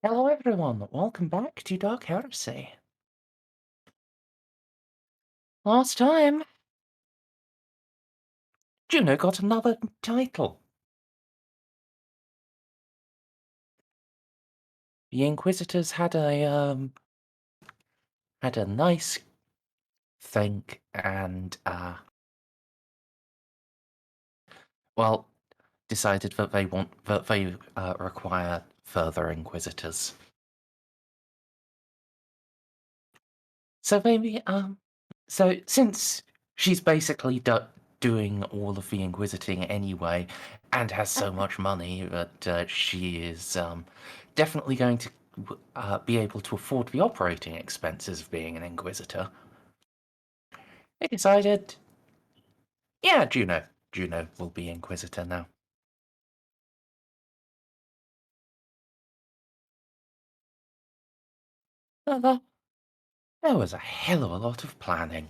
Hello everyone, welcome back to Dark Heresy. Last time, Juno got another title. The Inquisitors had a nice think and well, decided that they require further Inquisitors. So since she's basically doing all of the Inquisiting anyway, and has so much money that she is definitely going to be able to afford the operating expenses of being an Inquisitor, they decided, yeah, Juno will be Inquisitor now. There was a hell of a lot of planning.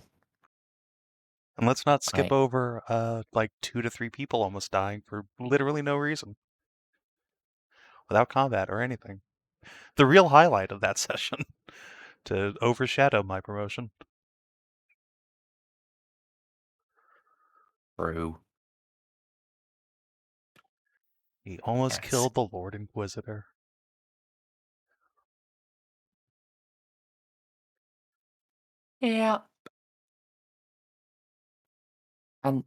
And let's not skip over like 2 to 3 people almost dying for literally no reason. Without combat or anything. The real highlight of that session to overshadow my promotion. True. He almost killed the Lord Inquisitor. Yeah. And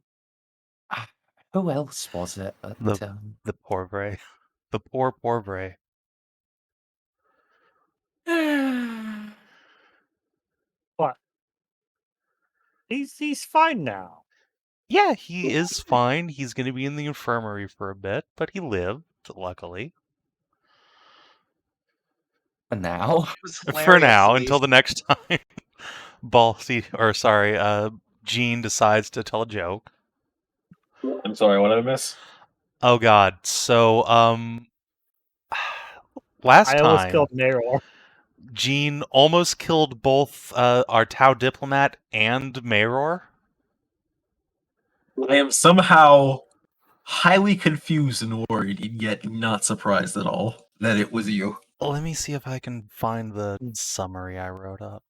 who else was it? The poor Bray. The poor Bray. What? He's fine now. Yeah, he is fine. He's going to be in the infirmary for a bit, but he lived, luckily. For now. For now, until the next time Jean decides to tell a joke. I'm sorry, what did I miss? Oh god, so, last I almost killed Mayor. Jean almost killed both our Tau diplomat and Mayor. I am somehow highly confused and worried, and yet not surprised at all that it was you. Let me see if I can find the summary I wrote up.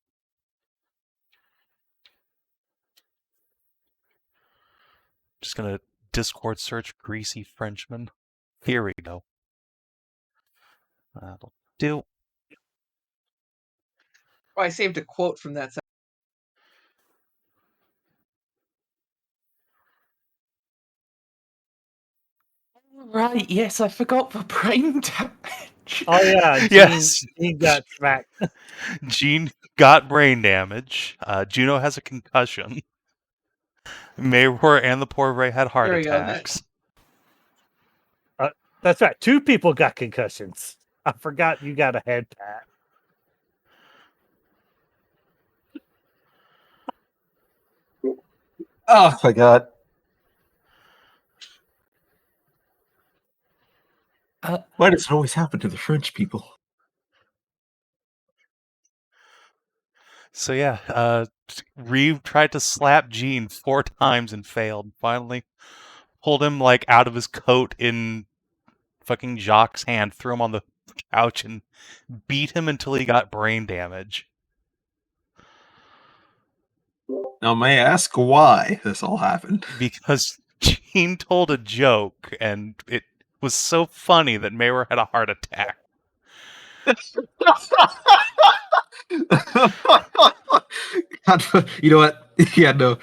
Just gonna Discord search Greasy Frenchman. Here we go. That'll do. Oh, I saved a quote from that. Right, yes, I forgot the brain damage. Oh yeah, yes. Jean got smacked. Jean got brain damage. Juno has a concussion. Mayor and the poor Ray had heart attacks. That's right. 2 people got concussions. I forgot you got a head pat. Oh my god. Why does it always happen to the French people? So yeah, Reeve tried to slap Jean 4 times and failed. Finally pulled him like out of his coat in fucking Jacques' hand, threw him on the couch, and beat him until he got brain damage. Now, may I ask why this all happened? Because Jean told a joke, and it was so funny that Mayor had a heart attack. God, you know what? Yeah, no.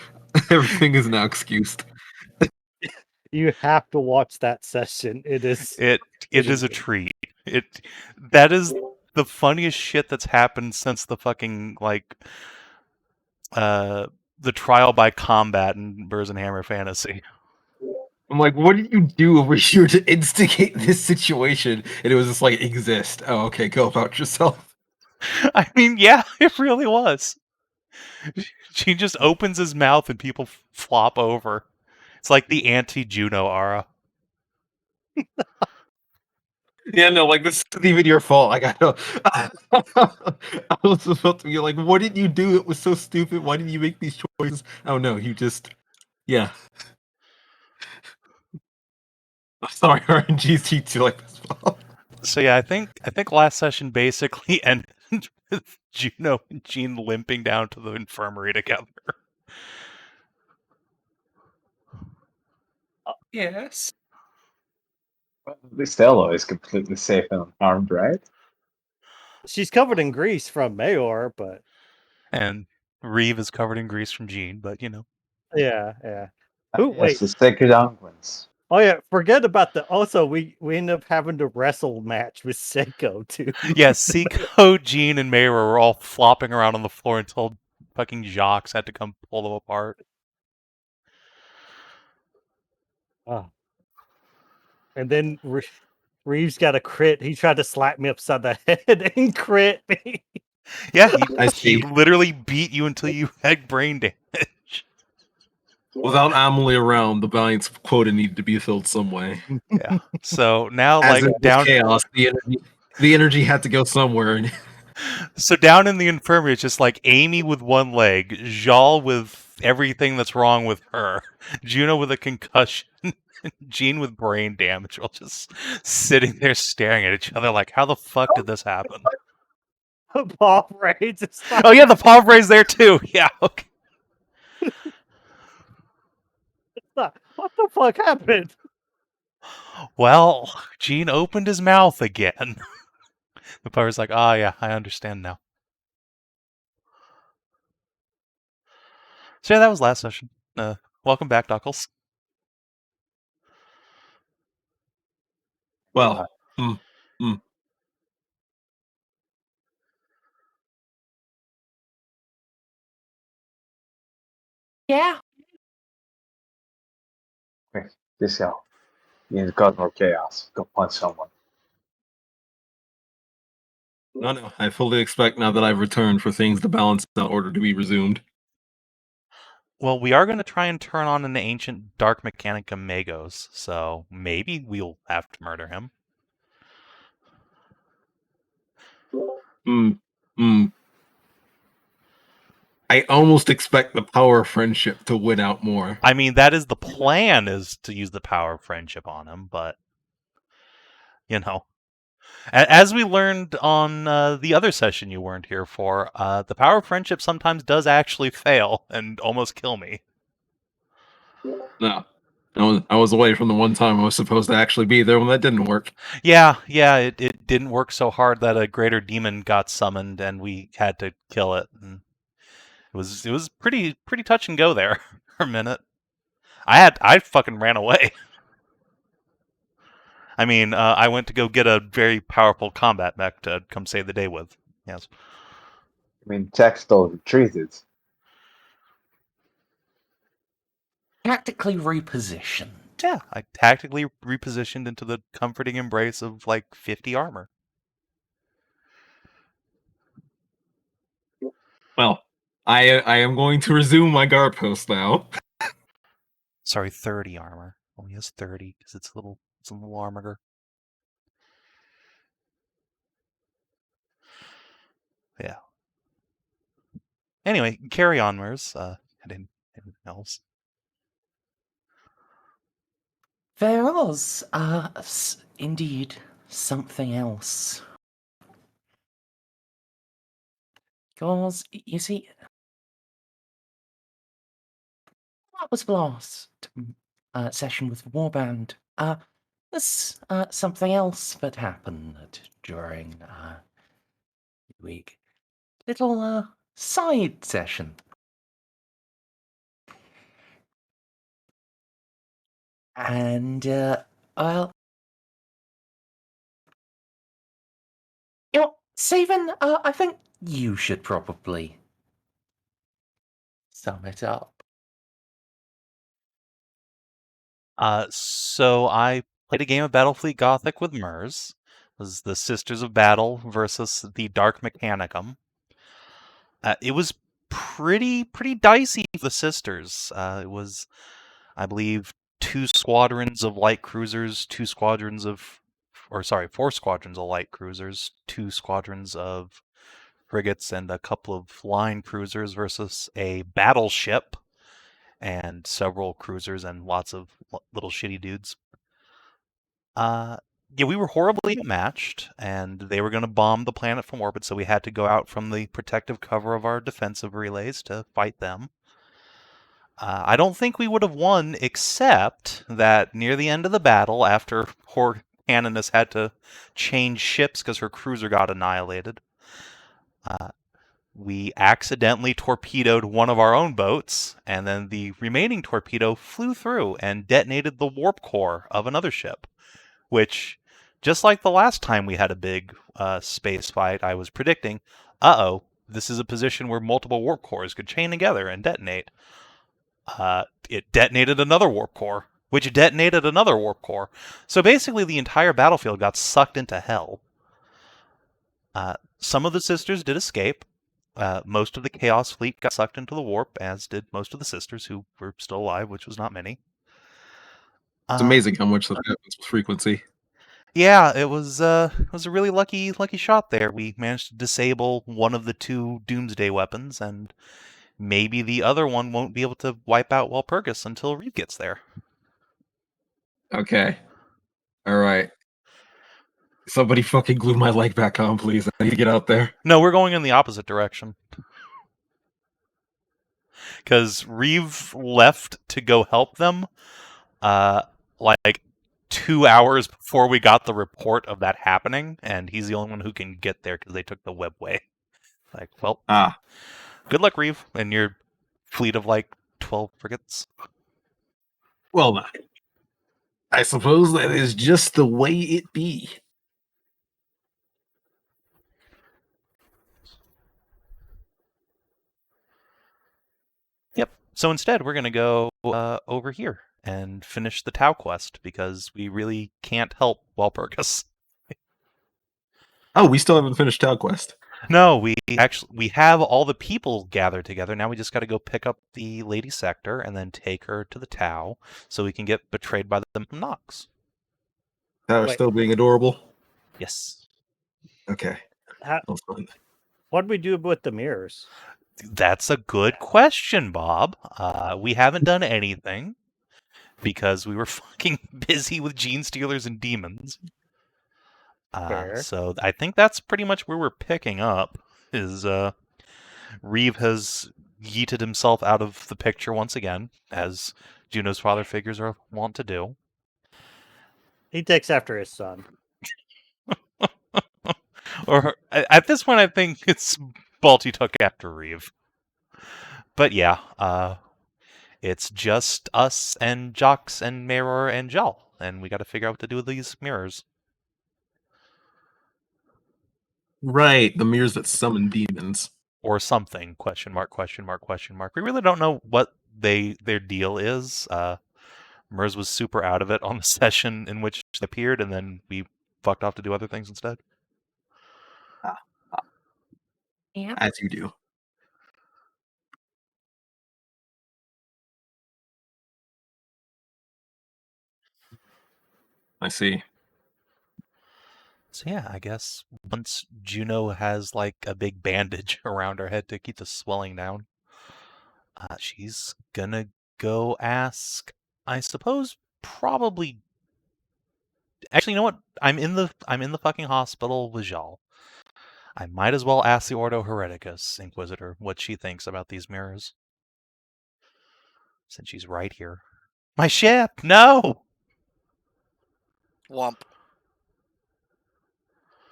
Everything is now excused. You have to watch that session. It is a treat. That is the funniest shit that's happened since the fucking the trial by combat in Merz and Hammer Fantasy. I'm like, what did you do over here to instigate this situation? And it was just like, exist. Oh, okay, go about yourself. I mean, yeah, it really was. She just opens his mouth and people flop over. It's like the anti-Juno aura. Yeah, no, like, this isn't even your fault. Like, I know. I was about to be like, what did you do? It was so stupid. Why did you make these choices? Oh, no, you just... Yeah. Sorry, RNG's too like this. So yeah, I think last session basically ended with Juno and Jean limping down to the infirmary together. Yes. Well, at least Eloa is completely safe and unharmed, right? She's covered in grease from Mayor, but And Reeve is covered in grease from Jean, but you know. yeah. Ah, Ooh, yes, wait. the sacred unguents. Oh yeah, forget about the. Also, we end up having to wrestle match with Ceiko too. Yeah, Ceiko, Jean, and Mayra were all flopping around on the floor until fucking Jacques had to come pull them apart. Oh. And then Reeves got a crit. He tried to slap me upside the head and crit me. Yeah, I he see. literally beat you until you had brain damage. Without Amelie around, the Valiant's quota needed to be filled some way. Yeah. So now, As like it was down, chaos, the energy had to go somewhere. so down in the infirmary, it's just like Amy with one leg, Jal with everything that's wrong with her, Juno with a concussion, Jean with brain damage, all just sitting there staring at each other like, how the fuck did this happen? Paul raids. It's like, Oh yeah, the Pauvre's there too. Yeah. Okay. what the fuck happened? Well, Jean opened his mouth again. The Pauvre's like, ah, yeah, I understand now. So yeah, that was last session. Welcome back, Duckles. Well, Yeah. Quick, this hell. He's got more chaos. Go punch someone. no. I fully expect now that I've returned for things to balance out order to be resumed. Well, we are going to try and turn on an ancient dark mechanica Magos, so maybe we'll have to murder him. I almost expect the power of friendship to win out more. I mean, that is the plan, is to use the power of friendship on him, but, you know. As we learned on the other session you weren't here for, the power of friendship sometimes does actually fail and almost kill me. No. I was away from the one time I was supposed to actually be there when that didn't work. Yeah, it didn't work so hard that a greater demon got summoned and we had to kill it. And it was pretty touch and go there for a minute. I fucking ran away. I mean, I went to go get a very powerful combat mech to come save the day with. Yes. I mean, Textile retreated. Tactically repositioned. Yeah, I tactically repositioned into the comforting embrace of like 50 armor. Well, I am going to resume my guard post now. Sorry, 30 armor. Oh, he has 30 because it's a little armored. Yeah. Anyway, carry on, Merz. Anything else? There was, indeed, something else. Because, you see, that was the last session with Warband. There's something else that happened during the week. Little side session. And, well, you know, Savin, I think you should probably sum it up. So I played a game of Battlefleet Gothic with Merz. It was the Sisters of Battle versus the Dark Mechanicum. It was pretty dicey for the Sisters. It was, I believe, 2 squadrons of light cruisers, 4 squadrons of light cruisers, 2 squadrons of frigates, and a couple of line cruisers versus a battleship and several cruisers and lots of little shitty dudes. Yeah, we were horribly outmatched, and they were going to bomb the planet from orbit, so we had to go out from the protective cover of our defensive relays to fight them. I don't think we would have won, except that near the end of the battle, after poor Canonus had to change ships because her cruiser got annihilated, we accidentally torpedoed one of our own boats, and then the remaining torpedo flew through and detonated the warp core of another ship, which, just like the last time we had a big space fight, I was predicting, this is a position where multiple warp cores could chain together and detonate. It detonated another warp core, which detonated another warp core. So basically the entire battlefield got sucked into hell. Some of the sisters did escape. Most of the Chaos Fleet got sucked into the warp, as did most of the sisters who were still alive, which was not many. It's amazing how much that happens with frequency. Yeah, it was a really lucky shot there. We managed to disable one of the two Doomsday weapons, and maybe the other one won't be able to wipe out Walpurgis until Reeve gets there. Okay. All right. Somebody fucking glue my leg back on, please. I need to get out there. No, we're going in the opposite direction. Because Reeve left to go help them, like 2 hours before we got the report of that happening, and he's the only one who can get there because they took the webway. Like, well, good luck, Reeve, and your fleet of like 12 frigates. Well, now, I suppose that is just the way it be. Yep. So instead, we're going to go over here and finish the Tau quest because we really can't help Walpurgis. Oh, we still haven't finished Tau Quest. No, we have all the people gathered together. Now we just got to go pick up the Lady Sector and then take her to the Tau so we can get betrayed by the Nox. Tau still being adorable? Yes. Okay. What do we do with the mirrors? That's a good question, Bob. We haven't done anything because we were fucking busy with gene stealers and demons. So I think that's pretty much where we're picking up. Is Reeve has yeeted himself out of the picture once again, as Juno's father figures are wont to do. He takes after his son. Or at this point, I think it's Balti took after Reeve. But yeah, it's just us and Jox and Mirror and Jal, and we got to figure out what to do with these mirrors. Right, the mirrors that summon demons. Or something, question mark, question mark, question mark. We really don't know what their deal is. Merz was super out of it on the session in which they appeared, and then we fucked off to do other things instead. Yeah. As you do. I see. So yeah, I guess once Juno has like a big bandage around her head to keep the swelling down, she's gonna go ask, I suppose, probably. Actually, you know what? I'm in the fucking hospital with Jal. I might as well ask the Ordo Hereticus Inquisitor what she thinks about these mirrors. Since she's right here. My ship! No! Womp.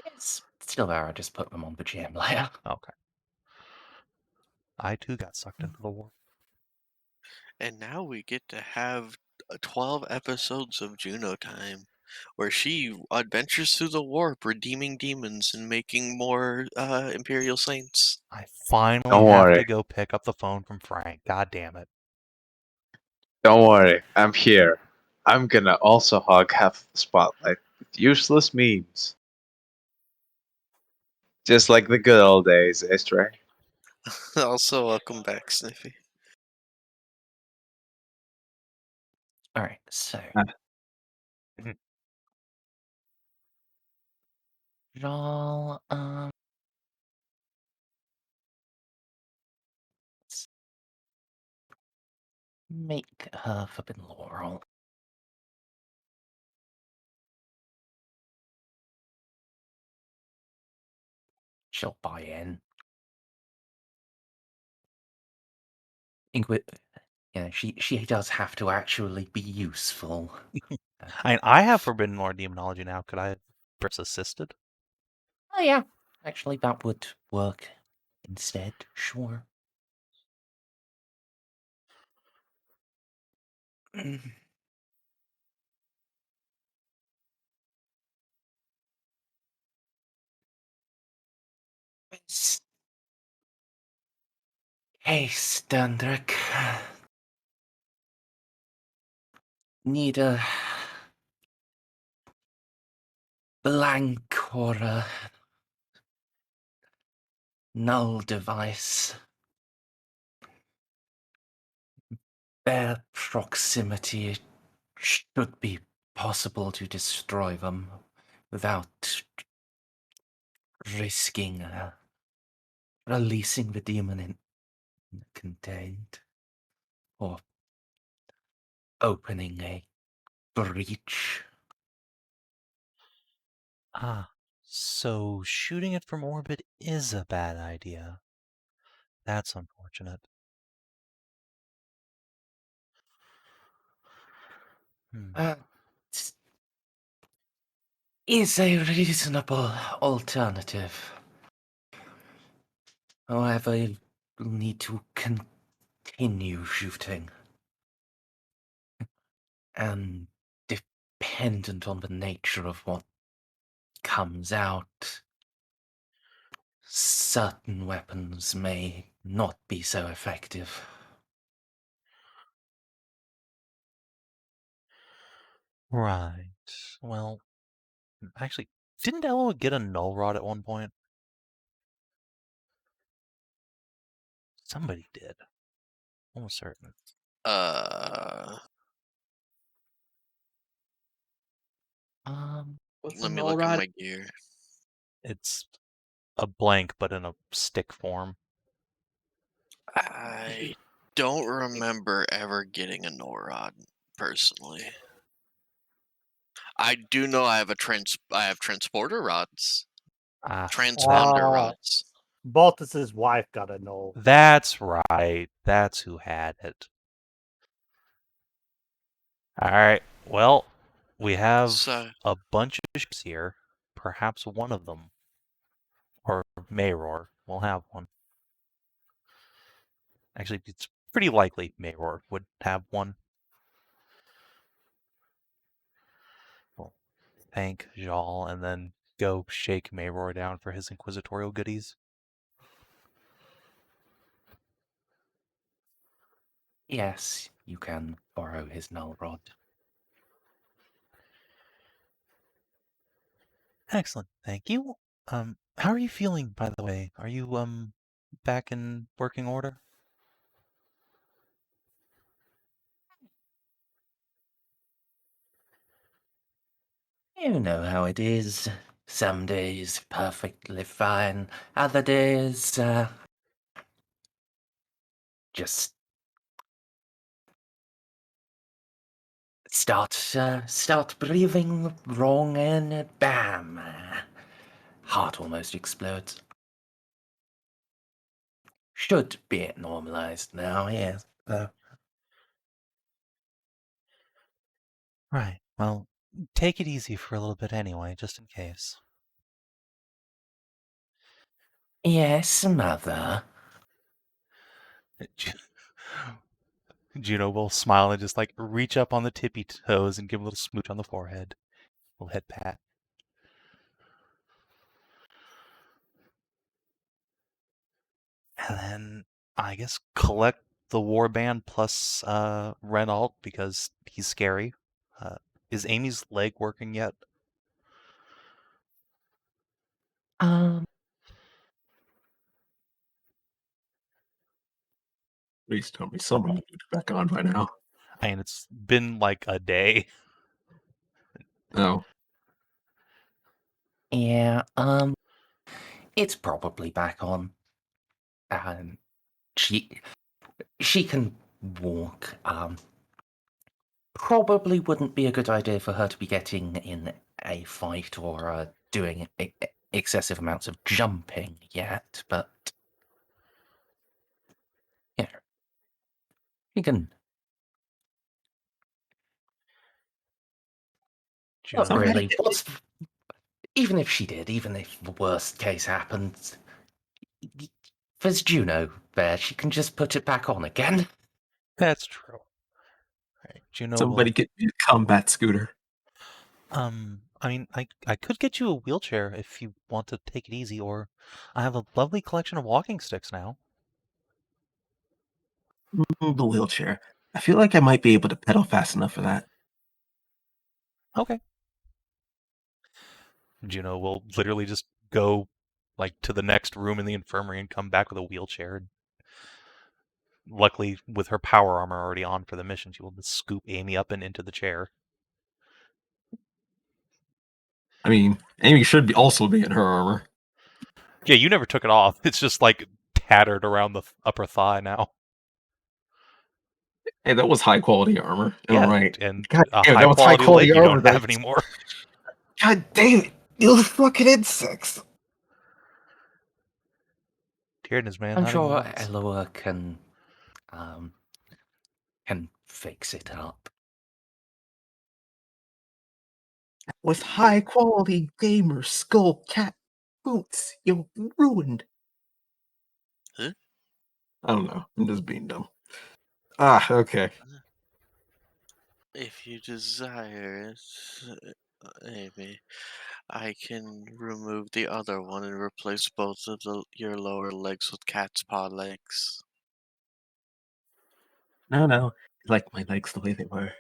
It's still there. I just put them on the GM layer. Okay. I too got sucked into the war. And now we get to have 12 episodes of Juno time, where she adventures through the warp, redeeming demons and making more Imperial Saints. I finally Don't have worry. to go pick up the phone from Frank. God damn it. Don't worry, I'm here. I'm gonna also hog half the spotlight with useless memes. Just like the good old days, Estray. Also, welcome back, Sniffy. All right, so Jal, let's make her Forbidden Law roll. she'll buy in. She does have to actually be useful. I have forbidden lore demonology now. Could I have perhaps assisted? Oh yeah, actually that would work instead. Sure. Hey, Standrick. Need a blank or a null device. Bare proximity should be possible to destroy them without risking releasing the demon in contained or opening a breach. Ah, so shooting it from orbit is a bad idea. That's unfortunate. Is a reasonable alternative. However, you'll need to continue shooting. And dependent on the nature of what comes out, certain weapons may not be so effective. Right. Well, actually, didn't Eloa get a null rod at one point? Somebody did. Almost certain. What's Let a me null look at rod? my gear. It's a blank, but in a stick form. I don't remember ever getting a NORAD personally. I do know I have transporter rods, Ah, transponder Ah. rods. Baltus's wife got a null. that's right. That's who had it. Alright, well, we have So a bunch of ships here. Perhaps one of them, or Mayror, will have one. Actually, it's pretty likely Mayror would have one. We'll thank Jal and then go shake Mayror down for his inquisitorial goodies. Yes, you can borrow his null rod. Excellent, thank you. How are you feeling, by the way? Are you, back in working order? You know how it is. Some days perfectly fine, other days, just start breathing wrong and bam, heart almost explodes. Should be normalized now, yes. Right, well, take it easy for a little bit anyway, just in case. Yes, mother. Juno will smile and just like reach up on the tippy toes and give a little smooch on the forehead. A little head pat. And then I guess collect the warband plus Renault because he's scary. Is Amy's leg working yet? Please tell me someone put it back on by now. I mean, it's been like a day. Oh, Yeah, it's probably back on. She can walk. Probably wouldn't be a good idea for her to be getting in a fight or doing excessive amounts of jumping yet, but yeah, you can. Juno, Not Okay. really. Even if she did, even if the worst case happens, there's Juno there. She can just put it back on again. That's true. Alright, Juno Somebody get me a combat scooter. I mean, I could get you a wheelchair if you want to take it easy, or I have a lovely collection of walking sticks now. The wheelchair. I feel like I might be able to pedal fast enough for that. Okay. Juno will literally just go like to the next room in the infirmary and come back with a wheelchair. Luckily, with her power armor already on for the mission, she will just scoop Amy up and into the chair. I mean, Amy should also be in her armor. Yeah, you never took it off. It's just like tattered around the upper thigh now. Hey, that was high quality armor. Yeah, Right. and God a damn, high that was quality leg you armor. don't have anymore. God damn it! You fucking insects. Tyrannus, man, I'm not even sure once. Eloa can fix it up. With high quality gamer skull cat boots, you ruined. Huh? I don't know. I'm just being dumb. Ah, okay. If you desire it, Amy, I can remove the other one and replace both of your lower legs with cat's paw legs. No, I like my legs the way they were.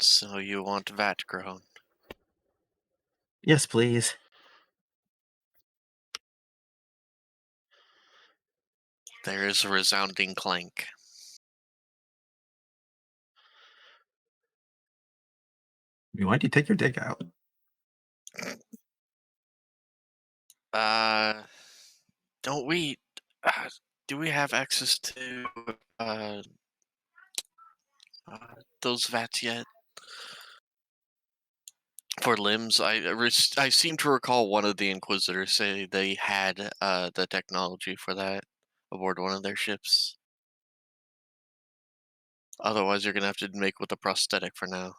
So you want vat grown? Yes, please. There is a resounding clank. Why'd you take your dick out? Don't we? Do we have access to uh, those vats yet? For limbs, I seem to recall one of the Inquisitors say they had the technology for that aboard one of their ships. Otherwise, you're gonna have to make with a prosthetic for now.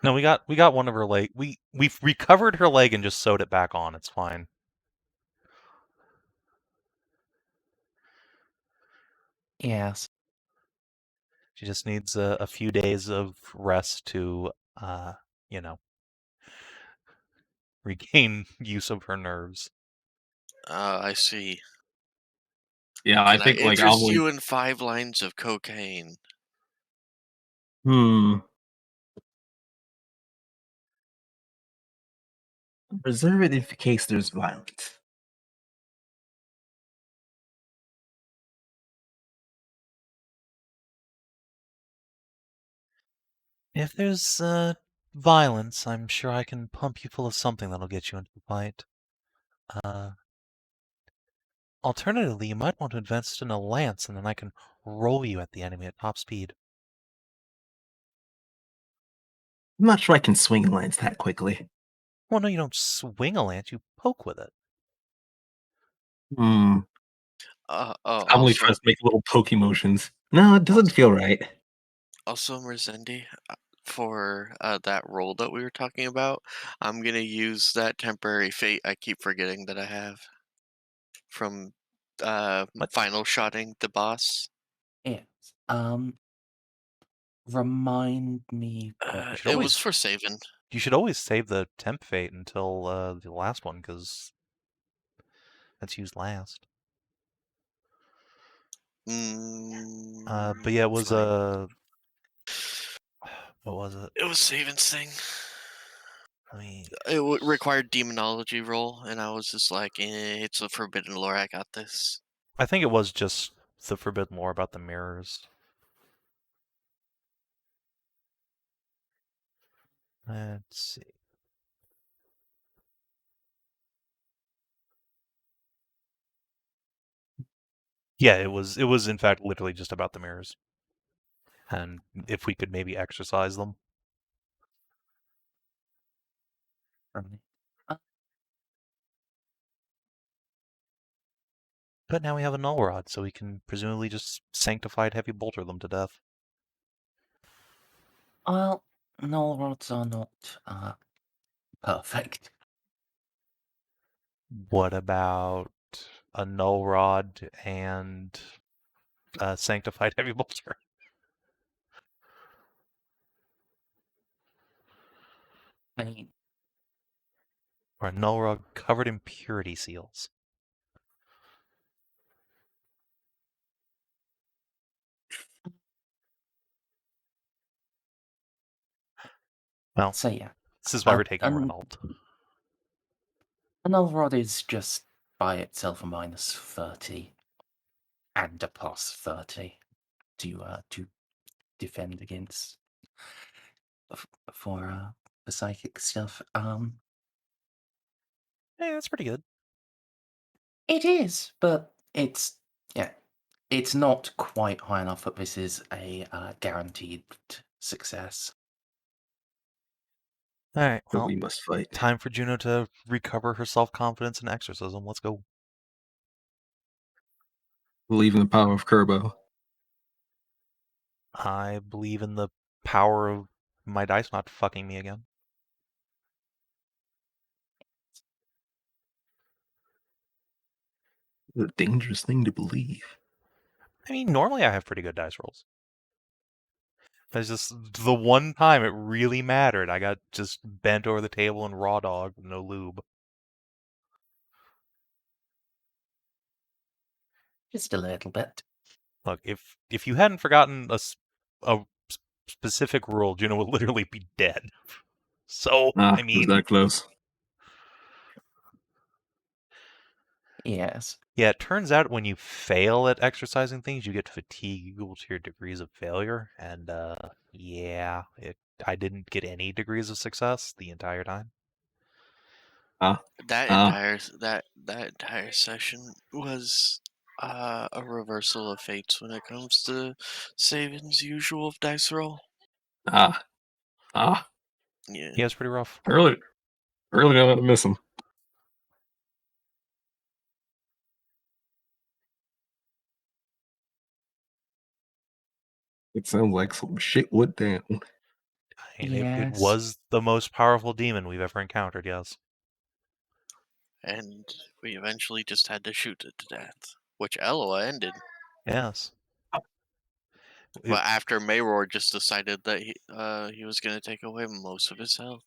No, we got one of her leg. We've recovered her leg and just sewed it back on. It's fine. Yes. She just needs a few days of rest to, regain use of her nerves. I see. Yeah, Can I interest you in 5 lines of cocaine? Reserve it in case there's violence. If there's violence, I'm sure I can pump you full of something that'll get you into the fight. Alternatively, you might want to invest in a lance, and then I can roll you at the enemy at top speed. I'm not sure I can swing a lance that quickly. Well, no, you don't swing a lance, you poke with it. I'm only trying to make little poke motions. No, it doesn't feel right. Also, Merzendi, for that roll that we were talking about, I'm gonna use that temporary fate I keep forgetting that I have from final shotting the boss. Yes. Remind me. It was for Savin. You should always save the temp fate until the last one, because that's used last. But yeah, it was Fine. what was it? It was Savin's thing. I mean, It required demonology roll, and I was just like, it's a forbidden lore. I got this. I think it was just the forbidden lore about the mirrors. Let's see. Yeah, it was in fact literally just about the mirrors. And if we could maybe exercise them. Right. But now we have a null rod, so we can presumably just sanctified heavy bolter them to death. Well, null rods are not perfect. What about a null rod and a sanctified heavy bolter? I mean, Or a null rod covered in purity seals? Well, so yeah, this is why we're taking um, Reynolds. a null rod is just by itself a -30 and a +30 to defend against for the psychic stuff. Hey, that's pretty good. It is, but it's not quite high enough that this is a guaranteed success. Alright, But well, we must fight. time for Juno to recover her self-confidence and exorcism. Let's go. Believe in the power of Kerbo. I believe in the power of my dice not fucking me again. It's a dangerous thing to believe. I mean, normally I have pretty good dice rolls. There's just the one time it really mattered. I got just bent over the table and raw dog with no lube. Just a little bit. Look, if you hadn't forgotten a specific rule, Juno would literally be dead. So, I It was mean, that close. Yes. yeah, it turns out when you fail at exercising things, you get fatigue equal to your degrees of failure. And, yeah, I didn't get any degrees of success the entire time. That entire session was a reversal of fates when it comes to Savin's usual dice roll. Yeah. Yeah, it's pretty rough. Really don't want to miss him. It sounds like some shit went down. I mean, it Yes. was the most powerful demon we've ever encountered, yes. And we eventually just had to shoot it to death, which Eloa ended. Yes. But after Mayror just decided that he was going to take away most of his health.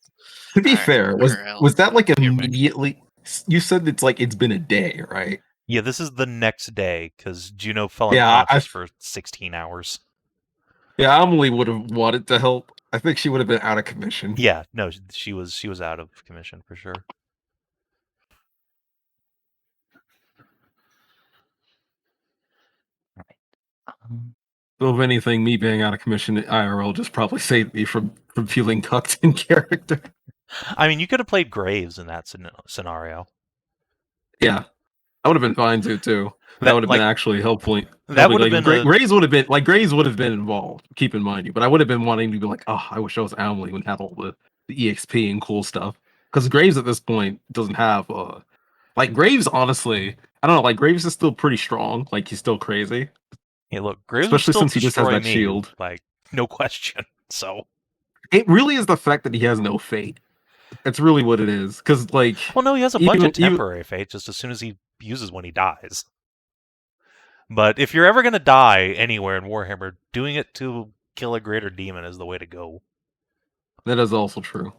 To be Or- fair, was or else. was that like Your pick. immediately? You said it's been a day, right? Yeah, this is the next day, because Juno fell Yeah, unconscious for 16 hours. Yeah, Amelie would have wanted to help. I think she would have been out of commission. Yeah, no, she was out of commission for sure. So if anything, me being out of commission at IRL just probably saved me from feeling cucked in character. I mean, you could have played Graves in that scenario. Yeah, I would have been fine too. That would have been actually helpful. That would have been Graves would have been Graves would have been involved. Keep in mind, but I would have been wanting to be like, oh, I wish I was Amelie and had all the EXP and cool stuff. Because Graves at this point doesn't have like Graves. Honestly, I don't know. Like Graves is still pretty strong. Like he's still crazy. Yeah, look, Graves especially still since he just has that me, shield. Like no question. So it really is the fact that he has no fate. That's really what it is. Because like, well, no, he has a bunch of temporary fate. Just as soon as he uses one, he dies. But if you're ever going to die anywhere in Warhammer, doing it to kill a greater demon is the way to go. That is also true.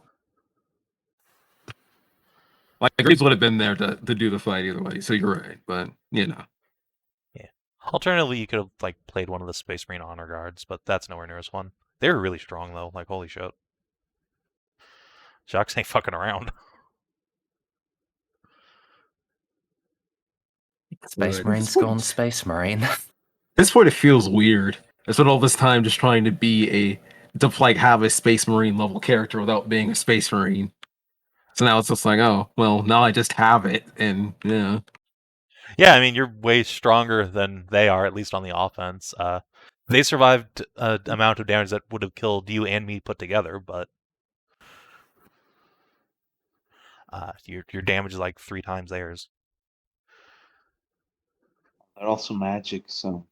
Like, Graves would have been there to do the fight either way, so you're right, but, you know. Yeah. Alternatively, you could have, like, played one of the Space Marine Honor Guards, but that's nowhere near as fun. They were really strong, though. Like, holy shit. Jacques ain't fucking around. Space Marine's gone Space Marine. At this point, it feels weird. I spent all this time just trying to be have a Space Marine level character without being a Space Marine. So now it's just like, oh, well, now I just have it, and yeah. Yeah, I mean, you're way stronger than they are, at least on the offense. They survived an amount of damage that would have killed you and me put together, but... Your damage is like 3 times theirs. They're also magic, so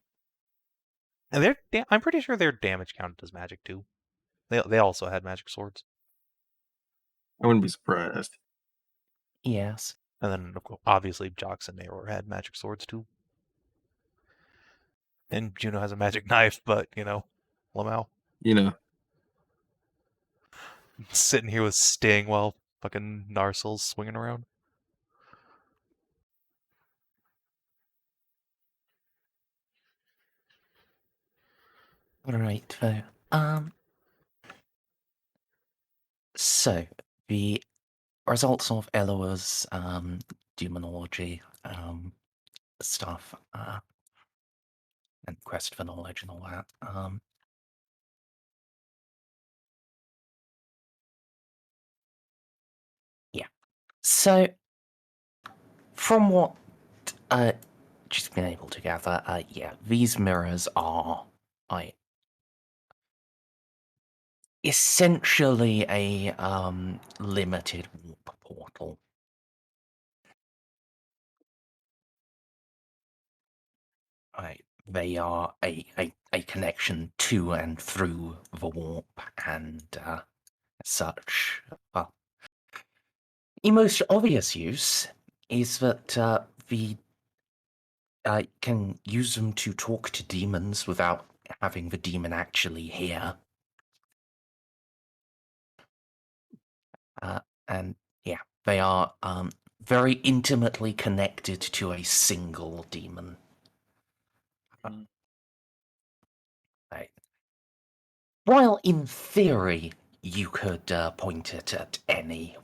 And I'm pretty sure their damage counted as magic too. They also had magic swords. I wouldn't be surprised. Yes. And then obviously Jox and Nayror had magic swords too. And Juno has a magic knife, but Lamau You know, sitting here with Sting while fucking Narsil's swinging around. Right. So the results of Eloa's demonology stuff and quest for knowledge and all that. Yeah. So from what she's been able to gather, yeah, these mirrors are essentially a limited warp portal. They are a connection to and through the warp, and as such, well, the most obvious use is that the can use them to talk to demons without having the demon actually hear. And yeah, they are very intimately connected to a single demon. Right. While in theory you could point it at any,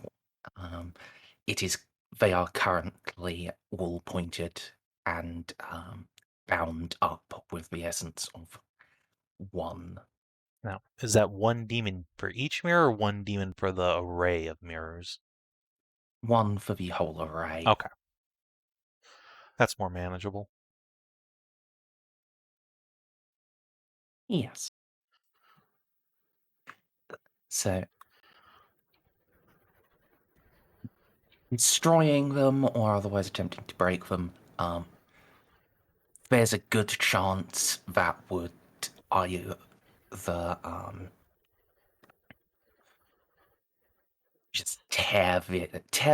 they are currently all pointed and bound up with the essence of one. Now, is that one demon for each mirror or one demon for the array of mirrors? One for the whole array. Okay. That's more manageable. Yes. So, destroying them or otherwise attempting to break them, there's a good chance that would either just tear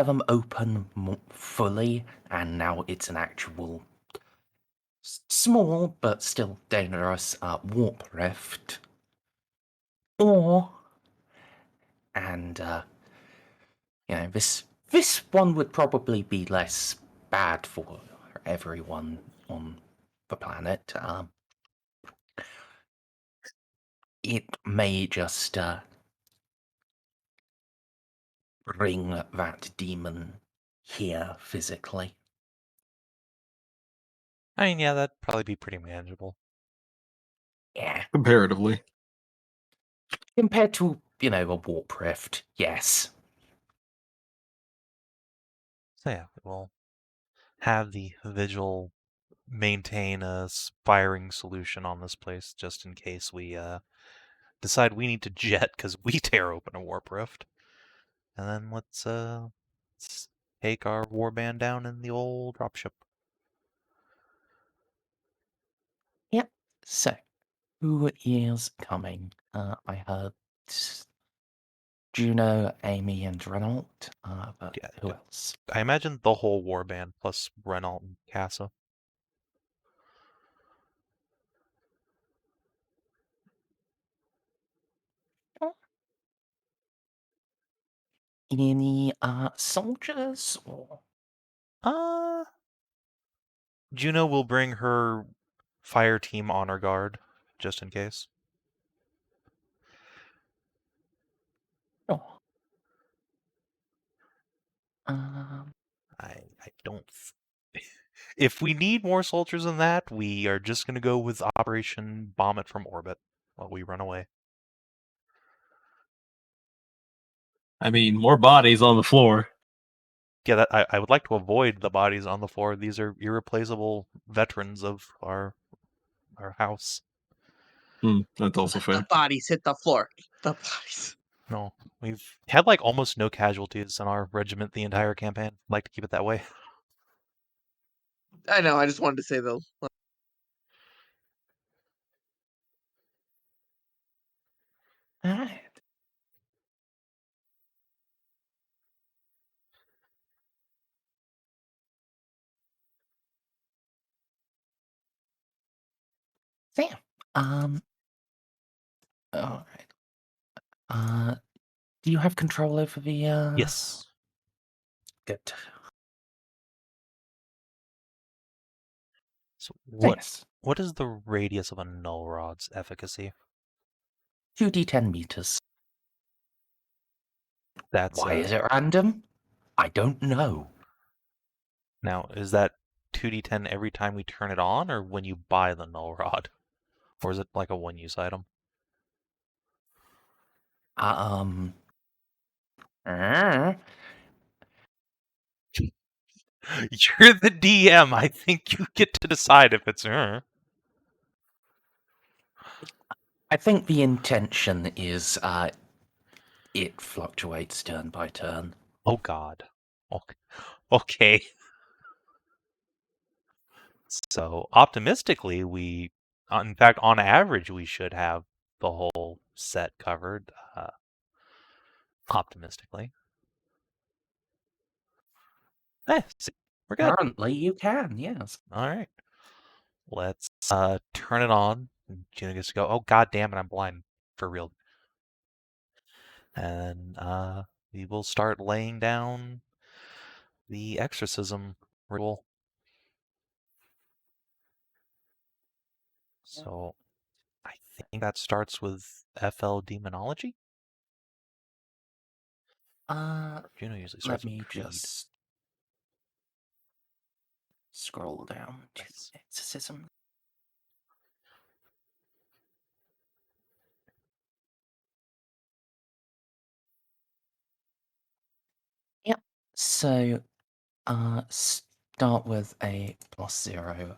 them open fully, and now it's an actual small but still dangerous warp rift, and this one would probably be less bad for everyone on the planet. It may just bring that demon here physically. I mean, yeah, that'd probably be pretty manageable. Yeah. comparatively. Compared to, a warp rift, yes. So yeah, we'll have the vigil maintain a firing solution on this place just in case we decide we need to jet because we tear open a warp rift. And then let's take our warband down in the old dropship. Yep. So, who is coming? I heard Juno, Amy, and Renault. But Yeah, who else? I imagine the whole warband plus Renault and Casa. Any soldiers or? Juno will bring her fire team honor guard just in case. Oh. I don't. If we need more soldiers than that, we are just going to go with Operation Bomb It from Orbit while we run away. I mean, more bodies on the floor. Yeah, I would like to avoid the bodies on the floor. These are irreplaceable veterans of our house. That's also The fair. bodies hit the floor. The bodies. No, we've had like almost no casualties in our regiment the entire campaign. Like to keep it that way. I know. I just wanted to say though. Alright. So yeah. Alright. Do you have control over the Yes. Good. So what Yes. what is the radius of a null rod's efficacy? 2d10 meters. That's Why is it random? I don't know. now is that 2d10 every time we turn it on, or when you buy the null rod, or is it like a one-use item? Uh, You're the DM. I think you get to decide if it's. I think the intention is it fluctuates turn by turn. Oh God. Okay. So optimistically, in fact, on average, we should have the whole set covered. Optimistically. See, we're good. Currently, you can, yes. All right. Let's turn it on. Juno gets to go. Oh God damn it! I'm blind for real. And we will start laying down the exorcism ritual. So I think that starts with FL Demonology. Juno usually starts Let me with Creed. just scroll down to Nice. exorcism. Yep. So, start with a +0.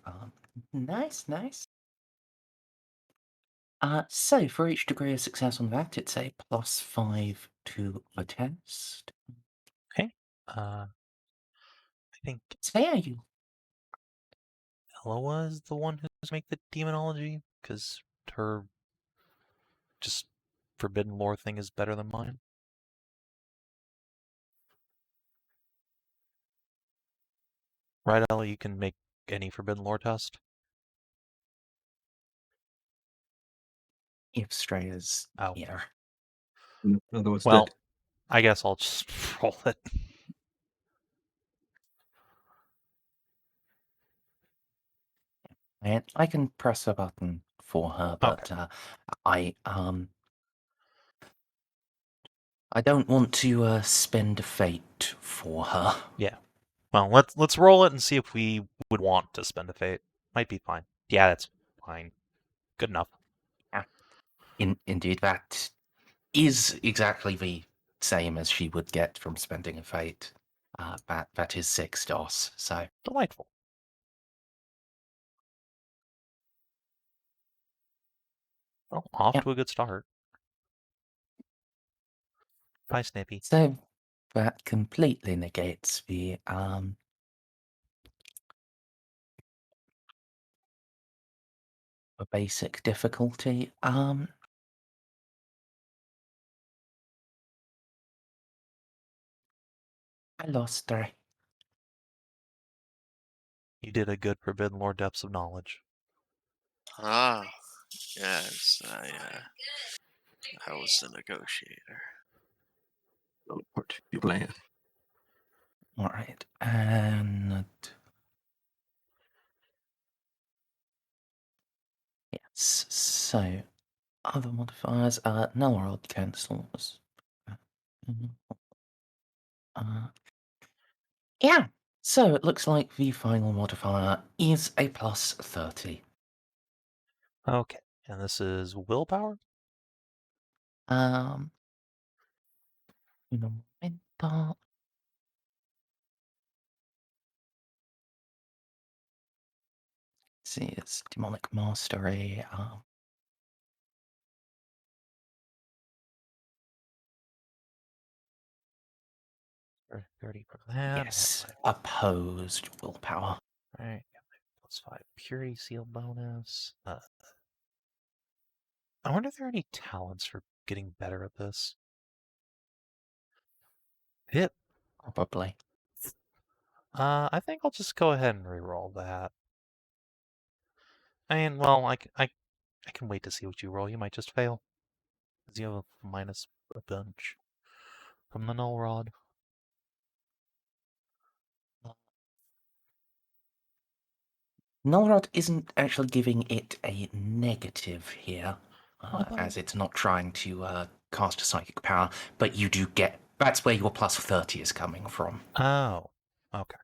Nice. So for each degree of success on that, it's a +5 to the test. Okay. I think So yeah, you Eloa is the one who's make the demonology because her just forbidden lore thing is better than mine. Right, Ella? You can make any forbidden lore test. if Stray is Oh. here. Otherwise, Well, dead. I guess I'll just roll it. And I can press a button for her, but I don't want to spend a fate for her. Yeah. Well, let's roll it and see if we would want to spend a fate. Might be fine. Yeah, that's fine. Good enough. Indeed, that is exactly the same as she would get from spending a fate. That is 6 DOS, so Delightful. Well, off to a good start. Bye, Snippy. so that completely negates the basic difficulty. I lost 3. You did a good forbidden lore depths of knowledge. Ah, yes, I was the negotiator. Part your plan. All right, and yes. So other modifiers. Null rod cancels. Yeah. So it looks like the final modifier is a +30. Okay, and this is willpower? Un momento. See, it's demonic mastery. 30 for that. Yes, opposed willpower. Alright, +5 purity seal bonus. I wonder if there are any talents for getting better at this. Hit. Probably. I think I'll just go ahead and reroll that. I mean, well, I can wait to see what you roll. You might just fail. Because you have a minus a bunch from the null rod. Nullrod isn't actually giving it a negative here, as it's not trying to cast a psychic power, but you do get... That's where your plus 30 is coming from. Oh, okay.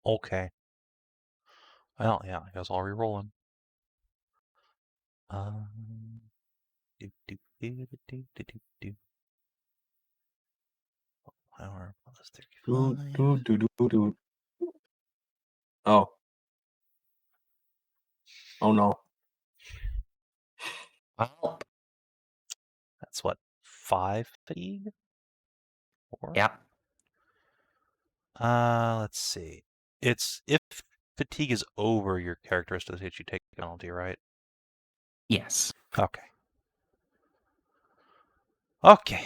Okay. Well, yeah, I guess I'll reroll him. Do. Power plus 35. Oh. Oh no. Well, That's what, 5 fatigue? 4? yeah. Let's see. It's if fatigue is over your characteristics, you take a penalty, right? Yes. Okay. Okay.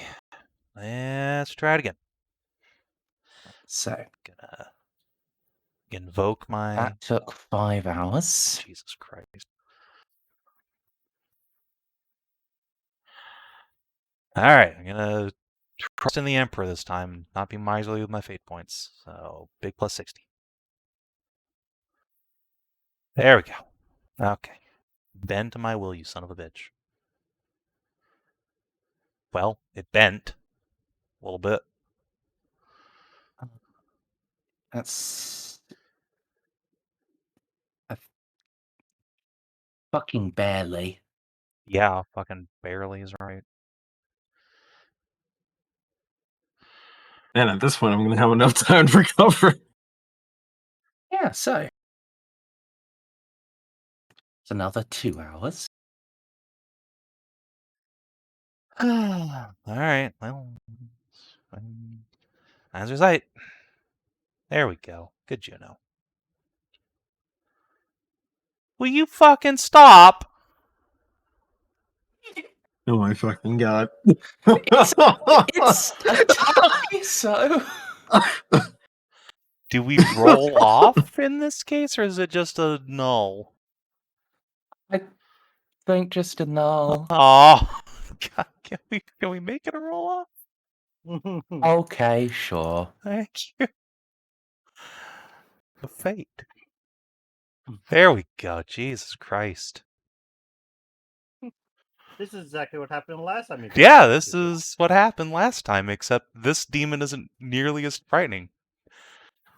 Let's try it again. So, Gonna invoke my... that took 5 hours. Jesus Christ. Alright, I'm gonna trust in the Emperor this time, not be miserly with my fate points. So, big plus 60. There we go. Okay. Bend to my will, you son of a bitch. Well, it bent. A little bit. That's... fucking barely. Yeah, fucking barely is right. And at this point, I'm going to have enough time to recover. Yeah, so... It's another 2 hours. Alright, well... As your sight. There we go. Good Juno. Will you fucking stop? Oh my fucking god. It's a tie, so... Do we roll off in this case, or is it just a null? I think just a null. Oh, God, can we make it a roll off? Okay, sure. Thank you. The fate. There we go. Jesus Christ. This is exactly what happened last time. Yeah, this is what happened last time, except this demon isn't nearly as frightening.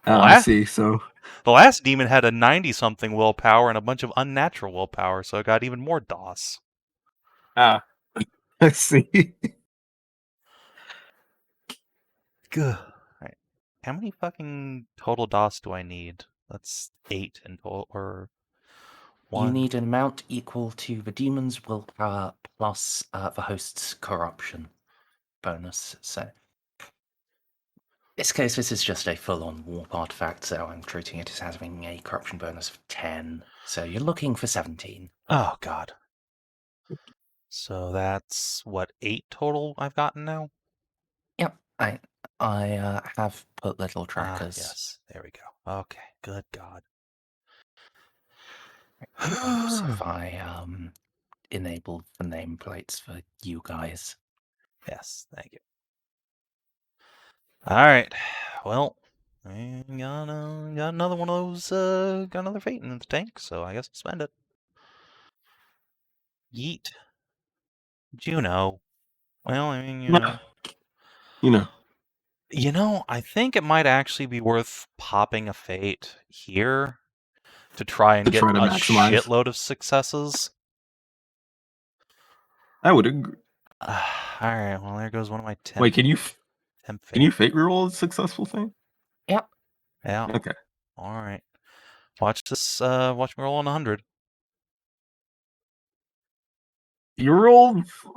I see, so... The last demon had a 90-something willpower and a bunch of unnatural willpower, so it got even more DOS. I see. Good. Right. How many fucking total DOS do I need? That's 8 in total, or 1? You need an amount equal to the demon's willpower plus the host's corruption bonus. So, in this case, this is just a full-on warp artifact, so I'm treating it as having a corruption bonus of 10. So you're looking for 17. Oh, God. So that's, what, 8 total I've gotten now? Yep, I have put little trackers. Yes, there we go. Okay, good God. If I enabled the nameplates for you guys. Yes, thank you. Alright, well, I got another one of those, got another fate in the tank, so I guess I'll spend it. Yeet. Juno. Well, I mean, You know, I think it might actually be worth popping a fate here to try and get a maximize. shitload of successes. I would agree. Alright, well, there goes one of my 10. Wait, can you 10 fate reroll a successful thing? Yep. Yeah. Okay. All right. Watch this. Watch me roll on 100. You rolled 5.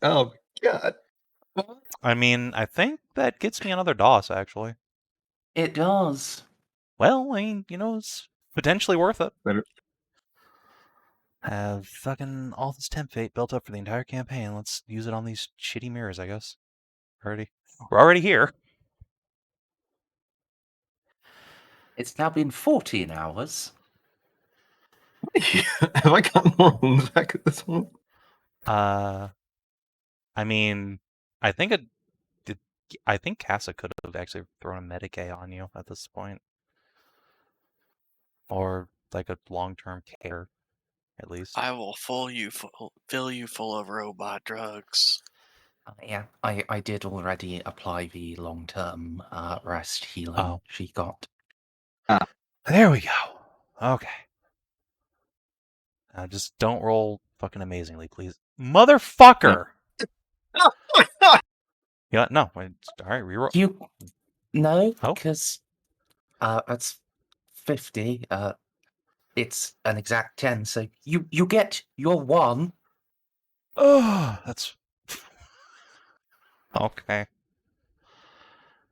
Oh god. I mean, I think that gets me another DOS, actually. It does. Well, I mean, it's potentially worth it. Better. Have fucking all this temp fate built up for the entire campaign. Let's use it on these shitty mirrors, I guess. We're already here. It's now been 14 hours. Have I got more wounds back at this one? I mean, I think Casa could have actually thrown a Mediguerre on you at this point. Or like a long-term care, at least. I will fill you full of robot drugs. Yeah, I did already apply the long-term rest healing Oh. she got. There we go. Okay. Just don't roll fucking amazingly, please. Motherfucker! Yeah, no. All right, reroll. No, Oh. because that's 50. It's an exact 10, so you get your 1. Oh, that's... Okay.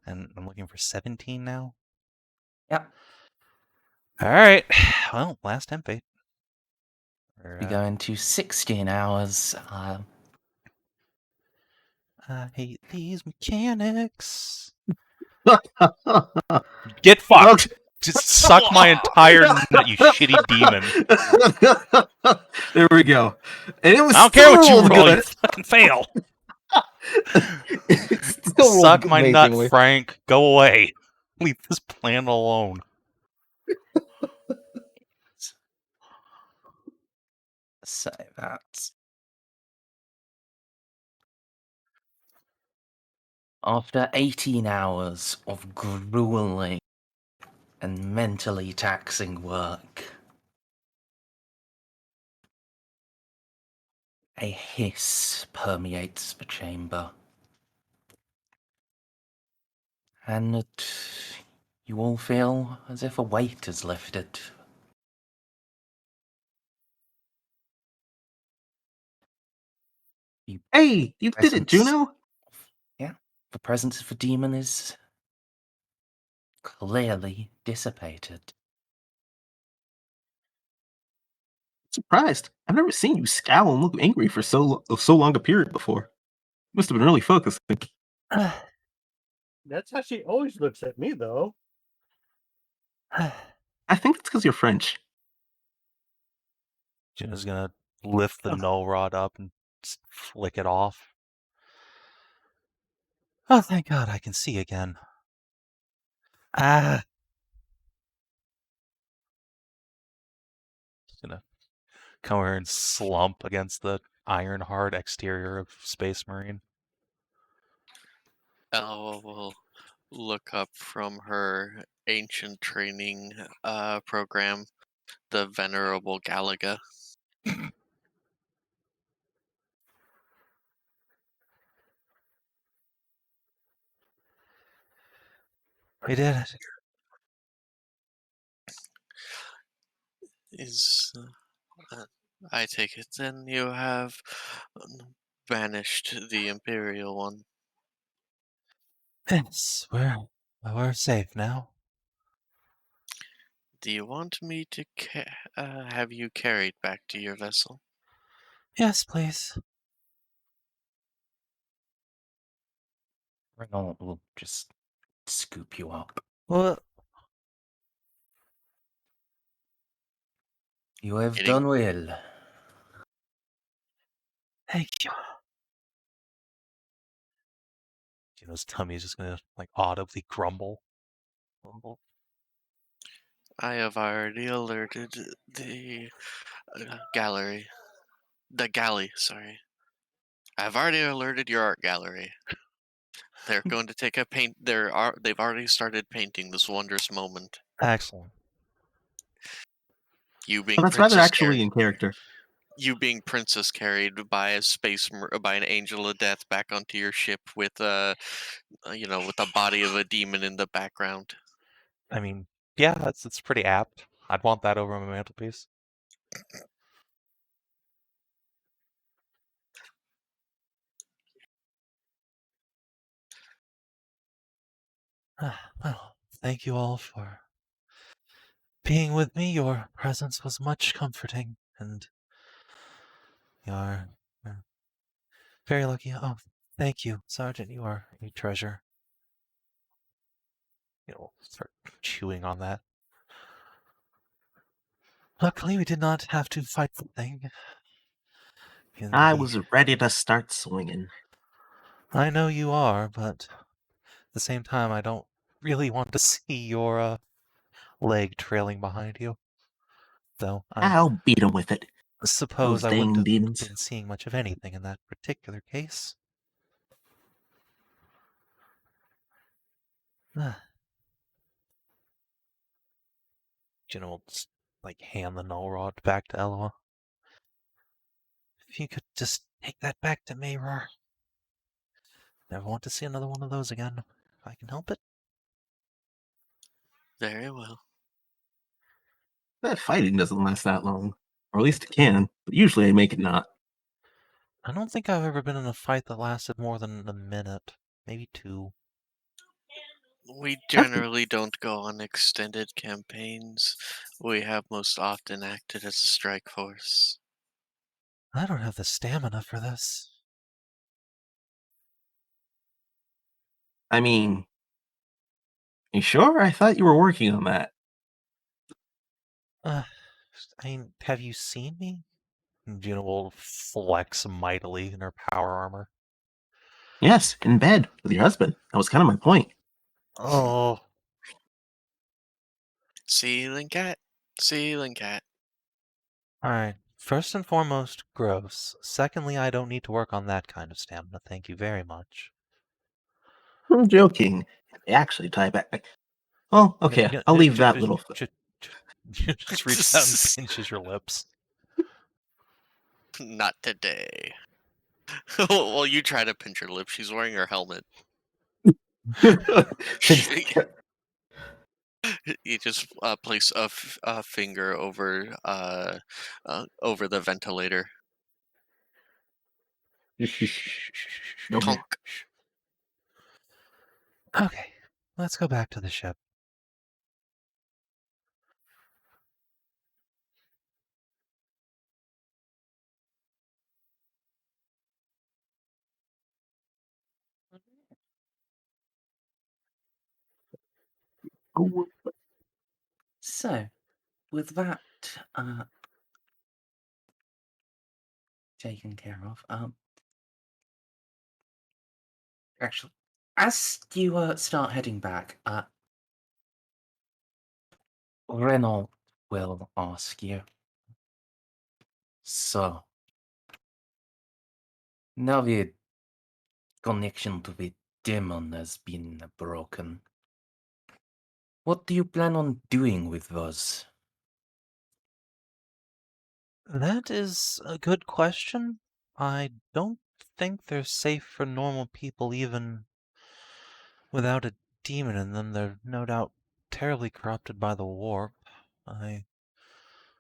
And I'm looking for 17 now? Yep. Alright. Well, last temp fate. We go into 16 hours. I hate these mechanics. Get fucked! Just suck my entire nut, you shitty demon. There we go. And it was I don't care what you still roll, good. you fucking fail. It still rolled Suck my nut, amazingly. Frank. Go away. Leave this plan alone. So that's... After 18 hours of grueling and mentally taxing work, a hiss permeates the chamber. And you all feel as if a weight is lifted. Hey, you did it, Juno. Yeah, the presence of the demon is clearly dissipated. Surprised. I've never seen you scowl and look angry for so long a period before. Must have been really focusing. That's how she always looks at me, though. I think it's because you're French. Juno's gonna lift the null rod up and just flick it off. Oh, thank God I can see again. Just gonna come here and slump against the iron-hard exterior of Space Marine. Eloa will look up from her ancient training program, the Venerable Galaga. We did it. I take it then you have banished the Imperial one. Yes, we're safe now. Do you want me to have you carried back to your vessel? Yes, please. Renault will just scoop you up. What? You have Getting- done well. Thank you. Juno's tummy is just gonna like audibly grumble. I have already alerted the gallery. The galley, sorry. I've already alerted your art gallery. They're going to take a paint. They've already started painting this wondrous moment. Excellent. You being Well, that's rather princess actually in character. You being princess carried by by an angel of death back onto your ship with with the body of a demon in the background. I mean, yeah, it's pretty apt. I'd want that over my mantelpiece. Well, thank you all for being with me. Your presence was much comforting, and you're very lucky. Oh, thank you, Sergeant. You are a treasure. Start chewing on that. Luckily, we did not have to fight the thing. I was ready to start swinging. I know you are, but at the same time, I don't really want to see your leg trailing behind you. Though I I'll beat him with it. suppose Those I wouldn't dang have demons. been seeing much of anything in that particular case. Juno will just, hand the null rod back to Eloa. If you could just take that back to Mayrar. Never want to see another one of those again, if I can help it. Very well. That fighting doesn't last that long. Or at least it can, but usually I make it not. I don't think I've ever been in a fight that lasted more than a minute. Maybe 2. We generally don't go on extended campaigns. We have most often acted as a strike force. I don't have the stamina for this. I mean, you sure? I thought you were working on that. Have you seen me? Juno will flex mightily in her power armor. Yes, in bed with your husband. That was kind of my point. Oh. Ceiling cat. Ceiling cat. Alright. First and foremost, gross. Secondly, I don't need to work on that kind of stamina. Thank you very much. I'm joking. They actually tie back. Oh, okay. I'll leave that little. Just reach out and pinches your lips. Not today. Well, you try to pinch her lips. She's wearing her helmet. You just place a finger over the ventilator. Tonk. Okay, let's go back to the ship. So, with that taken care of, actually, as you start heading back, Renault will ask you. So, now the connection to the demon has been broken. What do you plan on doing with those? That is a good question. I don't think they're safe for normal people even without a demon in them. They're no doubt terribly corrupted by the warp. I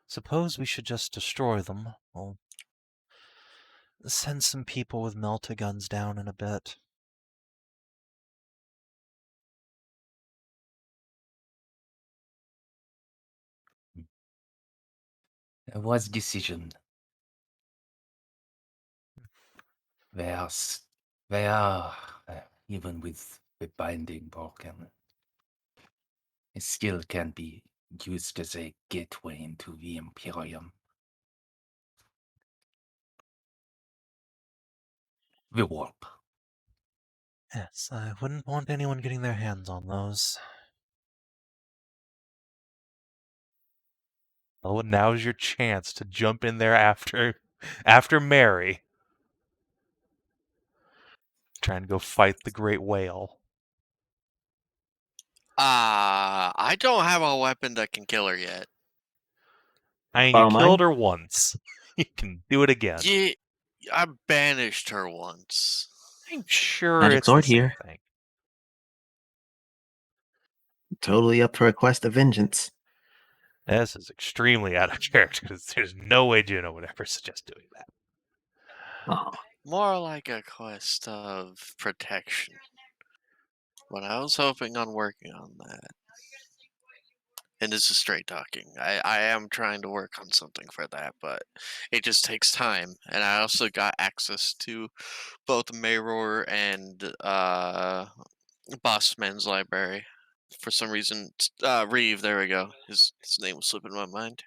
suppose we should just destroy them. We'll send some people with melta guns down in a bit. A wise decision. They are, even with the binding broken, it still can be used as a gateway into the Imperium. The warp. Yes, I wouldn't want anyone getting their hands on those. Oh, now's your chance to jump in there after Mary. Trying to go fight the great whale. I don't have a weapon that can kill her yet. I mean, Borrow you killed mine? her once. You can do it again. Yeah, I banished her once. I'm sure Magic it's the sword same here. thing. totally up for a quest of vengeance. This is extremely out of character because there's no way Juno would ever suggest doing that. Oh, More like a quest of protection. But I was hoping on working on that. And this is straight talking. I am trying to work on something for that, but it just takes time. And I also got access to both Mayror and Bossman's library. For some reason, Reeve, there we go. His name was slipping my mind.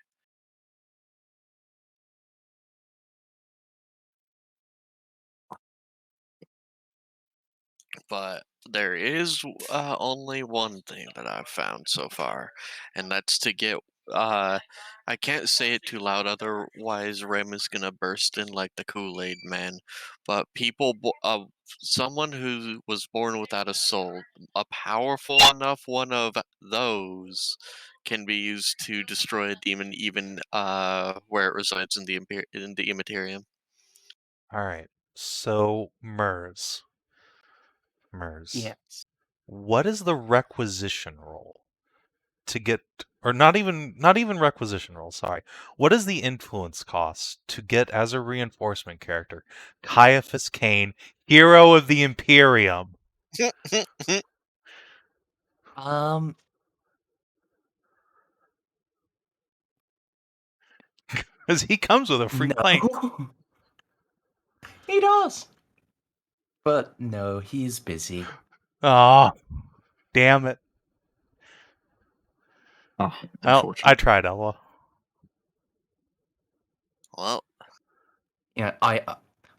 But there is only one thing that I've found so far, and that's to get. I can't say it too loud, otherwise Rem is gonna burst in like the Kool-Aid man. But someone who was born without a soul, a powerful enough one of those, can be used to destroy a demon, even where it resides in the Immaterium. All right. So Merz, Yes. what is the requisition roll to get, or not even requisition roll? Sorry. What is the influence cost to get as a reinforcement character Caiaphas Cain, hero of the Imperium? Because he comes with a free plane. No. He does. But no, he's busy. Oh, damn it. oh, Well, unfortunate. I tried, Eloa. Well, Yeah, I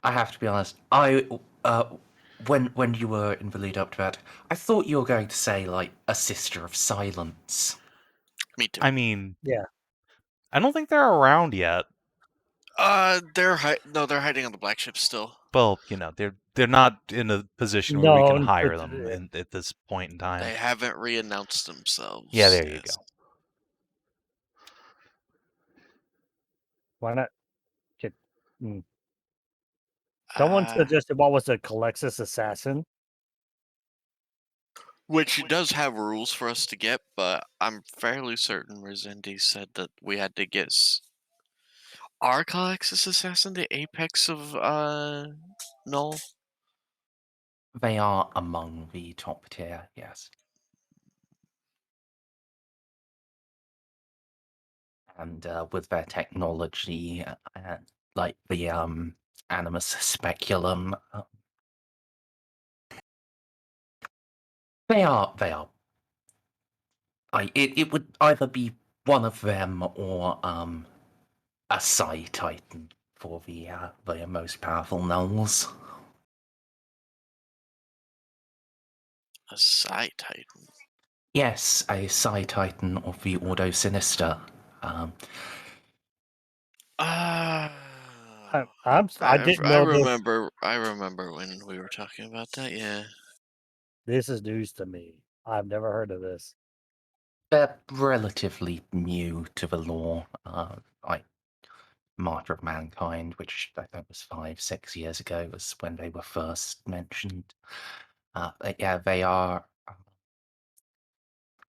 have to be honest. When you were in the lead up to that, I thought you were going to say like a sister of silence. me too. I mean, Yeah. I don't think they're around yet. They're hiding on the black ship still. Well, they're not in a position where we can hire but, them at this point in time. They haven't re-announced themselves. Yeah, there you yes. go. Why not? Someone suggested what was a Calexis assassin? Which does have rules for us to get, but I'm fairly certain Merzendi said that we had to get our Calexis assassin the apex of Null. They are among the top tier, yes. And with their technology, like the Animus Speculum, they are. It would either be one of them or a Psi Titan for the most powerful nulls. A Psi Titan. Yes, a Psi Titan of the Ordo Sinister. I I didn't know this. I remember when we were talking about that. Yeah. This is news to me. I've never heard of this. They're relatively new to the lore, like Martyr of Mankind, which I think was 5-6 years ago, was when they were first mentioned. Yeah, they are.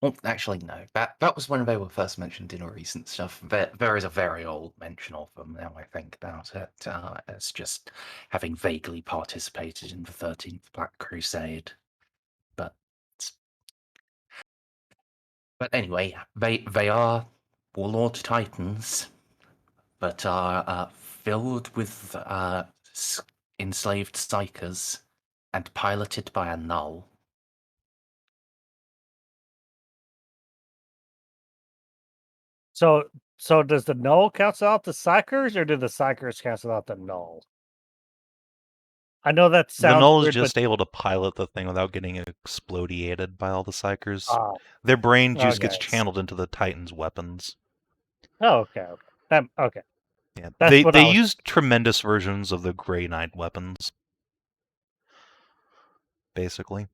Well, actually, no. That was when they were first mentioned in recent stuff. There is a very old mention of them now I think about it, as just having vaguely participated in the 13th Black Crusade. But anyway, they are Warlord Titans, but are filled with enslaved psychers and piloted by a null. So does the null cancel out the psychers, or do the psychers cancel out the null? I know that sounds the null weird, is just able to pilot the thing without getting explodiated by all the psychers. Their brain juice gets channeled into the Titan's weapons. Oh, okay. Okay. Yeah, That's what they use tremendous versions of the Grey Knight weapons, basically.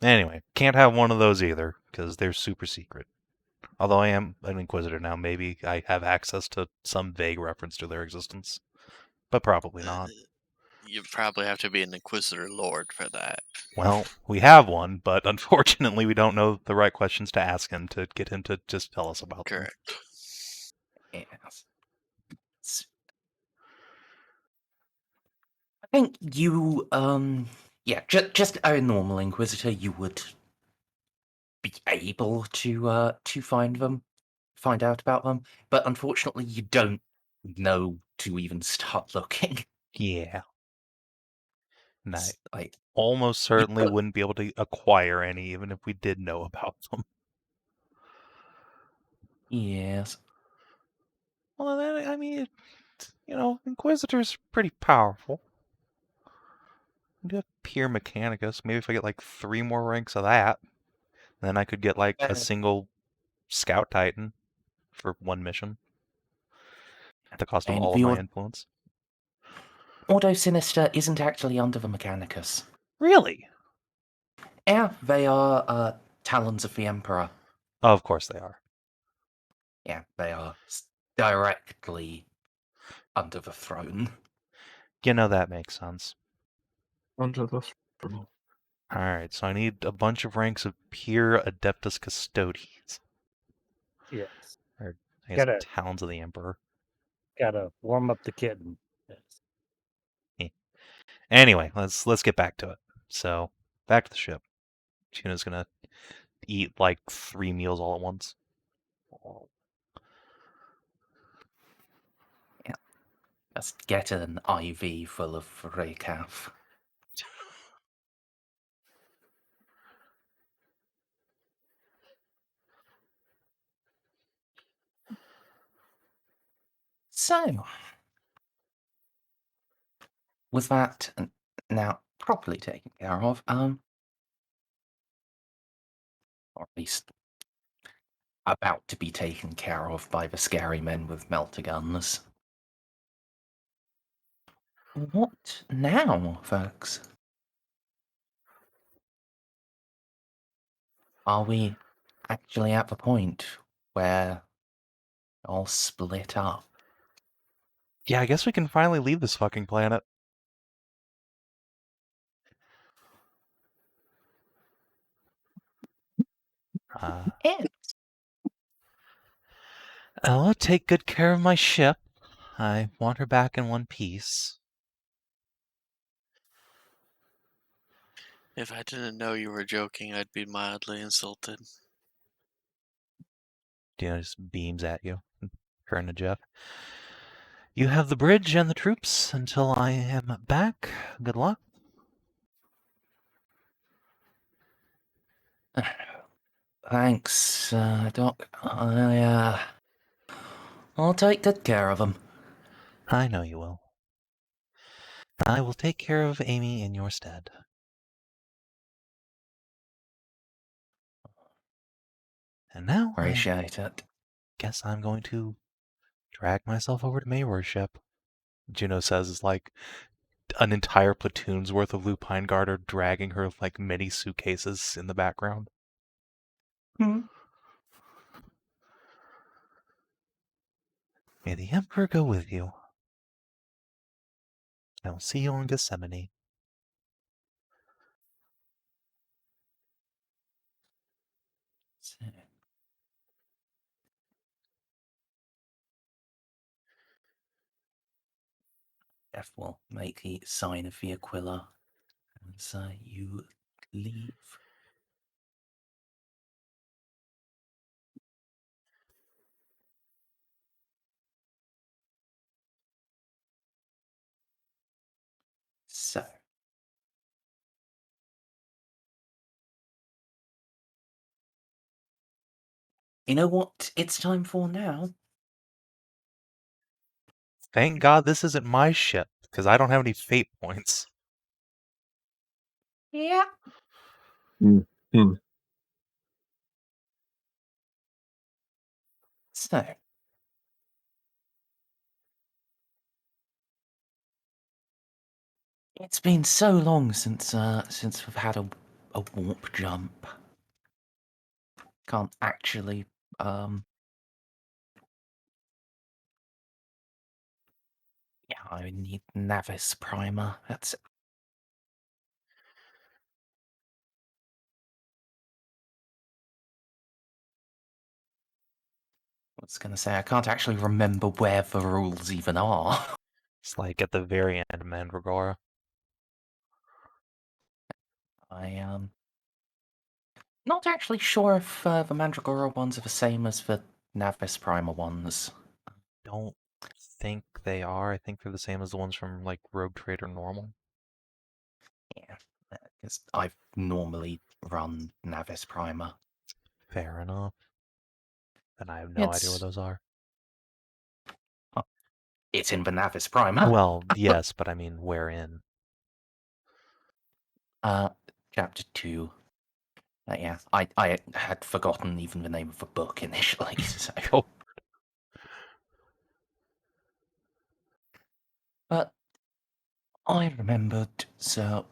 Anyway, can't have one of those either, because they're super secret. Although I am an Inquisitor now, maybe I have access to some vague reference to their existence. But probably not. You probably have to be an Inquisitor Lord for that. Well, we have one, but unfortunately we don't know the right questions to ask him to get him to just tell us about them. Correct. Yes. I think you, yeah, just a normal Inquisitor, you would be able to find out about them, but unfortunately you don't know to even start looking. Yeah. And I Like, almost certainly put- wouldn't be able to acquire any, even if we did know about them. yes. Well, then, I mean, Inquisitor's pretty powerful. We do have Pure Mechanicus. Maybe if I get like 3 more ranks of that, then I could get like a single Scout Titan for 1 mission. At the cost of And all the of my influence. Ordo Sinister isn't actually under the Mechanicus. Really? Yeah, they are Talons of the Emperor. Oh, of course they are. Yeah, they are directly under the throne. That makes sense. Under the throne. Alright, so I need a bunch of ranks of Pure Adeptus Custodes. Yes. Or, I guess, Gotta- Talons of the Emperor. Gotta warm up the kitten. Yes. Anyway, let's get back to it. So, back to the ship. Juno's gonna eat like 3 meals all at once. Yeah. Just get an IV full of recaf. So, with that now properly taken care of, or at least about to be taken care of by the scary men with melter guns. What now, folks? Are we actually at the point where all split up? Yeah, I guess we can finally leave this fucking planet. Yeah. Eloa, take good care of my ship. I want her back in one piece. If I didn't know you were joking, I'd be mildly insulted. Juno just beams at you. Turn to Jeff. You have the bridge and the troops until I am back. Good luck. Thanks, Doc. I'll take good care of them. I know you will. I will take care of Amy in your stead. And now I Appreciate it. guess I'm going to drag myself over to Mayroy's ship. Juno says it's like an entire platoon's worth of Lupine Guard are dragging her like many suitcases in the background. Hmm. May the Emperor go with you. I will see you on Gethsemane. So, Jeff will make the sign of the Aquila as you leave. So, you know what it's time for now? Thank God this isn't my ship, because I don't have any fate points. Yeah. Hmm. So, it's been so long since we've had a warp jump. Can't actually yeah, I need Navis Primer. That's I was going to say, I can't actually remember where the rules even are. It's like at the very end of Mandragora. Not actually sure if the Mandragora ones are the same as the Navis Primer ones. Don't think they are. I think they're the same as the ones from like Rogue Trader Normal. Yeah, because I've normally run Navis Primer. Fair enough. Then I have no idea what those are. It's in the Navis Primer. Well, yes, but I mean, wherein? Chapter 2. Yeah, I had forgotten even the name of the book initially, so... Oh. But I remembered, so...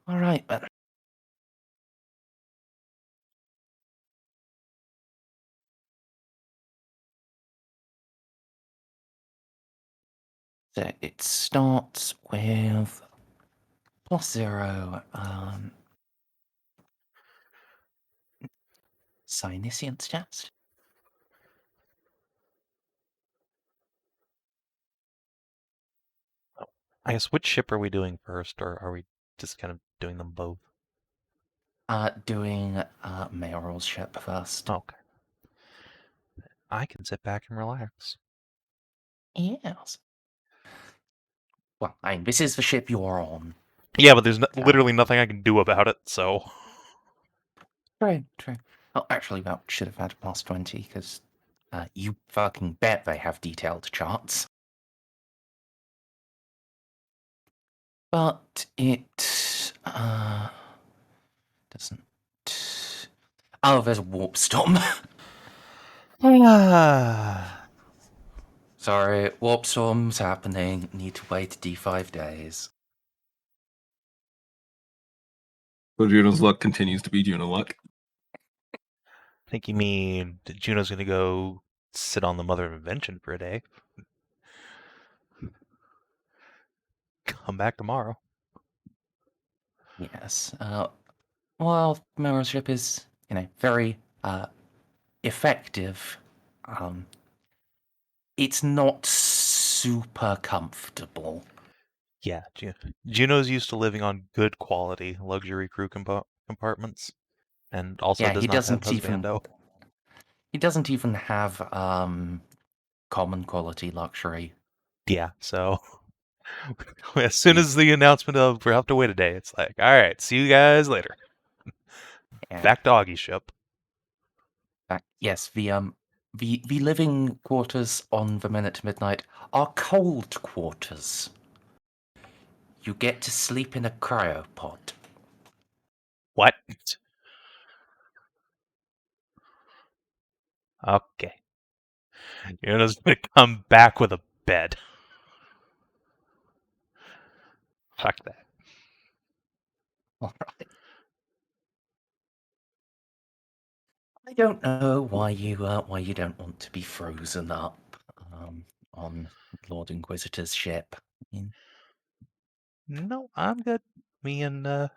Alright, then. So it starts with +0, Psyniscience test? I guess which ship are we doing first, or are we just kind of doing them both? Doing Mayoral's ship first. Okay. I can sit back and relax. Yes. Well, I mean, this is the ship you're on. Yeah, but there's literally nothing I can do about it, so... True. Oh, actually, that should have had a +20, because you fucking bet they have detailed charts. But it doesn't... Oh, there's a warp storm. Sorry, warp storm's happening. Need to wait D5 days. So Juno's luck continues to be Juno luck. I think you mean Juno's gonna go sit on the Mother of Invention for a day. Come back tomorrow. Yes. Well, membership is, very effective. It's not super comfortable. Yeah, Juno's used to living on good quality luxury crew compartments, and also Yeah, does he not have doesn't even. husbando. He doesn't even have common quality luxury. Yeah, so as soon as the announcement of we have to wait a day, it's like, all right, see you guys later. Yeah. Back to Augie's ship. Yes, the living quarters on the Minute to Midnight are cold quarters. You get to sleep in a cryopod. What? Okay. Juno's gonna come back with a bed. Fuck that. All right. I don't know why you don't want to be frozen up on Lord Inquisitor's ship. No, I'm good. Me and the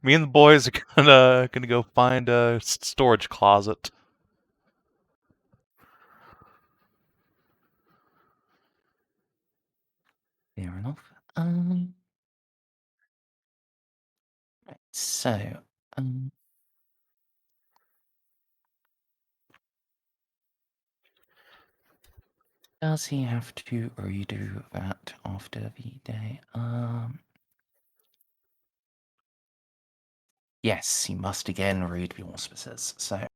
boys are gonna go find a storage closet. Fair enough. Right, so does he have to redo that after the day? Yes, he must again read the auspices. So.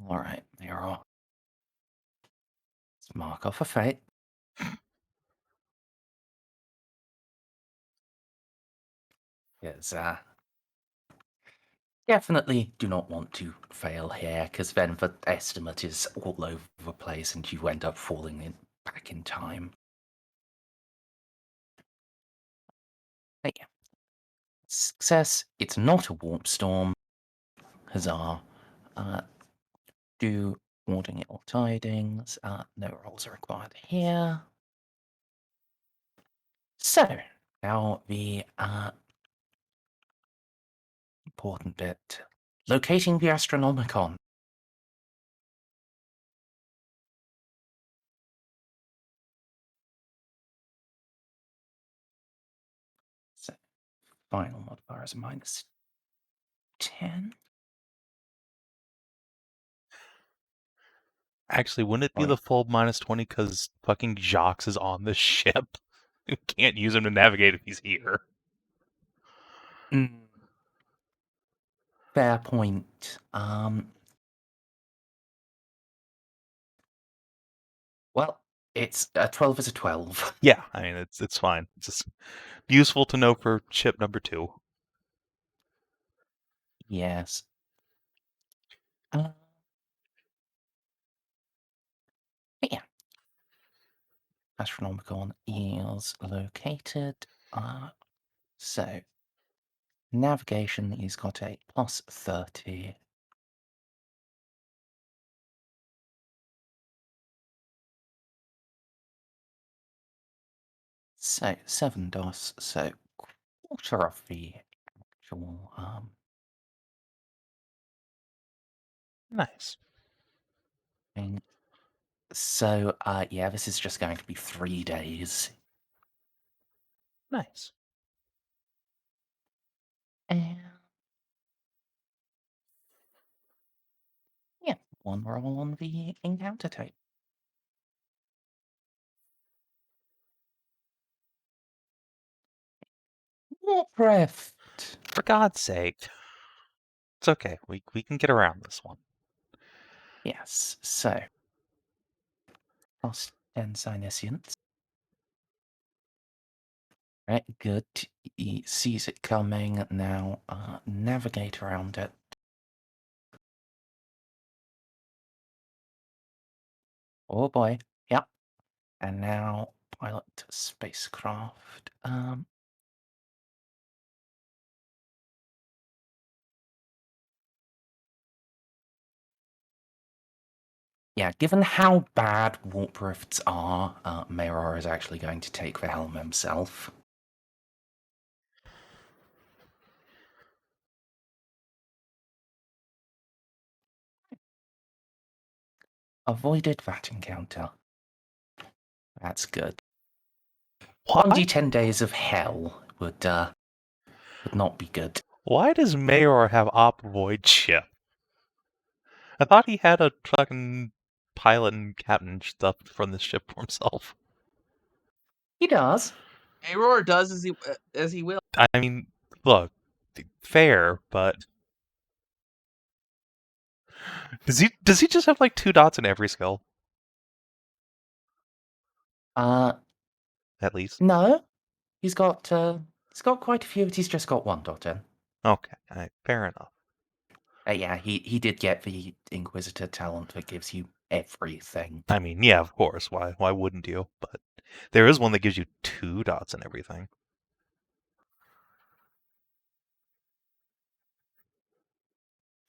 All right, there are. Let's mark off a fate. Because definitely do not want to fail here, because then the estimate is all over the place and you end up falling back in time. But yeah. Success. It's not a warp storm. Huzzah. Do warding ill tidings. No rolls are required here. So, now the important bit. Locating the Astronomicon. So, final modifier is a -10. Actually, wouldn't it be Oh, the yeah. full -20 because fucking Jox is on the ship? We can't use him to navigate if he's here. Fair point. Well, it's a 12 is a 12. Yeah, I mean it's fine. It's just useful to know for ship number 2. Yes. Yeah. Astronomicon is located. So navigation is got a +30. So 7 DOS, so quarter of the actual Nice. thing. So yeah, this is just going to be 3 days. Nice. And yeah, one roll on the encounter tape. Warcraft. For God's sake. It's okay. We can get around this one. Yes, so +10 Sinesians. Right, good. He sees it coming. Now navigate around it. Oh boy. Yep. And now pilot spacecraft. Yeah, given how bad warp rifts are, Mayrar is actually going to take the helm himself. Avoided that encounter. That's good. Why? 1d10 days of hell would not be good. Why does Mayor have op void ship? I thought he had a fucking pilot and captain stuff from the ship for himself. He does. Aurora does as he will. I mean, look, fair, but does he just have like 2 dots in every skill? At least. No. He's got quite a few, but he's just got 1 dot in. Okay, fair enough. Yeah, he did get the Inquisitor talent that gives you everything. I mean, yeah, of course. Why wouldn't you? But there is one that gives you 2 dots and everything.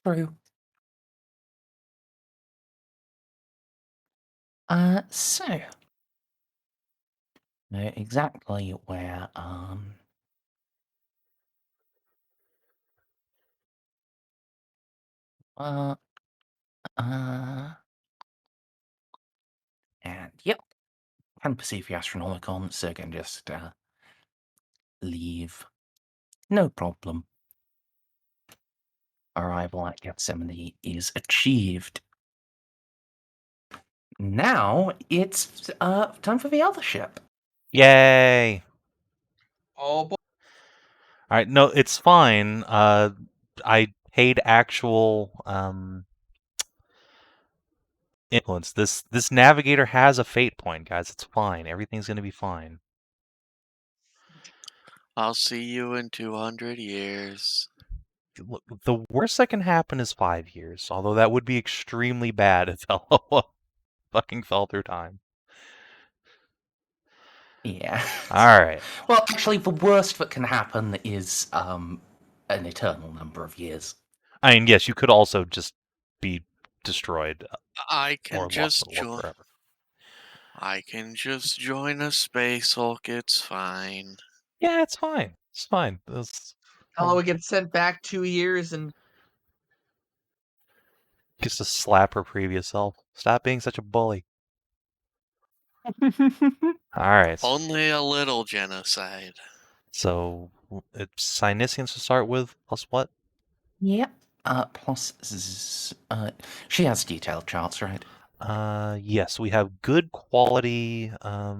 True. So know exactly where and yep, can perceive the Astronomicon, so can just leave. No problem. Arrival at Gethsemane is achieved. Now it's time for the other ship. Yay! Oh boy. All right, no, it's fine. I paid actual influence. This navigator has a fate point, guys. It's fine. Everything's gonna be fine. I'll see you in 200 years. Look, the worst that can happen is 5 years, although that would be extremely bad if Eloa fucking fell through time. Yeah. Alright. Well, actually, the worst that can happen is an eternal number of years. I mean, yes, you could also just be destroyed I or can lost just to the warp join. forever. I can just join a space Hulk. It's fine. Yeah, it's fine. It's fine. Eloa gets sent back 2 years and Just to slap her previous self. Stop being such a bully. Alright. Only a little genocide. So it's Psynicians to start with, plus what? Yep. Plus, she has detailed charts, right? Yes, we have good quality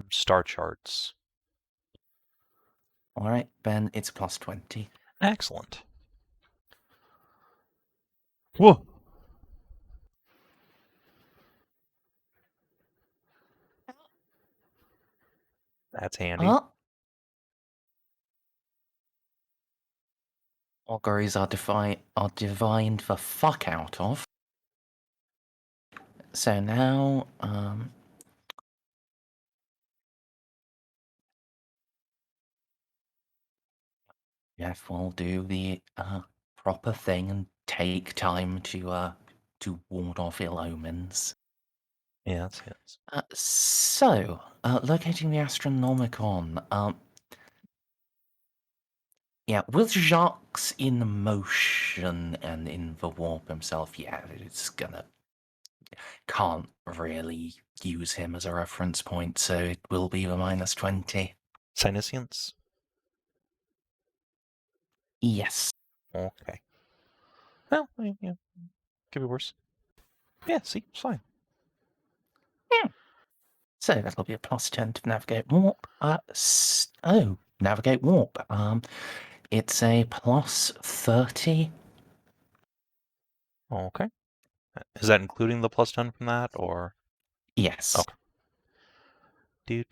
star charts. All right, Ben, it's plus 20. Excellent. Whoa. That's handy. Auguries are divined the fuck out of. So now, Jeff will do the proper thing and take time to ward off ill omens. Yes, yes. So, locating the Astronomicon. Yeah, with Jacques in motion and in the warp himself, yeah, it's gonna... Can't really use him as a reference point, so it will be the minus 20. Psynicians? Yes. Okay. Well, yeah. Could be worse. Yeah, see, it's fine. So that'll be a plus 10 to navigate warp. Navigate warp. It's a plus 30. Okay. Is that including the plus 10 from that, or? Yes. Okay. Do.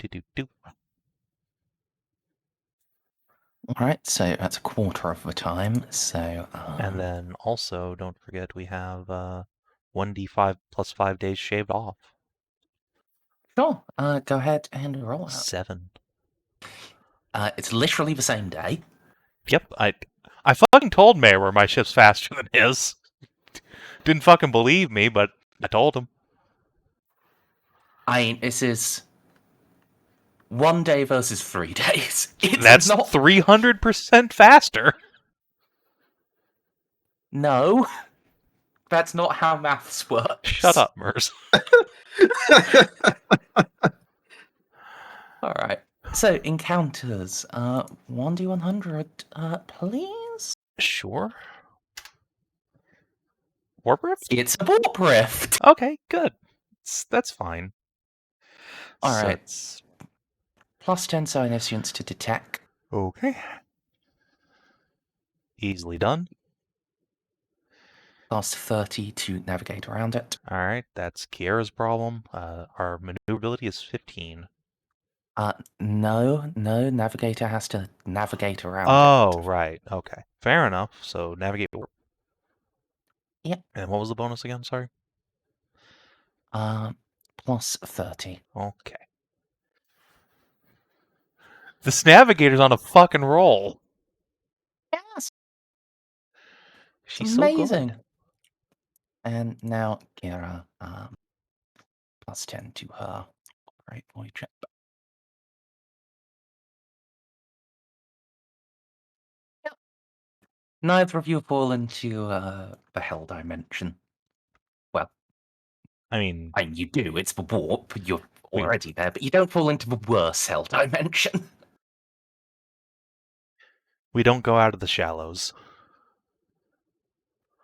Alright, so that's a quarter of the time, so... And then also, don't forget, we have 1d5 plus 5 days shaved off. Sure, go ahead and roll out. 7. It's literally the same day. Yep, I fucking told Mayor where my ship's faster than his. Didn't fucking believe me, but I told him. I mean, this is 1 day versus 3 days. It's That's not... 300% faster. No. That's not how maths works. Shut up, Merz. Alright. So, encounters. 1d100, please? Sure. Warp Rift? It's a warp rift! Okay, good. That's fine. Alright. So Plus 10 Psynicians to detect. okay. Easily done. Plus 30 to navigate around it. Alright, that's Kiera's problem. Our maneuverability is 15. No, Navigator has to navigate around Oh, it. right. Okay. Fair enough. So navigate warp. Yep. And what was the bonus again? Sorry. Plus 30. Okay. This navigator's on a fucking roll. Yes! She's amazing. so good. And now Kiera, plus 10 to her. Great boy trip. Yep. Neither of you fall into the hell dimension. Well, I mean, you do. It's the warp. You're already there, but you don't fall into the worse hell dimension. we don't go out of the shallows.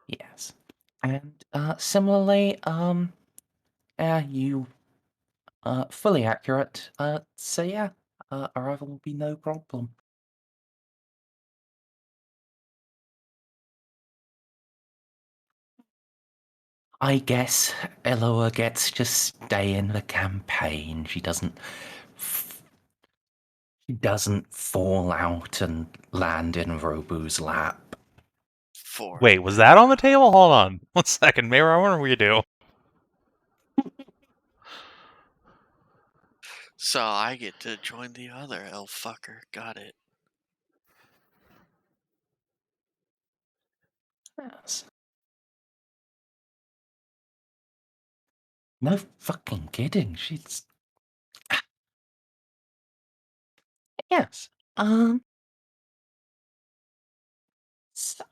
Yes. And similarly, you fully accurate. So yeah, arrival will be no problem. I guess Eloa gets to stay in the campaign. She doesn't fall out and land in Robu's lap. Wait, was that on the table? Hold on. 1 second. Mayor, I wonder what you do. So I get to join the other elf fucker. Got it. Yes. No fucking kidding. She's. Yes. So.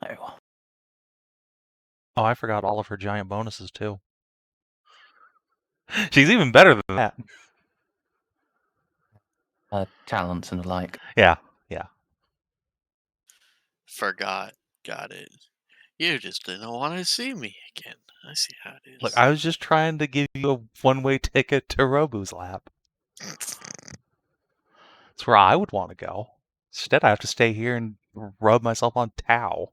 Oh, I forgot all of her giant bonuses too. She's even better than that. Talents and the like. Yeah. Forgot. Got it. You just didn't want to see me again. I see how it is. Look, I was just trying to give you a one-way ticket to Robu's lap. It's where I would want to go. Instead, I have to stay here and rub myself on Tau.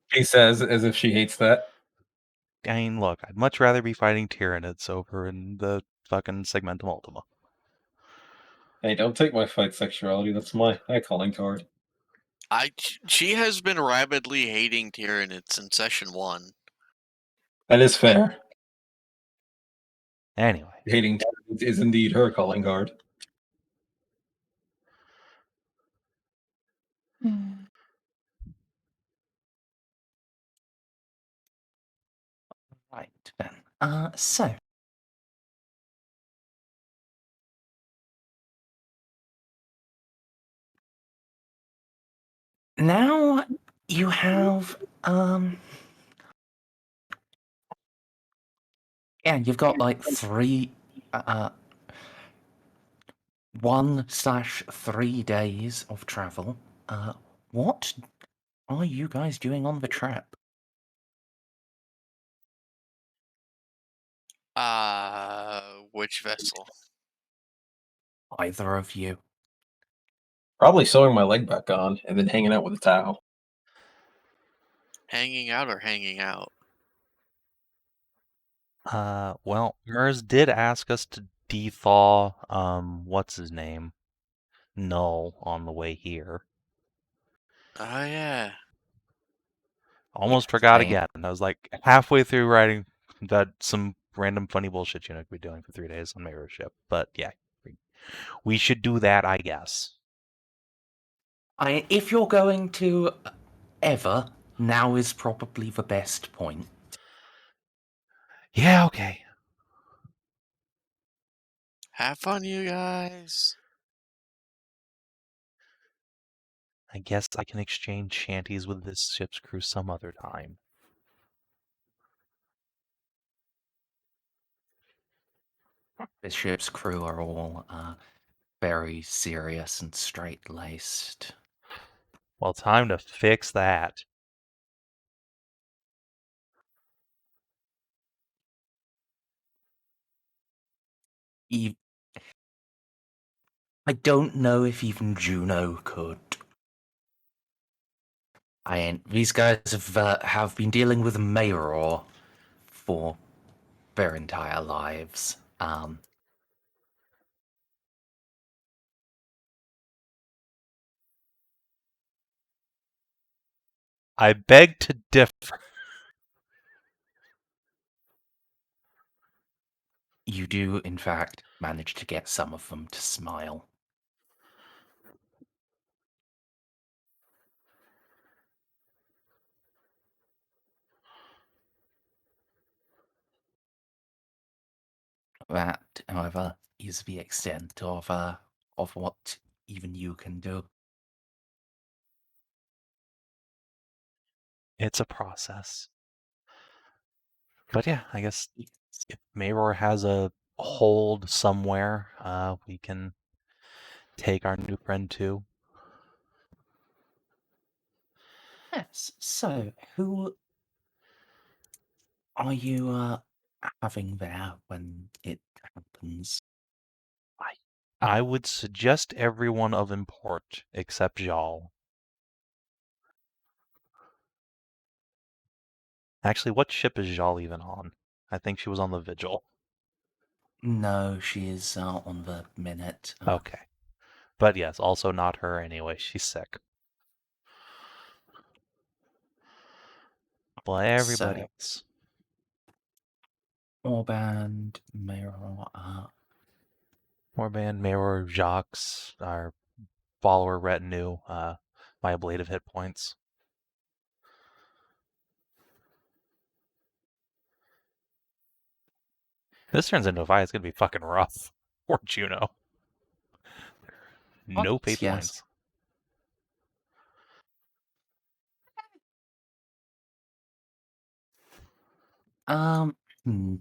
She says as if she hates that. I mean, look, I'd much rather be fighting Tyranids over in the fucking Segmentum Ultima. Hey, don't take my fight sexuality. That's my calling card. She has been rabidly hating Tyranids since session 1. That is fair. Anyway. Hating is indeed her calling card. Right then. So. Now you have yeah, you've got like 1/3 days of travel. What are you guys doing on the trip? Which vessel? Either of you. Probably sewing my leg back on and then hanging out with a towel. Hanging out or hanging out? Well, Merz did ask us to dethaw, what's his name? Null on the way here. Oh, yeah. Almost forgot Same. again. I was like halfway through writing that some random funny bullshit Juno could be doing for 3 days on Mirror Ship. But yeah, we should do that, I guess. If you're going to ever, now is probably the best point. Yeah, okay. Have fun, you guys. I guess I can exchange shanties with this ship's crew some other time. The ship's crew are all very serious and straight-laced. Well, time to fix that. I don't know if even Juno could. These guys have been dealing with Mayor for their entire lives. I beg to differ. You do, in fact, manage to get some of them to smile. That, however, is the extent of what even you can do. It's a process. But yeah, I guess if Mayor has a hold somewhere, we can take our new friend too. Yes. So, who are you having there when it happens? I would suggest everyone of import except Jal. Actually, what ship is Jal even on? I think she was on the Vigil. No, she is on the minute. Okay. But yes, also not her anyway. She's sick. Well, everybody else. Orband, Mirror, Warband, Mirror, Jacques, our follower retinue, my ablative hit points. This turns into a fight. It's gonna be fucking rough for Juno. No fate yes. points. Hmm.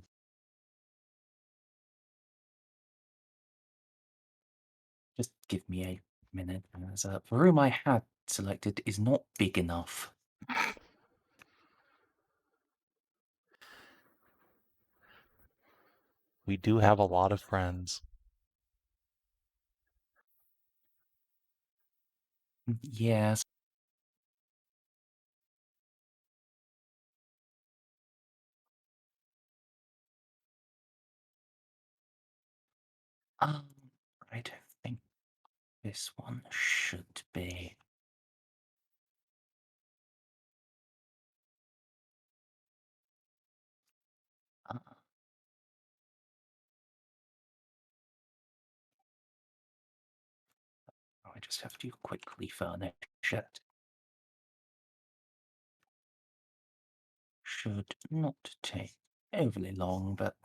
Just give me a minute. As the room I had selected is not big enough. We do have a lot of friends. Yes. I don't think this one should be. I just have to quickly furnish it. Should not take overly long, but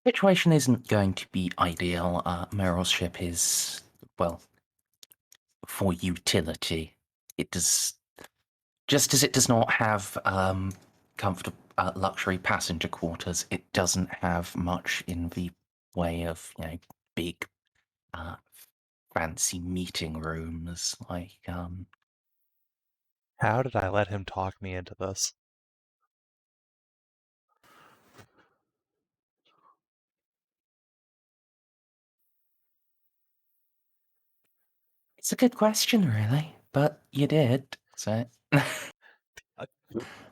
situation isn't going to be ideal. Meryl's ship is, well, for utility. It does, just as it does not have comfortable luxury passenger quarters, it doesn't have much in the way of, you know, big fancy meeting rooms like How did I let him talk me into this? It's a good question, really, but you did, so.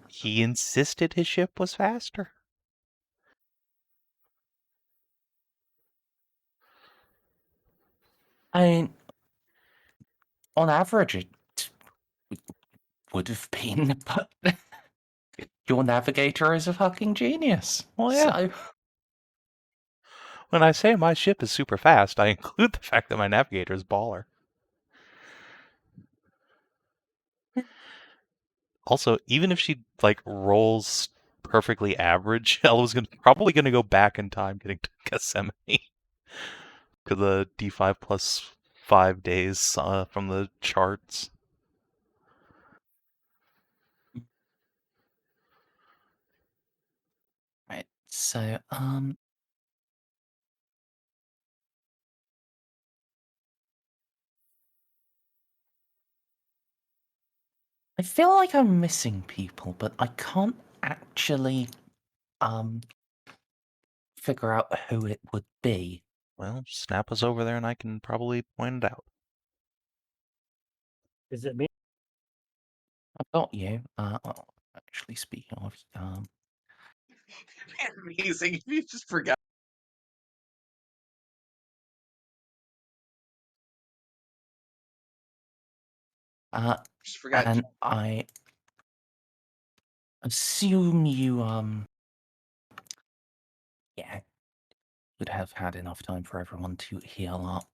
He insisted his ship was faster. I mean, on average, it would have been, but your navigator is a fucking genius. Well, yeah. So, When I say my ship is super fast, I include the fact that my navigator is baller. Also, even if she like rolls perfectly average, Eloa's probably gonna go back in time getting to Gethsemane to the D5 plus 5 days from the charts. right, so, I feel like I'm missing people, but I can't actually, figure out who it would be. Well, snap us over there and I can probably point it out. Is it me? I've got you. Well, actually, speaking of, Amazing if you just forgot. Just forgot. and I assume you, yeah, would have had enough time for everyone to heal up.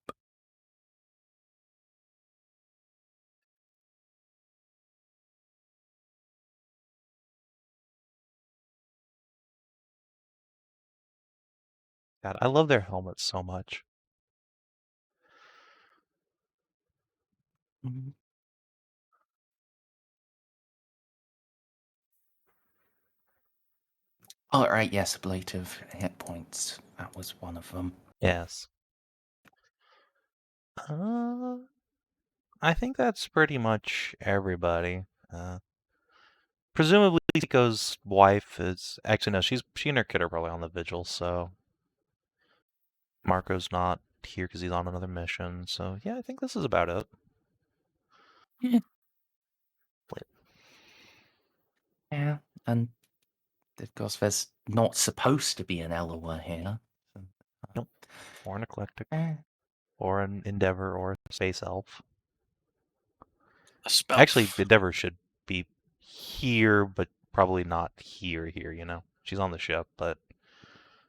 God, I love their helmets so much. Mhm. Oh, right, yes, ablative hit points. That was one of them. Yes. I think that's pretty much everybody. Presumably, Ceiko's wife is... Actually, no, she and her kid are probably on the vigil, so... Marco's not here because he's on another mission, so yeah, I think this is about it. Yeah, and of course there's not supposed to be an Eloa here. So, Nope. Or an eclectic. eh. Or an Endeavor, or a Space Elf. A spell. Actually, Endeavor should be here, but probably not here, you know? She's on the ship, but...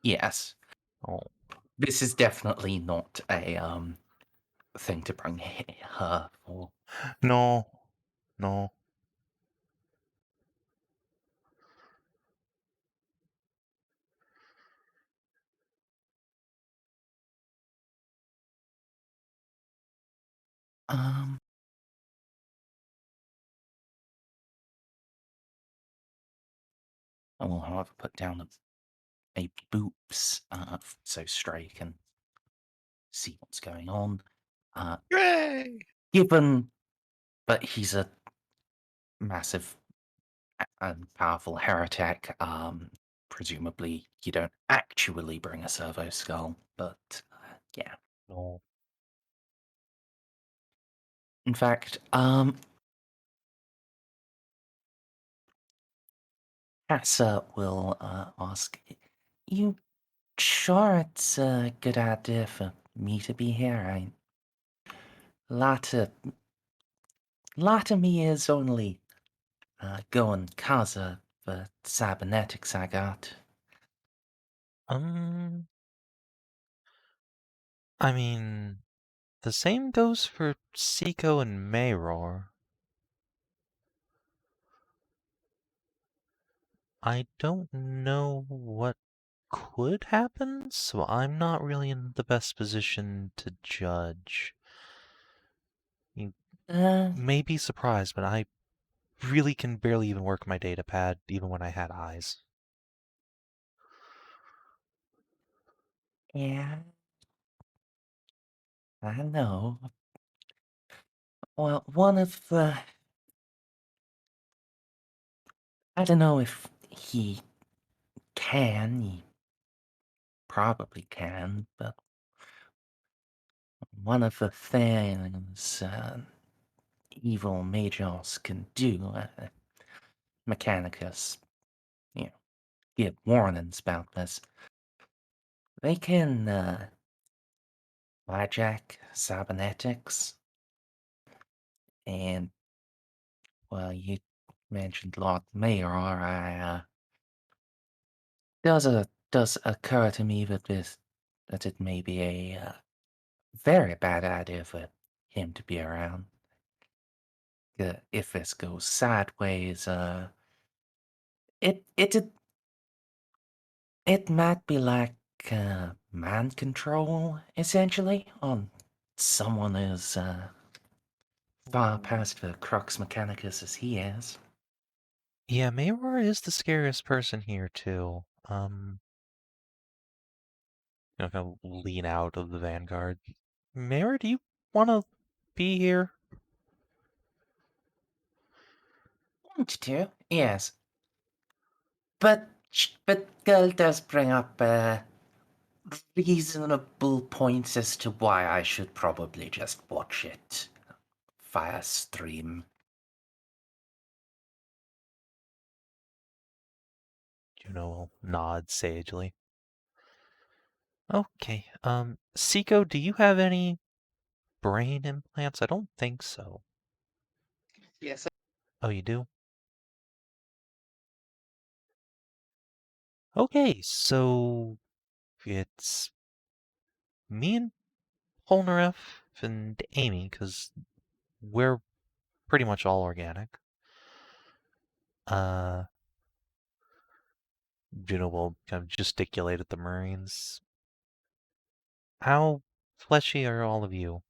Yes. Oh. This is definitely not a thing to bring her for. No. No. I will, however, put down a boops so Stray can see what's going on. Hooray! Given that he's a massive and powerful heretic, presumably you don't actually bring a servo skull, but yeah. No. In fact, Hassa will ask, you sure it's a good idea for me to be here? Lot of me is only going casa for cybernetics I got. I mean, the same goes for Ceiko and Mayror. I don't know what could happen, so I'm not really in the best position to judge. You may be surprised, but I really can barely even work my data pad, even when I had eyes. Yeah, I know. Well, one of the... I don't know if he probably can, but one of the things evil mages can do, Mechanicus, give warnings about this. They can hijack cybernetics, and, well, you mentioned Lord Mayor, does occur to me that it may be a very bad idea for him to be around. If this goes sideways, it might be like mind control, essentially, on someone as far past the Crux Mechanicus as he is. Yeah, Mayror is the scariest person here, too. Kind of lean out of the Vanguard. Mayror, do you want to be here? Want to, yes. But girl does bring up reasonable points as to why I should probably just watch it via stream. Juno will nod sagely. Okay, Ceiko, do you have any brain implants? I don't think so. Yes. Oh, you do? Okay, so it's me and Polnareff and Amy, because we're pretty much all organic. Juno will kind of gesticulate at the Marines. How fleshy are all of you?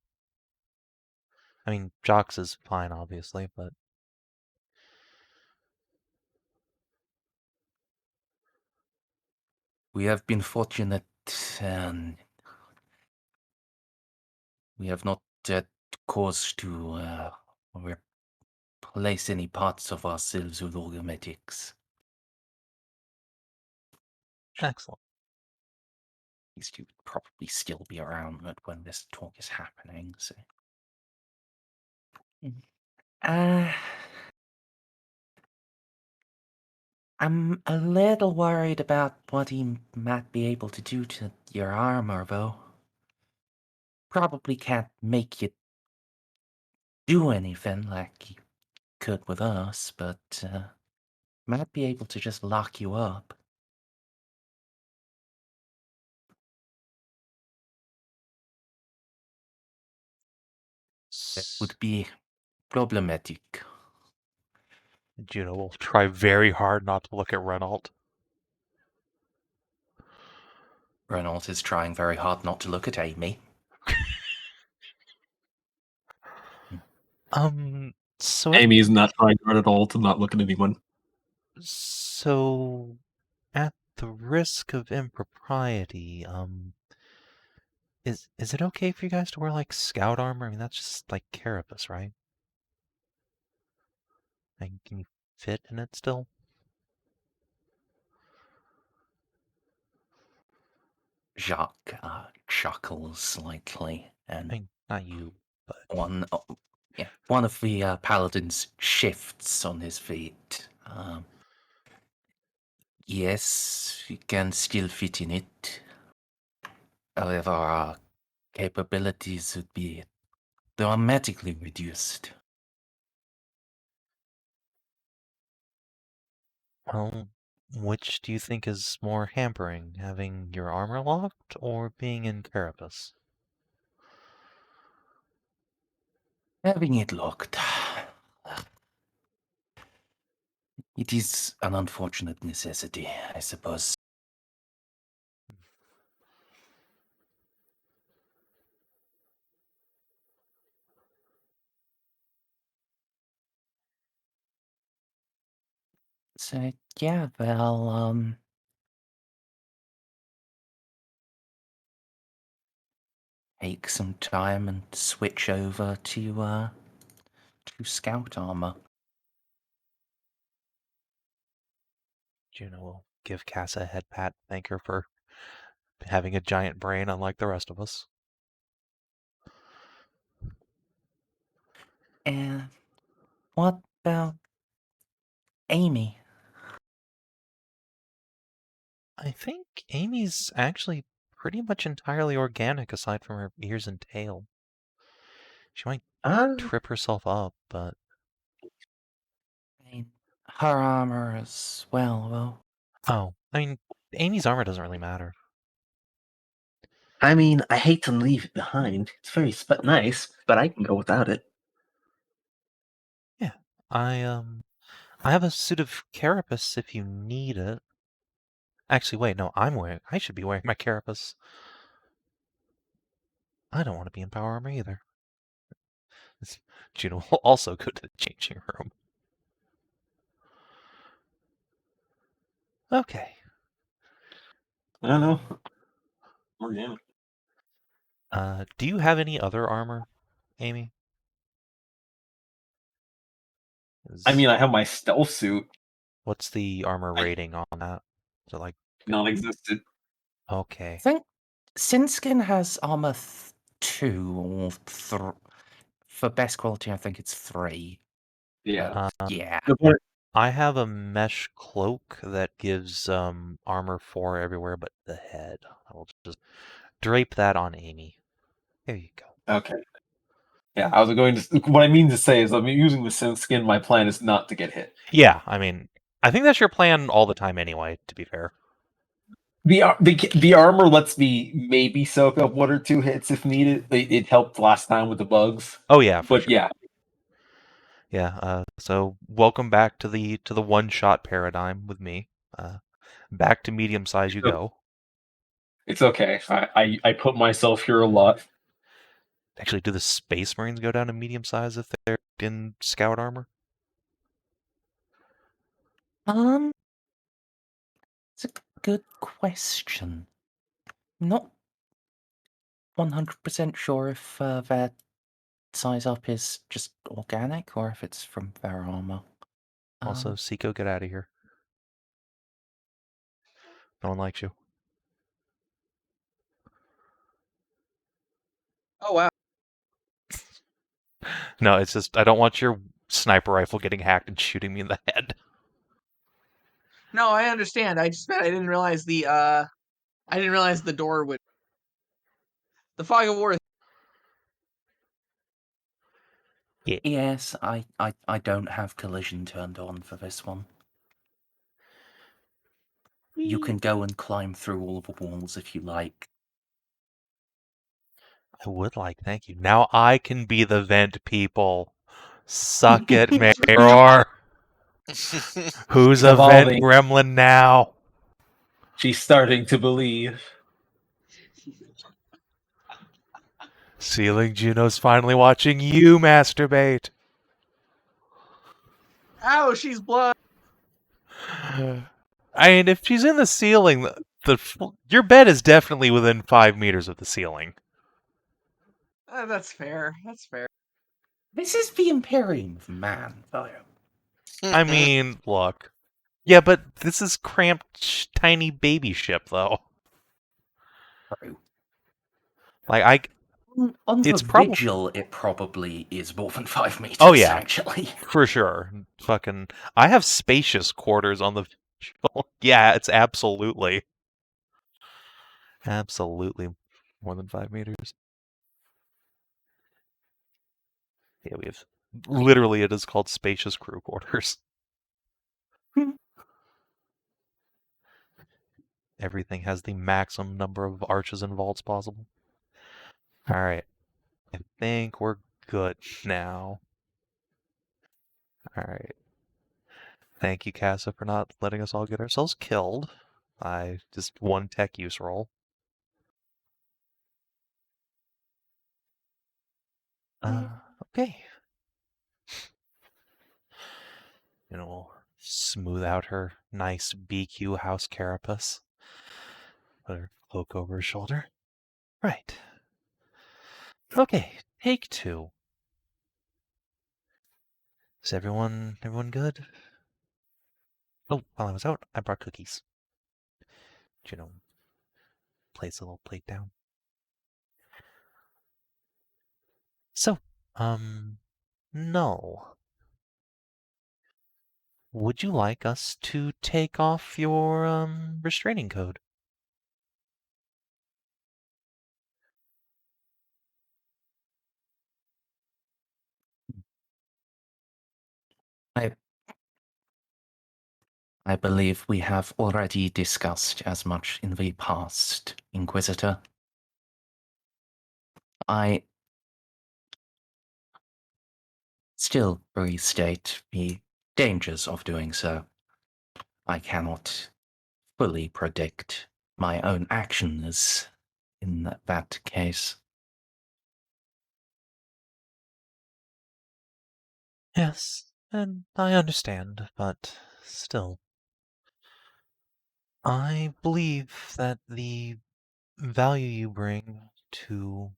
I mean, Jox is fine, obviously, but... We have been fortunate. We have not had cause to replace any parts of ourselves with orgometics. Excellent. At least you would probably still be around when this talk is happening. So, I'm a little worried about what he might be able to do to your armor, though. Probably can't make you do anything like he could with us, but might be able to just lock you up. That would be problematic. Juno will try very hard not to look at Renault. Renault is trying very hard not to look at Amy. So Amy's not trying hard at all to not look at anyone. So, at the risk of impropriety, is it okay for you guys to wear like scout armor? I mean, that's just like carapace, right? Like, can you fit in it still? Jacques chuckles slightly, I and mean, not you, but one of the paladins shifts on his feet. Yes, you can still fit in it. However, our capabilities would be dramatically reduced. well, which do you think is more hampering, having your armor locked or being in carapace? Having it locked. It is an unfortunate necessity, I suppose. So, yeah, well, take some time and switch over to scout armor. Juno will give Cassa a head pat, thank her for having a giant brain unlike the rest of us. And what about Amy? I think Amy's actually pretty much entirely organic aside from her ears and tail. She might trip herself up, but I mean, her armor as well, though. oh, I mean, Amy's armor doesn't really matter. I mean, I hate to leave it behind. It's very nice, but I can go without it. Yeah, I have a suit of carapace if you need it. Actually, wait, no, I should be wearing my carapace. I don't want to be in power armor either. Juno will also go to the changing room. Okay. I don't know. Organic. Do you have any other armor, Amy? I mean, I have my stealth suit, What's the armor rating on that? Is it like non-existent. okay? I think Sinskin has armor 2 or 3. For best quality, I think it's 3. Yeah. Yeah. The point- I have a mesh cloak that gives armor 4 everywhere but the head. I will just drape that on Amy. There you go. Okay. Yeah, I was going to. What I mean to say is, I'm using the Sin Skin. My plan is not to get hit. Yeah, I mean, I think that's your plan all the time anyway, to be fair. The armor lets me maybe soak up 1 or 2 hits if needed. It helped last time with the bugs. Oh yeah, for But sure. yeah, Yeah, so welcome back to the one-shot paradigm with me. Back to medium size you go. it's okay. I put myself here a lot. Actually, do the Space Marines go down to medium size if they're in scout armor? It's a good question. Not 100% sure if their size up is just organic or if it's from their armor. Also, Ceiko, get out of here. No one likes you. Oh wow. No, it's just I don't want your sniper rifle getting hacked and shooting me in the head. No, I understand. I didn't realize the door would. The fog of war. Yes, I don't have collision turned on for this one. You can go and climb through all the walls if you like. I would like, thank you. Now I can be the vent people. Suck it, Mayor. Who's a vent Evolving. gremlin now? She's starting to believe. Ceiling Juno's finally watching you masturbate. Ow, she's blood. I mean, if she's in the ceiling, your bed is definitely within 5 meters of the ceiling. That's fair. That's fair. This is the Imperium of Man, though. I mean, look. Yeah, but this is cramped, tiny baby ship, though. True. Like, On it's the prob- Vigil, it probably is more than 5 meters, Oh, yeah. actually. For sure. Fucking, I have spacious quarters on the Vigil. Yeah, it's absolutely more than 5 meters. Yeah, we have, literally, it is called spacious crew quarters. Everything has the maximum number of arches and vaults possible. Alright. I think we're good now. Alright. Thank you, Casa, for not letting us all get ourselves killed by just one tech use roll. Okay. We'll smooth out her nice BQ house carapace. Put her cloak over her shoulder. Right. Okay, take 2. Is everyone good? Oh, while I was out, I brought cookies. Juno, place a little plate down. So, Null. Would you like us to take off your, restraining code? I believe we have already discussed as much in the past, Inquisitor. I still restate the dangers of doing so. I cannot fully predict my own actions in that case. Yes, and I understand, but still. I believe that the value you bring to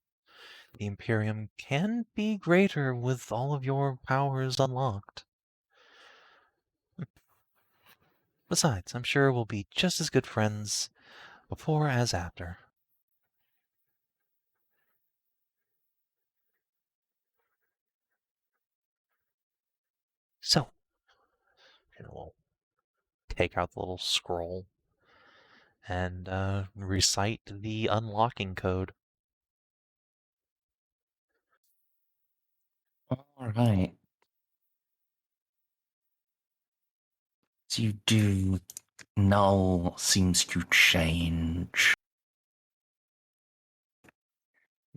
the Imperium can be greater with all of your powers unlocked. Besides, I'm sure we'll be just as good friends before as after. So, we'll take out the little scroll and recite the unlocking code. All right. As you do, Null seems to change.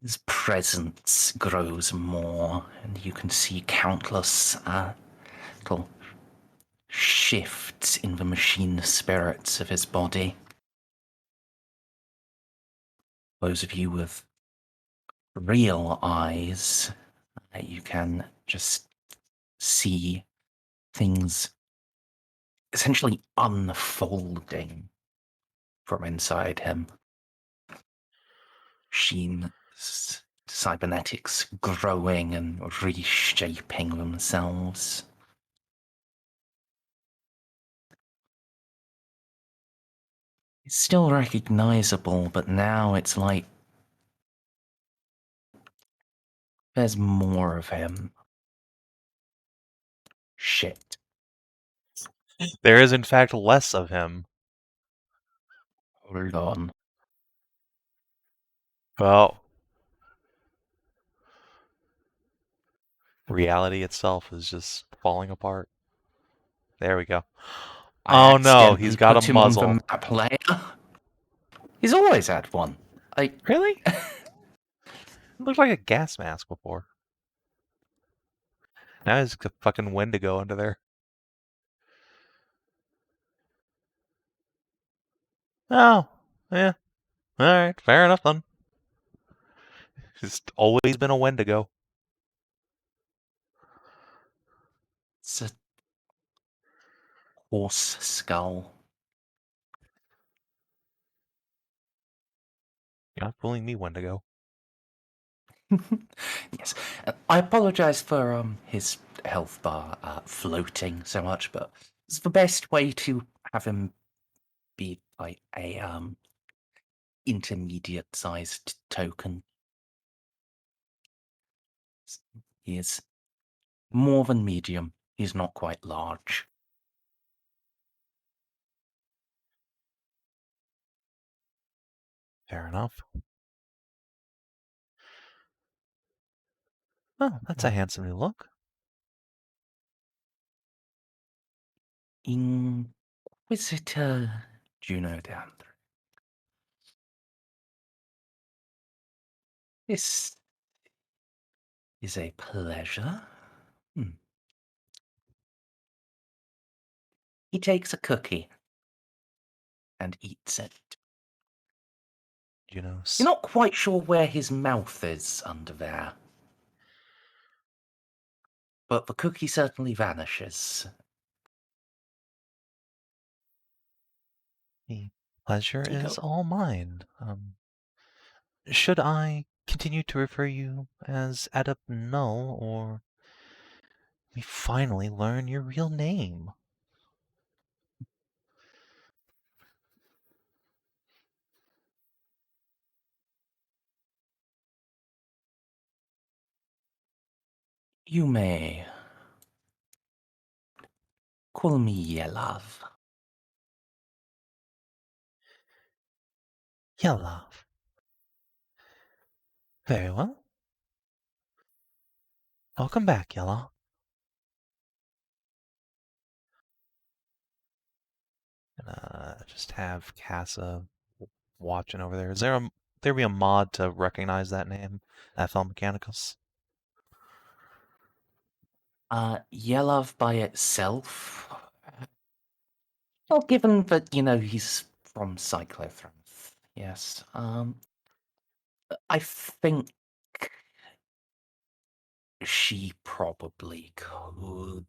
His presence grows more, and you can see countless little shifts in the machine spirits of his body. Those of you with real eyes, you can just see things essentially unfolding from inside him. Cybernetics growing and reshaping themselves. It's still recognizable, but now it's like there's more of him. Shit. There is, in fact, less of him. Hold on. Well, reality itself is just falling apart. There we go. I Oh no, he's accidentally got put a him on muzzle. the map layer. He's always had one. Really? It looked like a gas mask before. Now he's a fucking Wendigo under there. Oh, yeah. Alright, fair enough then. He's always been a Wendigo. It's a horse skull. You're not fooling me, Wendigo. Yes. I apologize for his health bar floating so much, but it's the best way to have him be like a intermediate sized token. He is more than medium. He's not quite large. Fair enough. Oh, that's a handsome new look. Inquisitor Juno down. This is a pleasure. He takes a cookie and eats it. You're You're not quite sure where his mouth is under there. But the cookie certainly vanishes. The pleasure Ceiko. is all mine. Should I continue to refer you as Adept Null, or we finally learn your real name? You may call me Yelav. Yellow. Very well. Welcome back, Yellow. Just have Casa watching over there. Is there be a mod to recognize that name? FL Mechanicus? Yelav by itself. Well, given that, he's from Cyclothranth, yes. I think she probably could.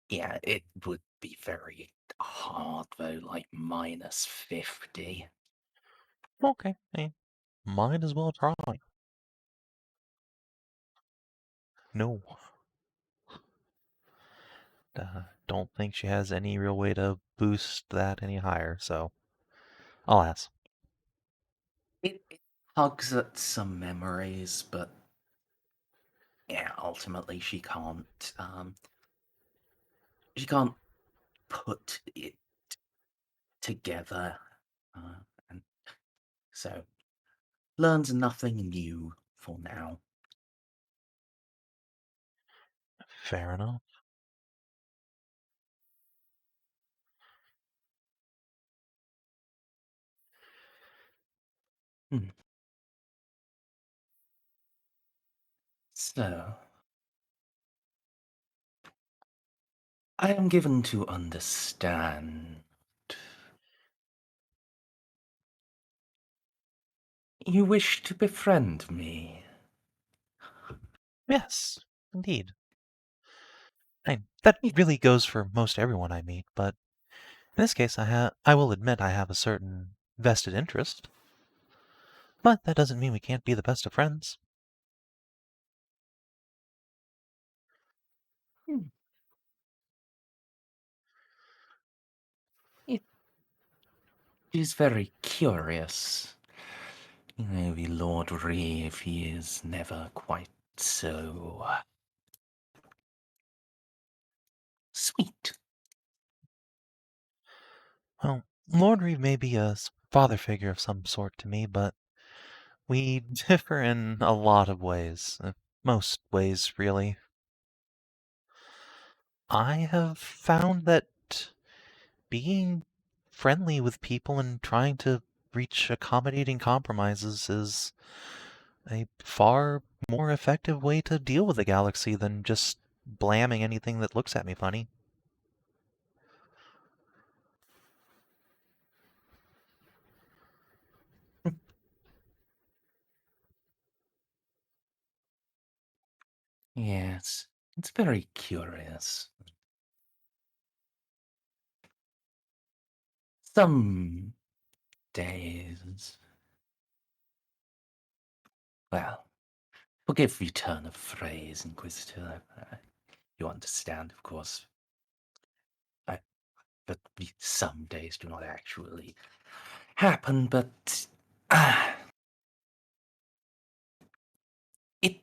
Yeah, it would be very hard though, like -50. Okay, hey, might as well try. No. Don't think she has any real way to boost that any higher, so I'll ask. It tugs at some memories, but yeah, ultimately she can't put it together, and so learns nothing new for now. Fair enough. So, I am given to understand you wish to befriend me. Yes, indeed. That really goes for most everyone I meet, but In this case, I will admit I have a certain vested interest. But that doesn't mean we can't be the best of friends. It is very curious. Maybe Lord Reeve, he is never quite so sweet. Well, Lord Reeve may be a father figure of some sort to me, but we differ in a lot of ways. Most ways, really. I have found that being friendly with people and trying to reach accommodating compromises is a far more effective way to deal with the galaxy than just blamming anything that looks at me funny. Yes, it's very curious. Some days. Well, forgive the turn of phrase, Inquisitor. You understand, of course. But some days do not actually happen, but it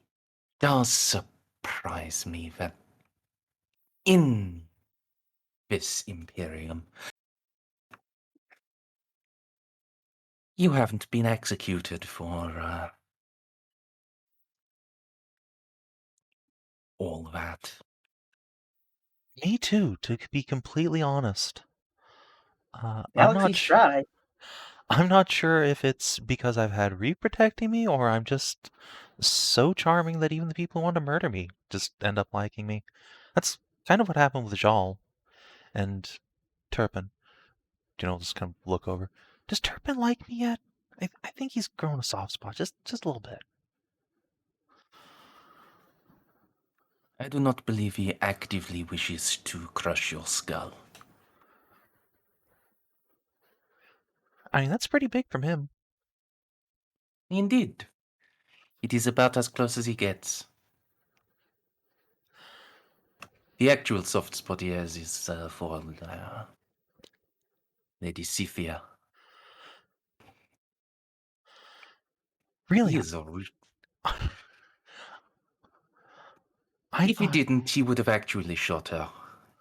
does surprise me that in this Imperium, you haven't been executed for all that. Me too, to be completely honest. Galaxy's dry. I'm not sure if it's because I've had Reeve protecting me, or I'm just so charming that even the people who want to murder me just end up liking me. That's kind of what happened with Jal and Turpin. You know, just kind of look over. Does Turpin like me yet? I think he's grown a soft spot, just a little bit. I do not believe he actively wishes to crush your skull. I mean, that's pretty big from him. Indeed. It is about as close as he gets. The actual soft spot he has is for Lady Sifia. Really? He is a I If he thought... didn't, he would have actually shot her.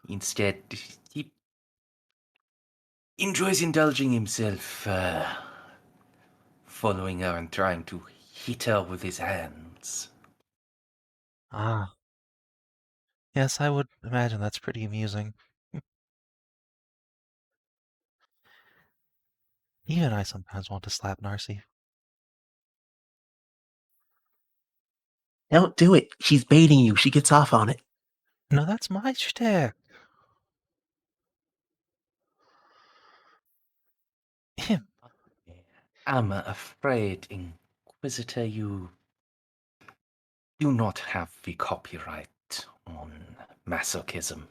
Instead, he enjoys indulging himself, following her and trying to hit her with his hands. Ah. Yes, I would imagine that's pretty amusing. Even I sometimes want to slap Narcy. Don't do it. She's baiting you. She gets off on it. No, that's my shtick. Him. I'm afraid, Inquisitor, you do not have the copyright on masochism.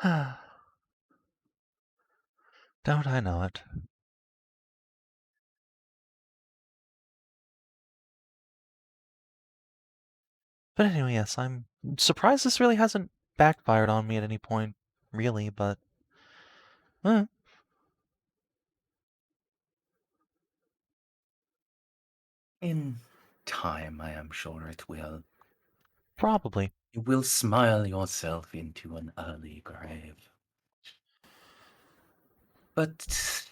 Don't I know it? But anyway, yes, I'm surprised this really hasn't backfired on me at any point, really, but... In time, I am sure it will. Probably. You will smile yourself into an early grave. But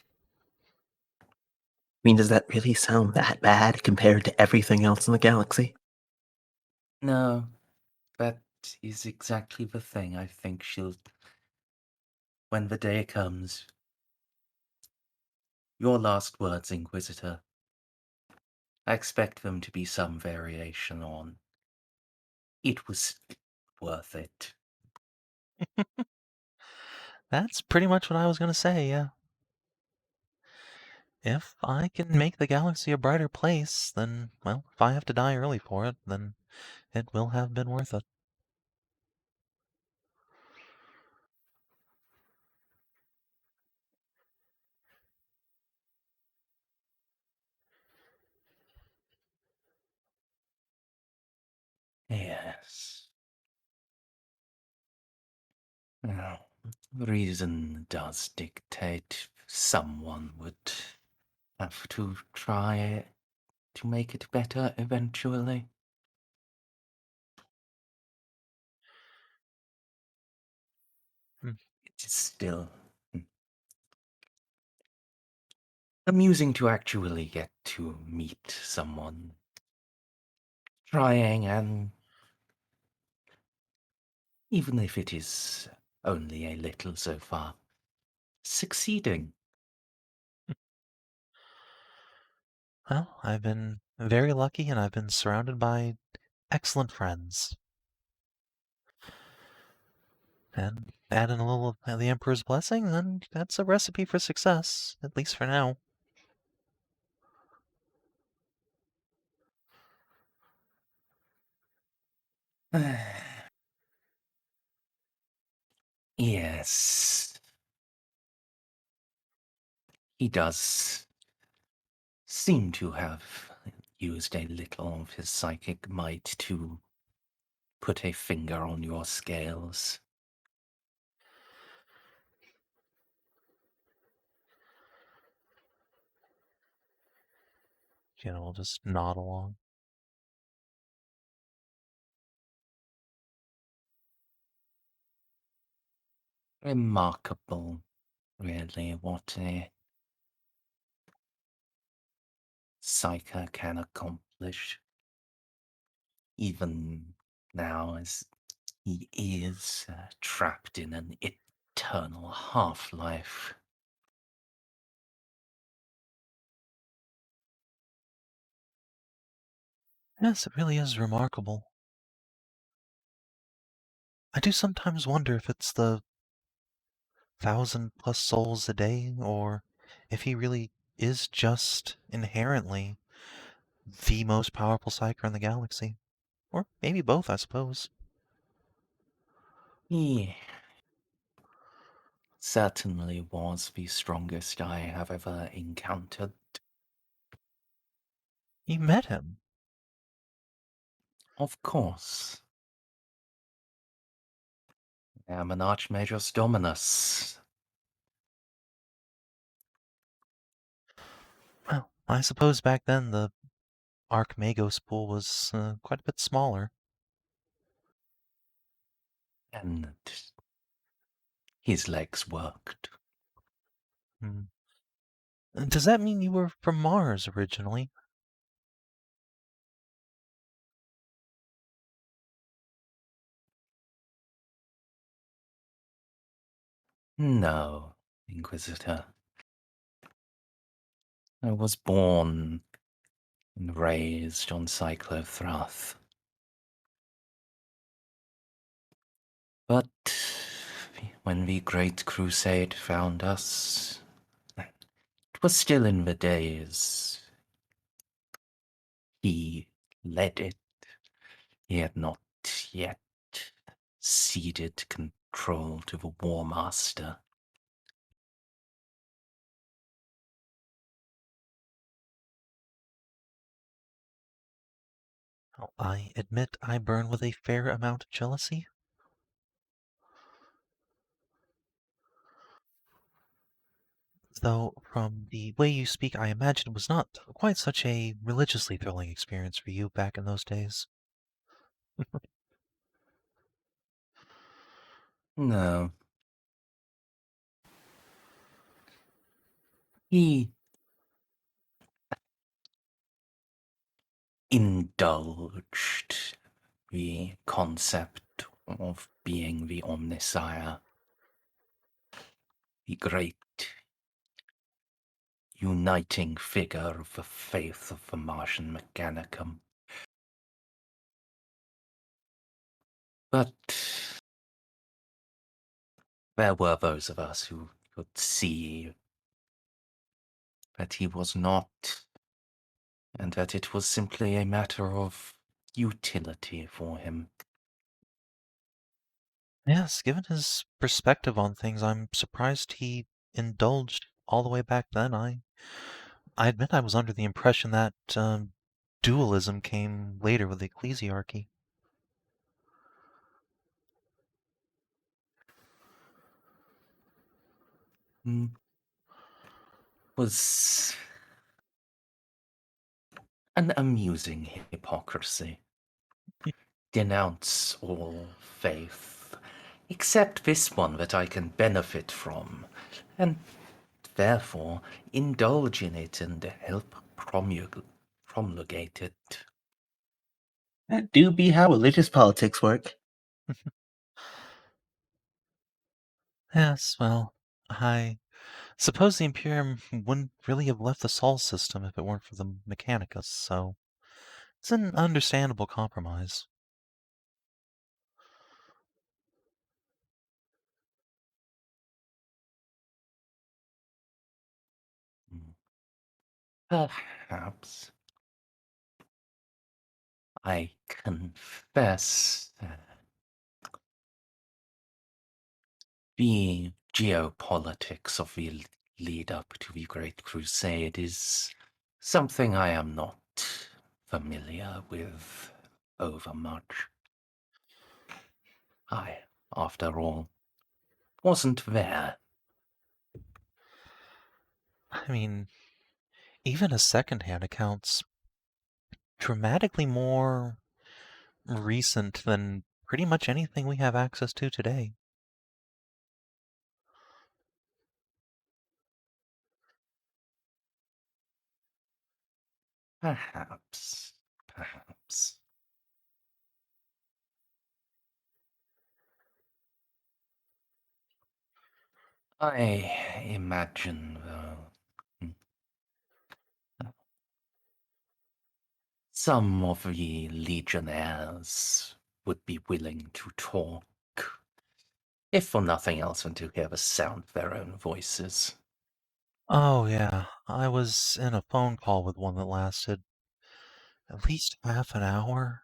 I mean, does that really sound that bad compared to everything else in the galaxy? no, that is exactly the thing. I think she'll... When the day comes... Your last words, Inquisitor. I expect them to be some variation on... It was worth it. That's pretty much what I was going to say, yeah. If I can make the galaxy a brighter place, then, well, if I have to die early for it, then it will have been worth it. Yes. Now, reason does dictate someone would have to try to make it better eventually. Hmm. It is still amusing to actually get to meet someone trying, and even if it is only a little so far, succeeding. Well, I've been very lucky and I've been surrounded by excellent friends. And add in a little of the Emperor's blessing, then that's a recipe for success, at least for now. Yes. He does seem to have used a little of his psychic might to put a finger on your scales. Juno will just nod along. Remarkable, really, what a Ceiko can accomplish. Even now, as he is trapped in an eternal half-life. Yes, it really is remarkable. I do sometimes wonder if it's the 1,000+ souls a day, or if he really is just inherently the most powerful psyker in the galaxy. Or maybe both, I suppose. He certainly was the strongest I have ever encountered. You met him. Of course. I am an Archmagus Dominus. Well, I suppose back then the Magos pool was quite a bit smaller. And his legs worked. Hmm. Does that mean you were from Mars originally? No, Inquisitor. I was born and raised on Cyclothrath. But when the Great Crusade found us, it was still in the days he led it. He had not yet ceded control to the War Master. Well, I admit I burn with a fair amount of jealousy. Though, from the way you speak, I imagine it was not quite such a religiously thrilling experience for you back in those days. No. He indulged the concept of being the Omnisire, the great uniting figure of the faith of the Martian Mechanicum. But there were those of us who could see that he was not, and that it was simply a matter of utility for him. Yes, given his perspective on things, I'm surprised he indulged all the way back then. I admit I was under the impression that dualism came later with the ecclesiarchy. was an amusing hypocrisy. Denounce all faith, except this one that I can benefit from, and therefore indulge in it and help promulgate it. That do be how religious politics work. Yes, well, I suppose the Imperium wouldn't really have left the Sol system if it weren't for the Mechanicus, so it's an understandable compromise. Perhaps. I confess the geopolitics of the lead up to the Great Crusade is something I am not familiar with overmuch. I, after all, wasn't there. I mean, even a second-hand account's dramatically more recent than pretty much anything we have access to today. Perhaps. Perhaps. I imagine, though, some of the legionnaires would be willing to talk, if for nothing else than to hear the sound of their own voices. Oh, yeah. I was in a phone call with one that lasted at least half an hour.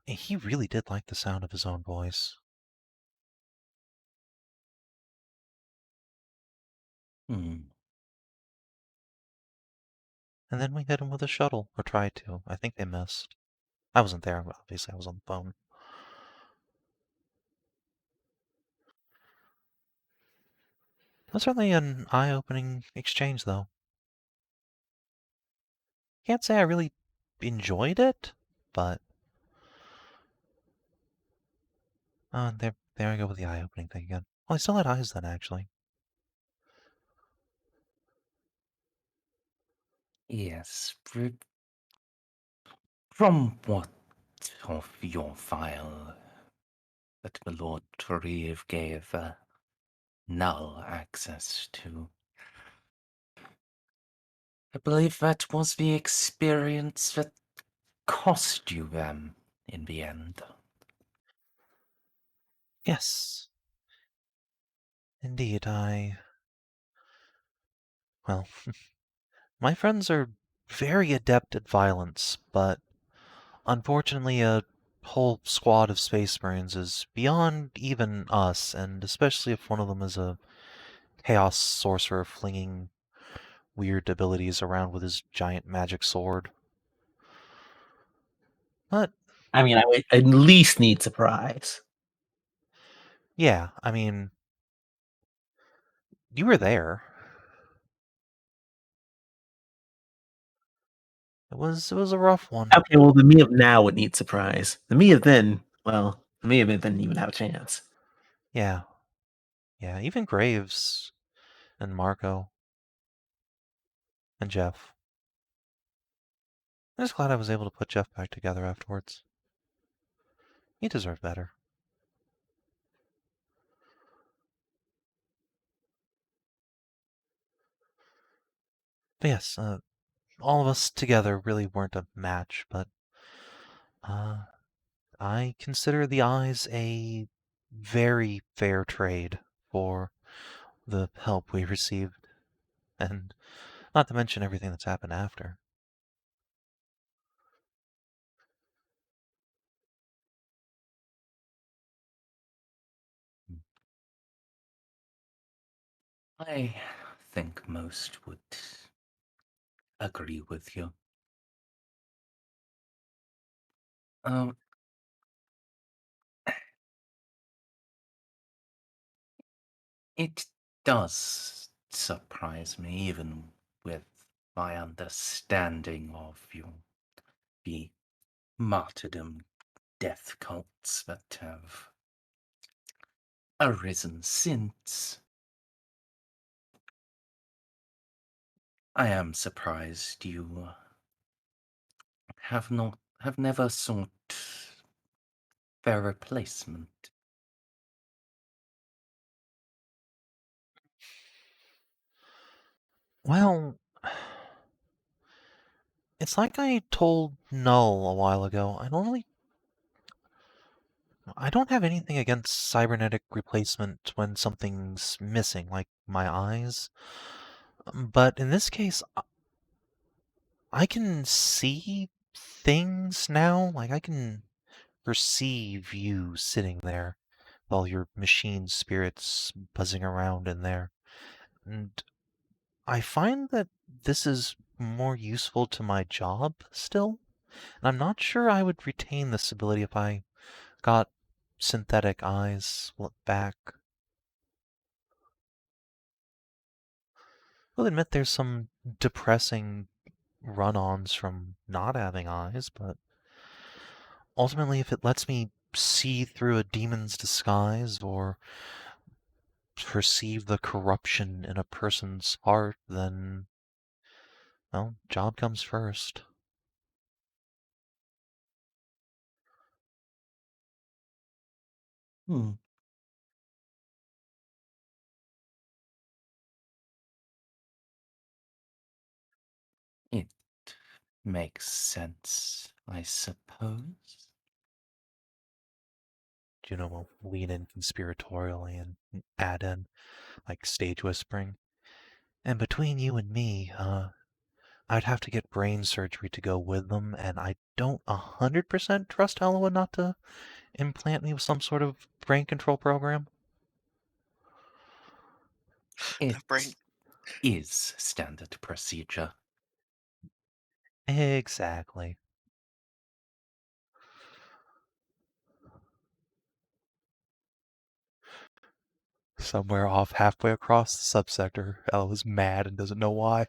And he really did like the sound of his own voice. Hmm. And then we hit him with a shuttle, or tried to. I think they missed. I wasn't there, but obviously I was on the phone. It was certainly an eye-opening exchange, though. Can't say I really enjoyed it, but... there I go with the eye-opening thing again. Well, I still had eyes then, actually. Yes, from what of your file that the Lord Tarif gave null access to, I believe that was the experience that cost you them in the end. Yes. Indeed, well, my friends are very adept at violence, but unfortunately a whole squad of Space Marines is beyond even us, and especially if one of them is a Chaos Sorcerer flinging weird abilities around with his giant magic sword. But, I mean, I would at least need surprise. yeah, I mean, you were there. It was a rough one. Okay, well, the me of now would need surprise. The me of then, well, the me of it didn't even have a chance. Yeah. Yeah, even Graves and Marco and Jeff. I'm just glad I was able to put Jeff back together afterwards. He deserved better. But yes, all of us together really weren't a match, but I consider the eyes a very fair trade for the help we received, and not to mention everything that's happened after. I think most would agree with you. It does surprise me, even with my understanding of the martyrdom death cults that have arisen since. I am surprised you have never sought their replacement. Well, it's like I told Null a while ago. I don't have anything against cybernetic replacement when something's missing, like my eyes. But in this case, I can see things now. Like, I can perceive you sitting there, with all your machine spirits buzzing around in there. And I find that this is more useful to my job still. And I'm not sure I would retain this ability if I got synthetic eyes back. I'll admit there's some depressing run-ons from not having eyes, but ultimately if it lets me see through a demon's disguise or perceive the corruption in a person's heart, then, well, job comes first. It makes sense, I suppose. Juno will lean in conspiratorially and add in, like, stage whispering. And between you and me, I'd have to get brain surgery to go with them, and I don't 100% trust Eloa not to implant me with some sort of brain control program. It brain- is standard procedure. Exactly. Somewhere off halfway across the subsector, Eloa's mad and doesn't know why.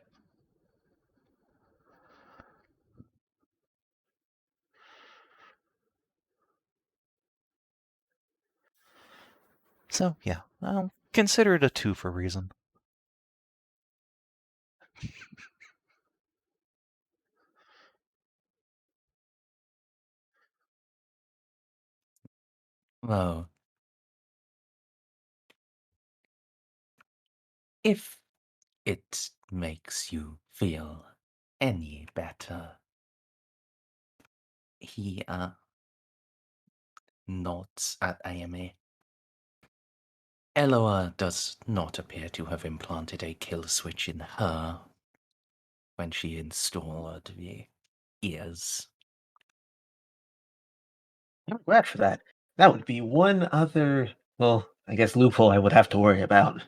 So, yeah, I'll consider it a 2 for reason. Well, if it makes you feel any better, he nods at Amelie. Eloa does not appear to have implanted a kill switch in her when she installed the ears. I'm glad for that. That would be one other, well, I guess loophole I would have to worry about.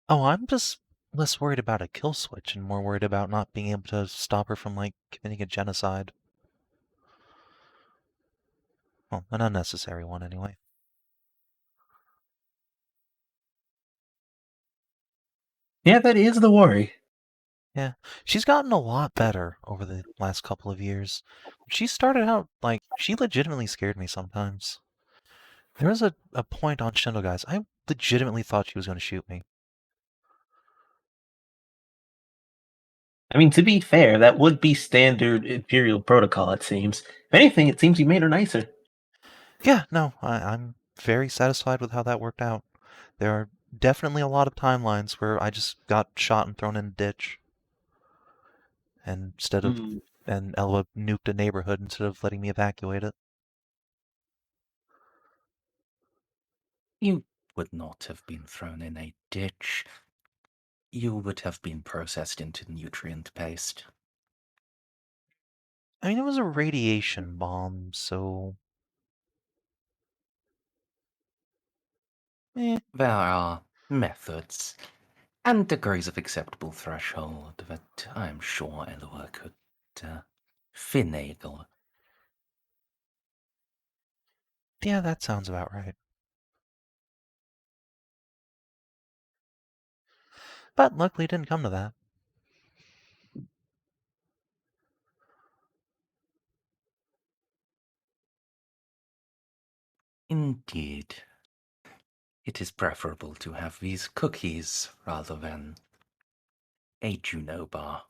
Oh, I'm just less worried about a kill switch and more worried about not being able to stop her from, like, committing a genocide. Well, an unnecessary one, anyway. Yeah, that is the worry. Yeah, she's gotten a lot better over the last couple of years. She started out, like, she legitimately scared me sometimes. There was a point on Shindo, guys. I legitimately thought she was going to shoot me. I mean, to be fair, that would be standard Imperial protocol, it seems. If anything, it seems you made her nicer. Yeah, no, I'm very satisfied with how that worked out. There are definitely a lot of timelines where I just got shot and thrown in a ditch. And and Eloa nuked a neighborhood instead of letting me evacuate it. You would not have been thrown in a ditch. You would have been processed into nutrient paste. I mean, it was a radiation bomb, so... There are methods and degrees of acceptable threshold that I am sure Eloa could finagle. Yeah, that sounds about right. But luckily it didn't come to that. Indeed. It is preferable to have these cookies rather than a Juno bar.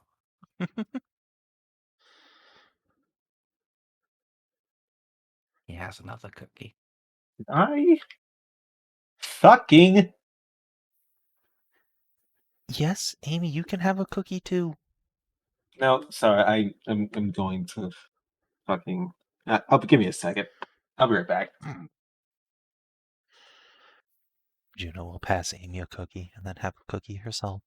He has another cookie. I fucking Yes, Amy, you can have a cookie too. no. Sorry, I'm going to fucking. Give me a second. I'll be right back. Juno will pass Amy a cookie and then have a cookie herself.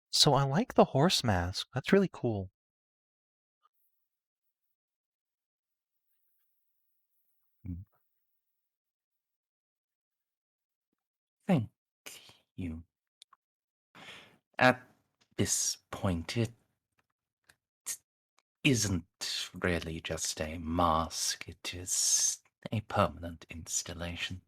So I like the horse mask. That's really cool. Thank you. At this point, it isn't really just a mask, it is a permanent installation.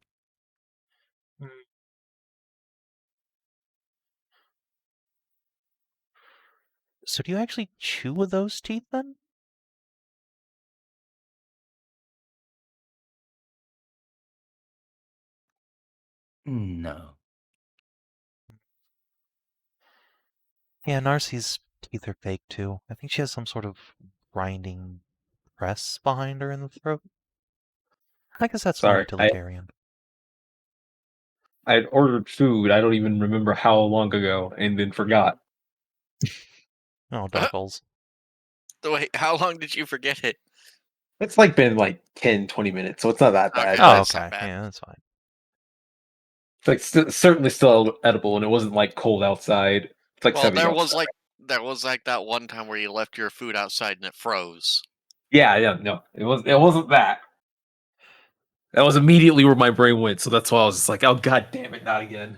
So do you actually chew with those teeth then? No. Yeah, Narcy's teeth are fake too. I think she has some sort of grinding press behind her in the throat. I guess that's more Sorry, utilitarian. I had ordered food. I don't even remember how long ago, and then forgot. Oh, Darkles. Wait, how long did you forget it? It's like been like 10, 20 minutes, so it's not that bad. Okay. Oh, that's not okay. bad. Yeah, that's fine. It's like certainly still edible, and it wasn't like cold outside. It's like Well, 70 there was outside. like that one time where you left your food outside and it froze. Yeah, no, it wasn't that. That was immediately where my brain went, so that's why I was just like, oh god damn it, not again.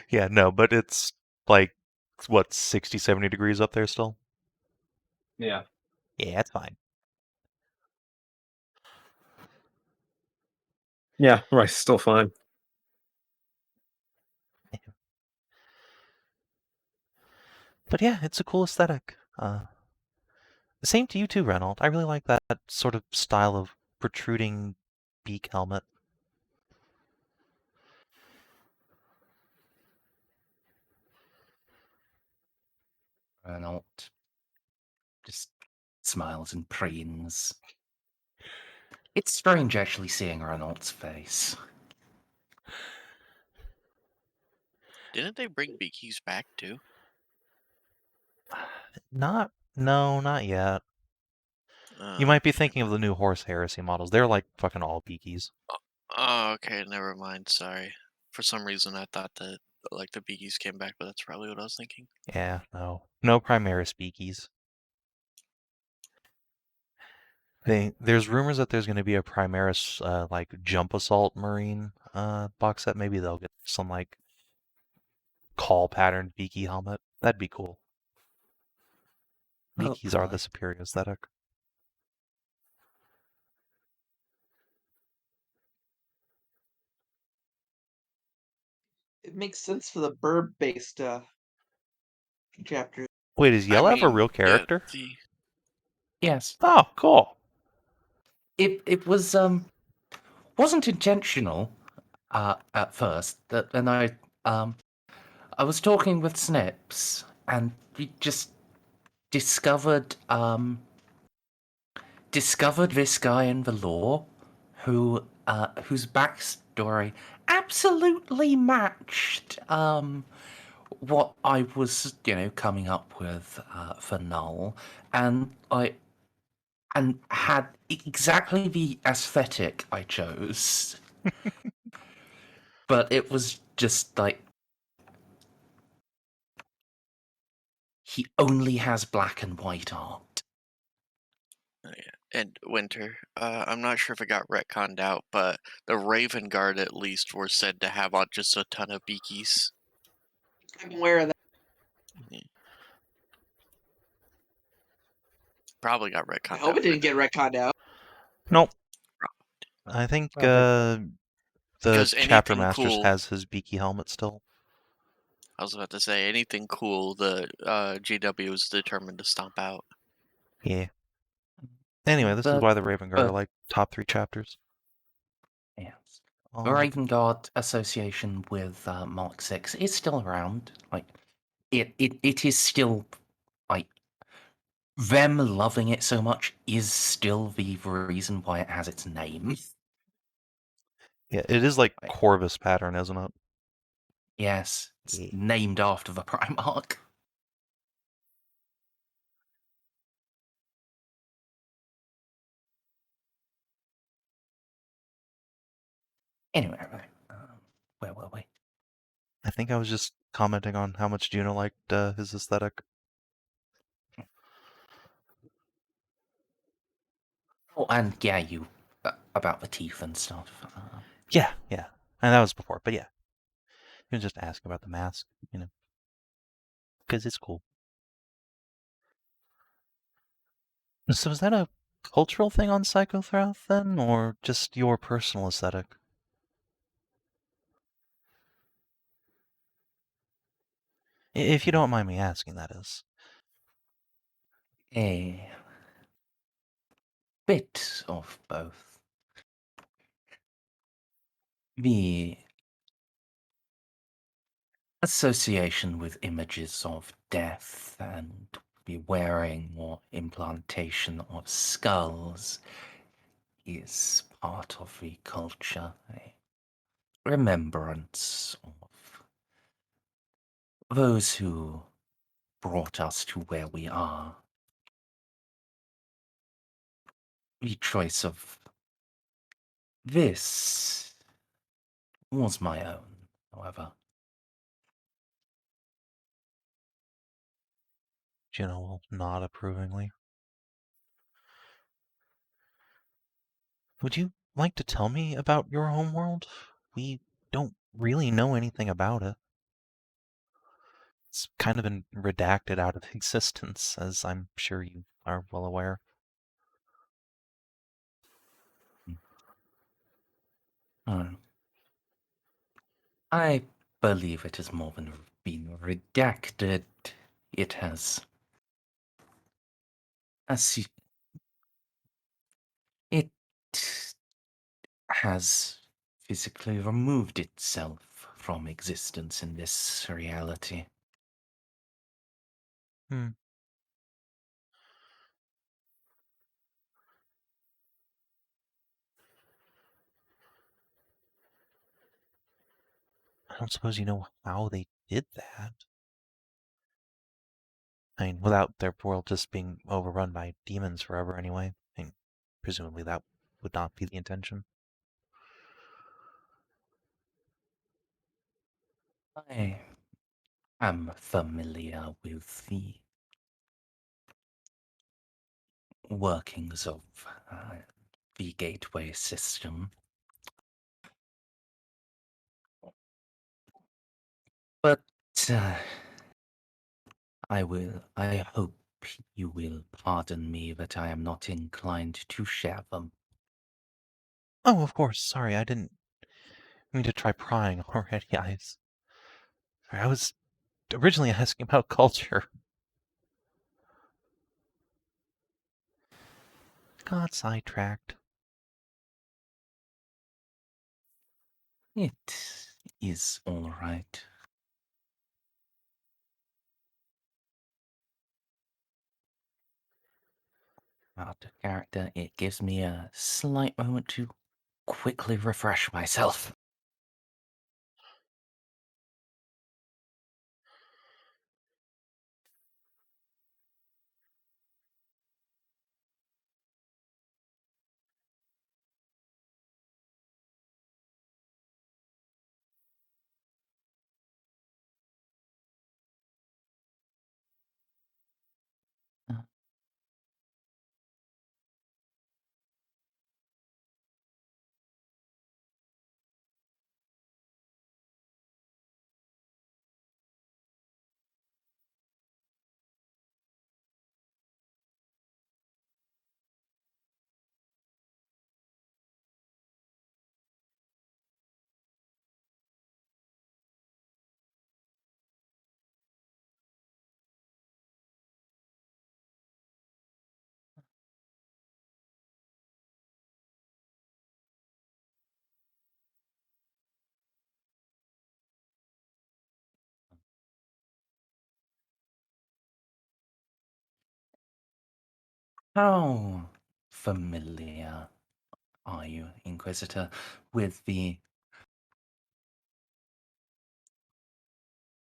Yeah, no, but it's like, what, 60, 70 degrees up there still? Yeah. Yeah, it's fine. Yeah, right, still fine. But yeah, it's a cool aesthetic. Same to you too, Reynold. I really like that sort of style of protruding beak helmet. Renault just smiles and preens. It's strange actually seeing Renault's face. Didn't they bring beakies back too? No, not yet. You Oh, might be thinking of the new horse Heresy models. They're like fucking all beakies. oh, okay, never mind. Sorry. For some reason, I thought that like the beakies came back, but that's probably what I was thinking. Yeah, no Primaris beakies. There's rumors that there's going to be a Primaris like jump assault marine box set. Maybe they'll get some like call patterned beaky helmet. That'd be cool. Beakies are the superior aesthetic. It makes sense for the bird-based chapter. Wait, is Yellow have a real character? Yes. Oh, cool. It was wasn't intentional at first. Then I was talking with Snips and we just discovered this guy in the lore whose backstory absolutely matched what I was, coming up with for Null, and had exactly the aesthetic I chose. But it was just like he only has black and white art. Oh, yeah. And Winter, I'm not sure if it got retconned out, but the Raven Guard at least were said to have on just a ton of beakies. I'm aware of that. Yeah. Probably got I retconned hope out. it didn't get retconned out. Nope. I think I don't think the 'Cause chapter anything masters cool- has his beaky helmet still. I was about to say, anything cool, the GW is determined to stomp out. Yeah. Anyway, this is But- why the Raven Guard are but- like top 3 chapters. Yes. Oh, The Raven Guard association with Mark 6 is still around. Like, it is still, like, them loving it so much is still the reason why it has its name. yeah, it is like Right. Corvus pattern, isn't it? Yes, it's Yeah. named after the Primarch. Anyway, right. Where were we? I think I was just commenting on how much Juno liked his aesthetic. Oh, and yeah, you about the teeth and stuff. Yeah, and that was before, but yeah. You can just ask about the mask, because it's cool. So is that a cultural thing on Psychothrath then, or just your personal aesthetic? If you don't mind me asking, that is. A bit of both. The association with images of death and the wearing or implantation of skulls is part of the culture. A remembrance of those who brought us to where we are. The choice of this was my own, however. Juno will nod approvingly. Would you like to tell me about your homeworld? We don't really know anything about it. It's kind of been redacted out of existence, as I'm sure you are well aware. I believe it has more than been redacted. It has. It has physically removed itself from existence in this reality. I don't suppose you know how they did that. I mean, without their world just being overrun by demons forever anyway. I mean, presumably that would not be the intention. I am familiar with the workings of the gateway system. But I hope you will pardon me that I am not inclined to share them. Oh, of course. Sorry, I didn't mean to try prying already. I was originally asking about culture. Got sidetracked. It is all right. Out of character, it gives me a slight moment to quickly refresh myself. How familiar are you, Inquisitor, with the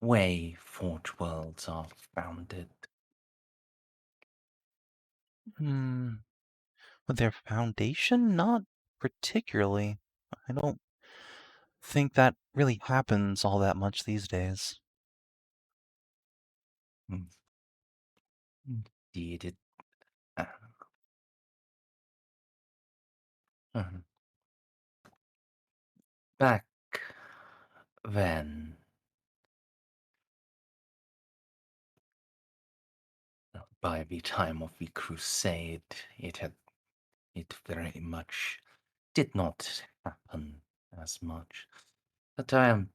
way Forge Worlds are founded? With their foundation? Not particularly. I don't think that really happens all that much these days. Indeed, it. Uh, uh, Back then, by the time of the Crusade, it very much did not happen as much. But I am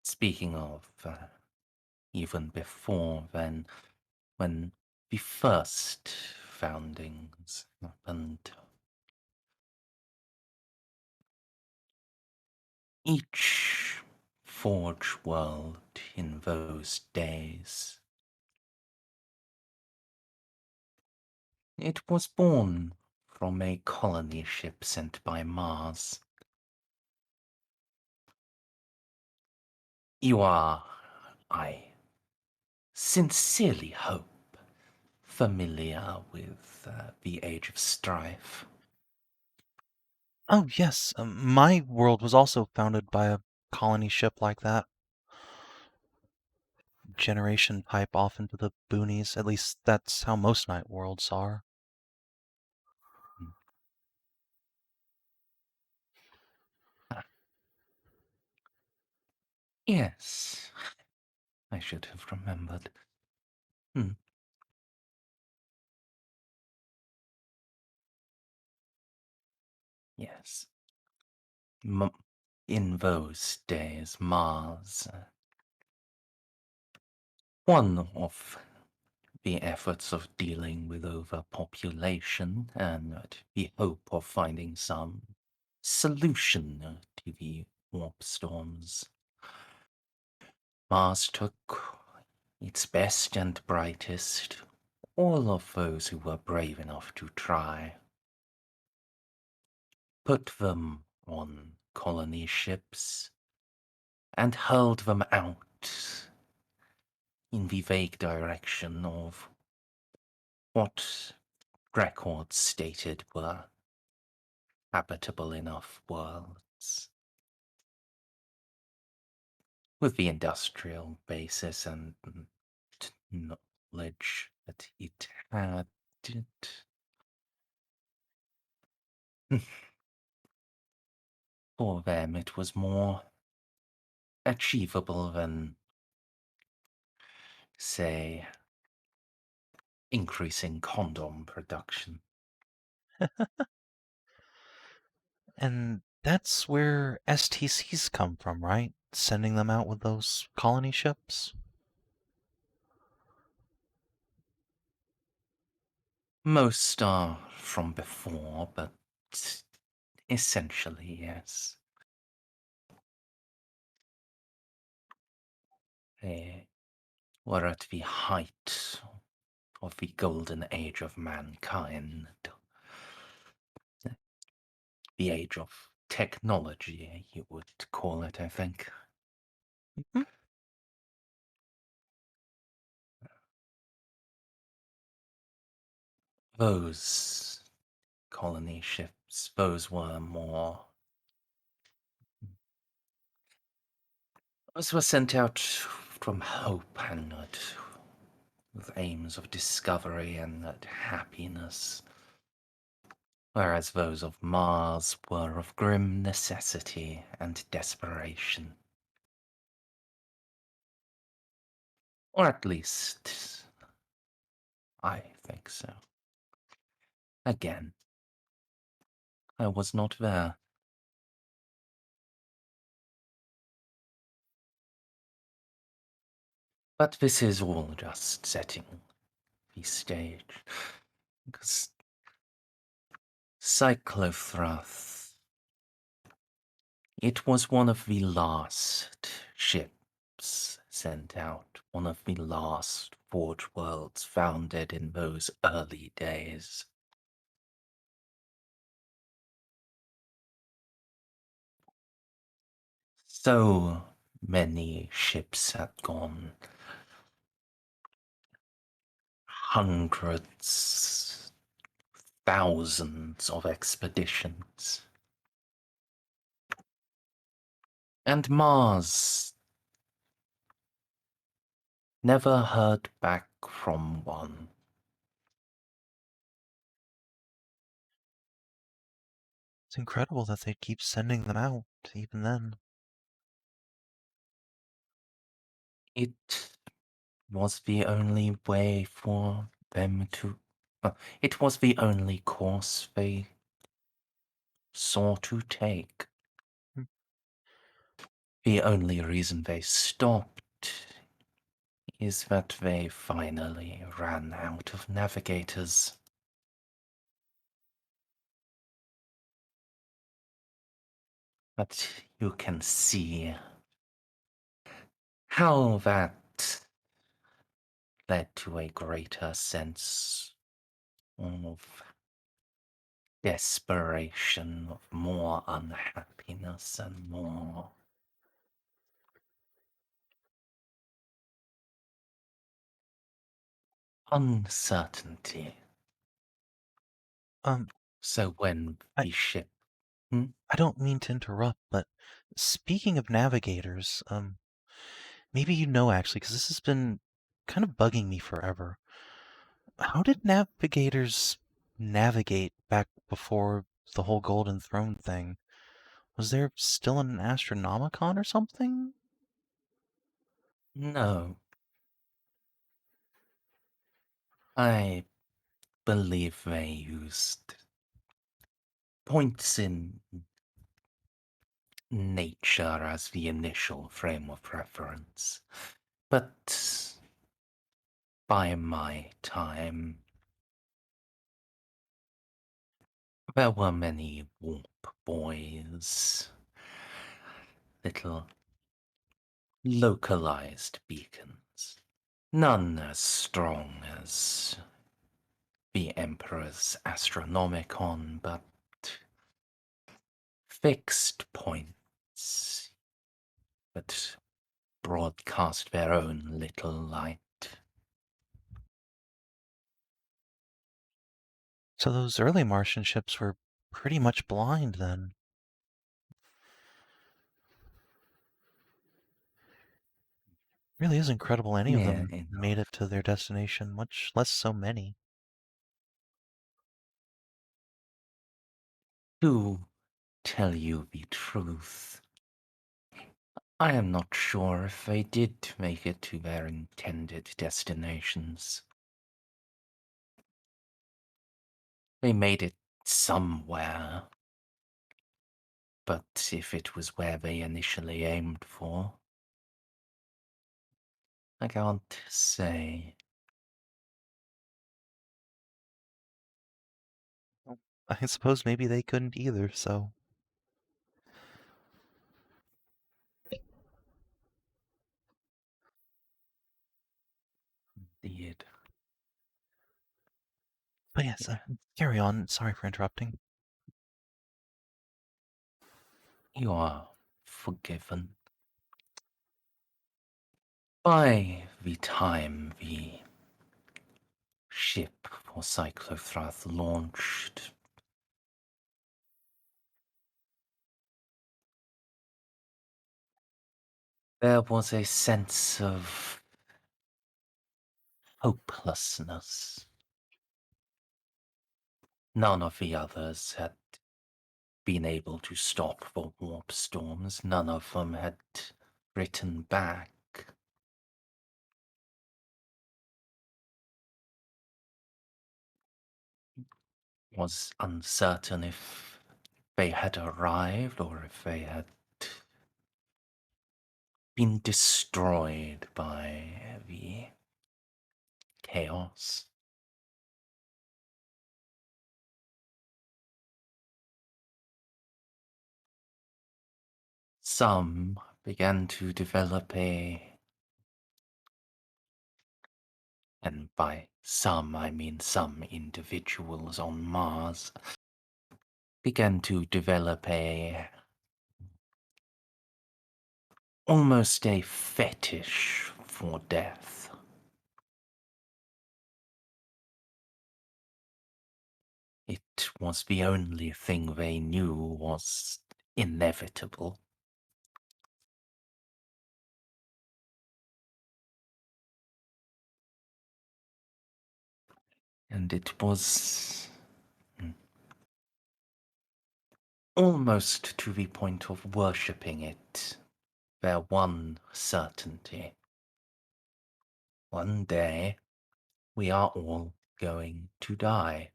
speaking of even before then, when the first foundings happened. Each Forge World in those days, it was born from a colony ship sent by Mars. You are, I sincerely hope, familiar with the Age of Strife. Oh, yes. My world was also founded by a colony ship like that. Generation type off into the boonies. At least that's how most night worlds are. Yes, I should have remembered. Yes. In those days, Mars, one of the efforts of dealing with overpopulation and the hope of finding some solution to the warp storms. Mars took its best and brightest, all of those who were brave enough to try, put them on colony ships, and hurled them out in the vague direction of what records stated were habitable enough worlds. With the industrial basis and knowledge that it had, for them it was more achievable than, say, increasing condom production. And that's where STCs come from, right? Sending them out with those colony ships? Most are from before, but essentially, yes. They were at the height of the golden age of mankind. The age of technology, you would call it, I think. Mhm. Those colony ships, those were more... Those were sent out from hope and with aims of discovery and happiness, whereas those of Mars were of grim necessity and desperation. Or at least, I think so. Again, I was not there. But this is all just setting the stage. Because Cyclothrath, it was one of the last ships sent out, one of the last Forge Worlds founded in those early days. So many ships had gone. Hundreds, thousands of expeditions. And Mars never heard back from one. It's incredible that they keep sending them out, even then. It was the only way for them to... it was the only course they saw to take. Hmm. The only reason they stopped is that they finally ran out of navigators. But you can see how that led to a greater sense of desperation, of more unhappiness and more uncertainty. So when I- the ship... I don't mean to interrupt, but speaking of navigators, maybe you know actually, because this has been kind of bugging me forever. How did navigators navigate back before the whole Golden Throne thing? Was there still an Astronomicon or something? No. I believe they used points in nature as the initial frame of reference. But by my time, there were many warp buoys, little localized beacons, none as strong as the Emperor's Astronomicon, but fixed points that broadcast their own little light. So those early Martian ships were pretty much blind then. Really is incredible any of them made it to their destination, much less so many. To tell you the truth, I am not sure if they did make it to their intended destinations. They made it somewhere, but if it was where they initially aimed for, I can't say. I suppose maybe they couldn't either, so... Indeed. But yes, carry on. Sorry for interrupting. You are forgiven. By the time the ship for Cyclothrath launched, there was a sense of hopelessness. None of the others had been able to stop the warp storms. None of them had written back. Was uncertain if they had arrived or if they had been destroyed by the chaos. Some began to develop and by some I mean some individuals on Mars, began to develop a almost a fetish for death. It was the only thing they knew was inevitable. And it was almost to the point of worshipping it, their one certainty. One day, we are all going to die.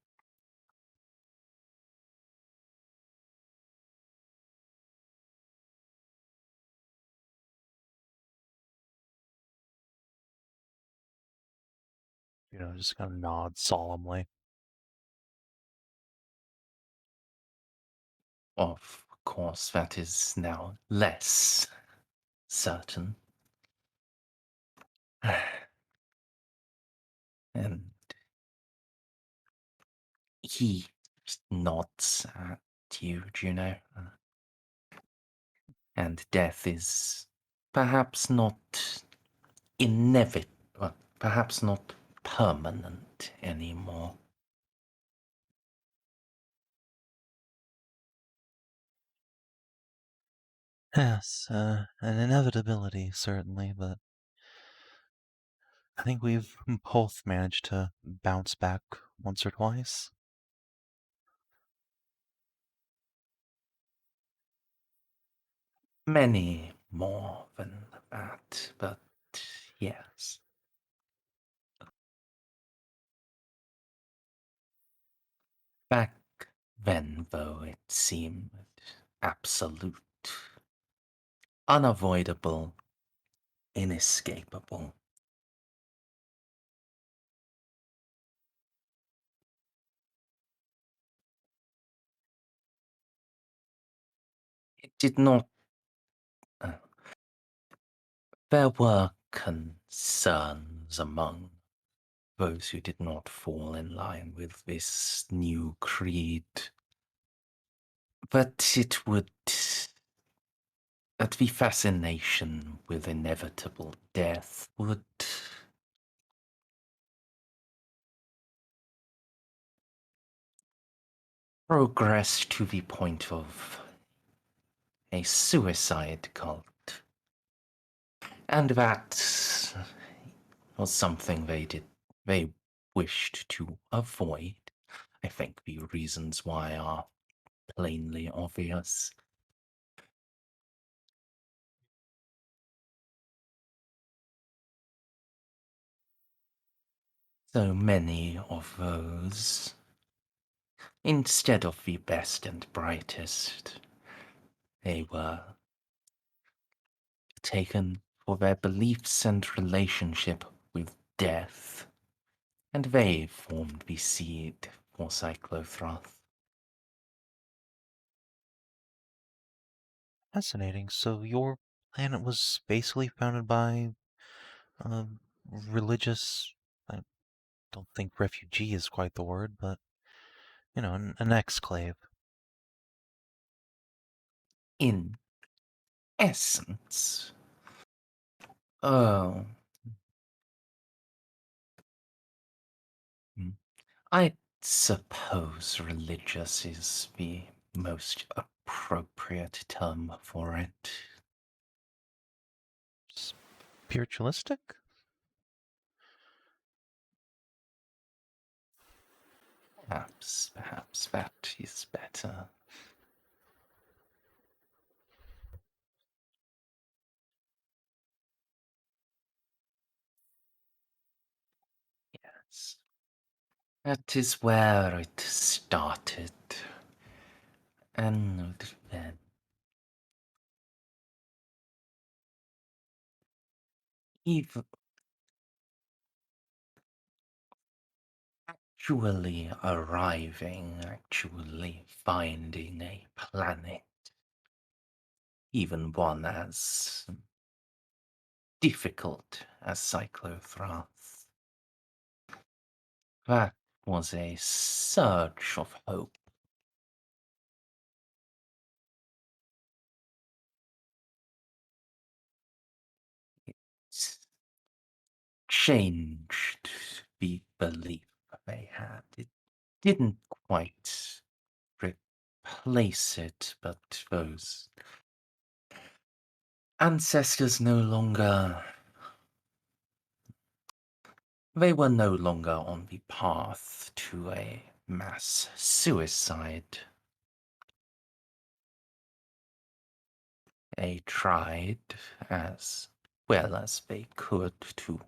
Just kind of nod solemnly. Of course, that is now less certain. And he nods at you, Juno. And death is perhaps not inevitable, perhaps not permanent anymore. Yes, an inevitability, certainly, but I think we've both managed to bounce back once or twice. Many more than that, but yes. Back then, though, it seemed absolute, unavoidable, inescapable. It did not. There were concerns among those who did not fall in line with this new creed. But it would. That the fascination with inevitable death would. Progress to the point of a suicide cult. And that was something they wished to avoid. I think the reasons why are plainly obvious. So many of those, instead of the best and brightest, they were taken for their beliefs and relationship with death, and they formed the seed for Cyclothrath. Fascinating. So your planet was basically founded by religious. I don't think refugee is quite the word, but an exclave. In essence, oh, I suppose religious is the most appropriate term for it. Spiritualistic? Perhaps that is better. Yes. That is where it started. And then even actually arriving, actually finding a planet, even one as difficult as Cyclothrath. That was a surge of hope. changed the belief they had. It didn't quite replace it, but those ancestors no longer. They were no longer on the path to a mass suicide. They tried as well as they could to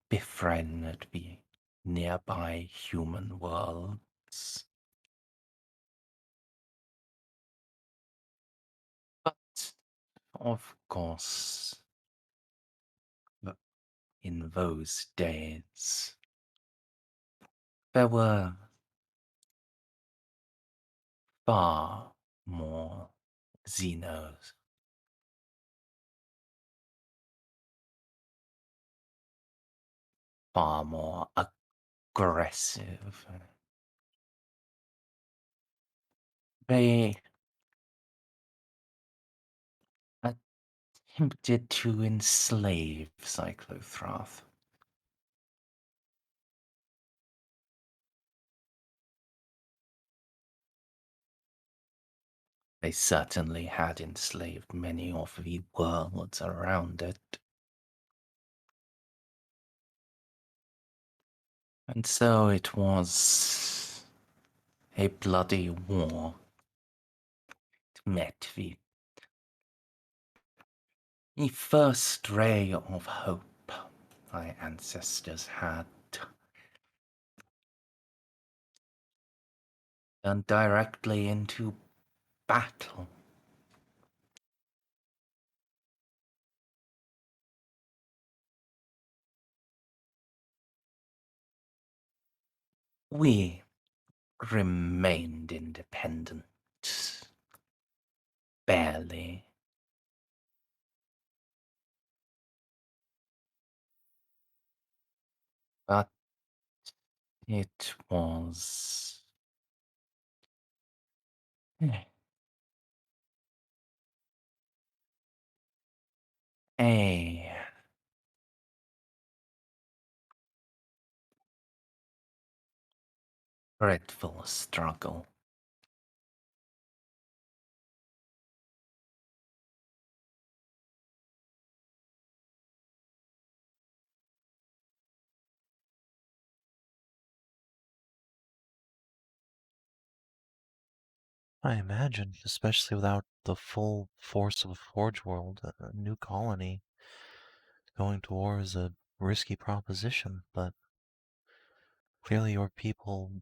befriend the nearby human worlds. But, of course, in those days, there were far more Xenos. Far more aggressive. They attempted to enslave Cyclothrath. They certainly had enslaved many of the worlds around it. And so it was a bloody war. It met the first ray of hope my ancestors had. Turned directly into battle. We remained independent. Barely. But it was a dreadful struggle. I imagine, especially without the full force of a Forge World, a new colony going to war is a risky proposition, but clearly your people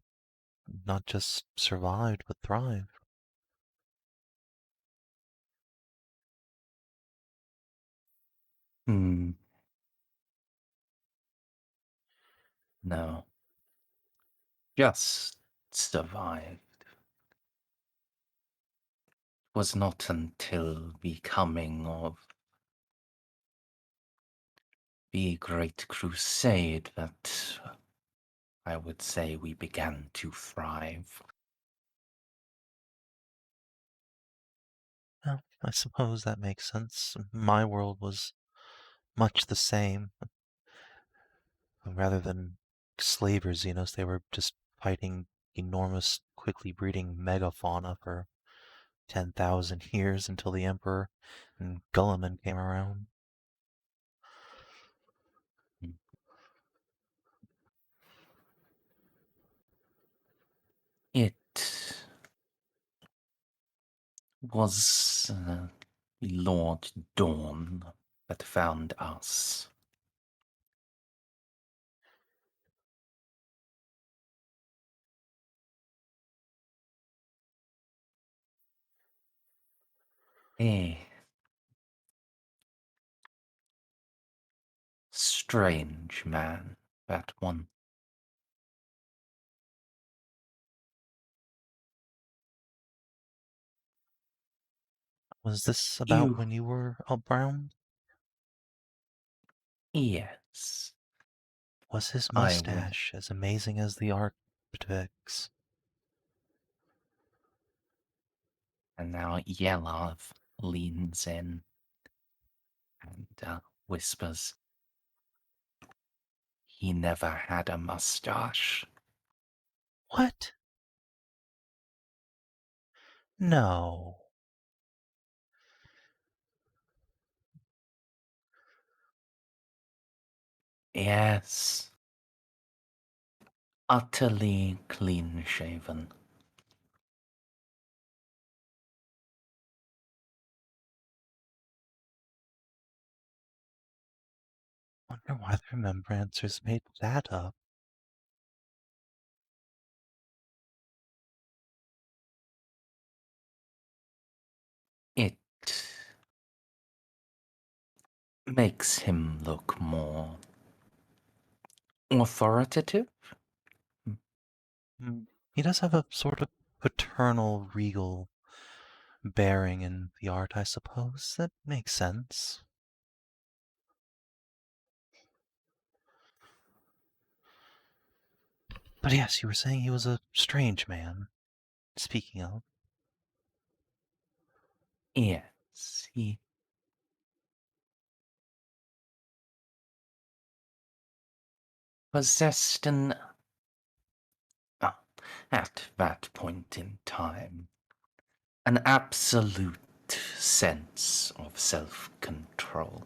not just survived, but thrived. No. Just survived. It was not until the coming of the Great Crusade that I would say we began to thrive. Well, I suppose that makes sense. My world was much the same. Rather than slaver Xenos, they were just fighting enormous, quickly breeding megafauna for 10,000 years until the Emperor and Gulliman came around. It was Lord Dawn that found us. A strange man, that one. Was this about You- when you were around? Yes. Was his I was. mustache as amazing as the art depicts? And now Yelov leans in and whispers, he never had a mustache. What? No. Yes. Utterly clean-shaven. Wonder why the remembrancers made that up. It makes him look more authoritative. He does have a sort of paternal, regal bearing in the art, I suppose. That makes sense. But yes, you were saying he was a strange man. Speaking of. Yes, he possessed at that point in time, an absolute sense of self-control.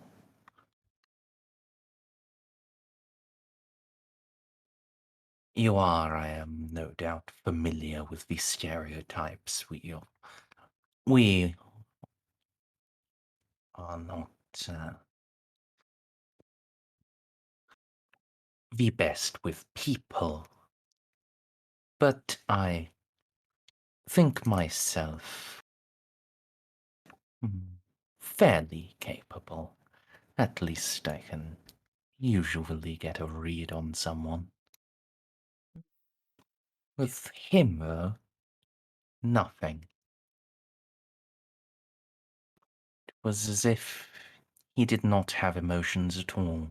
You are, I am no doubt, familiar with the stereotypes. We are not the best with people, but I think myself fairly capable. At least I can usually get a read on someone. With him, though, nothing. It was as if he did not have emotions at all.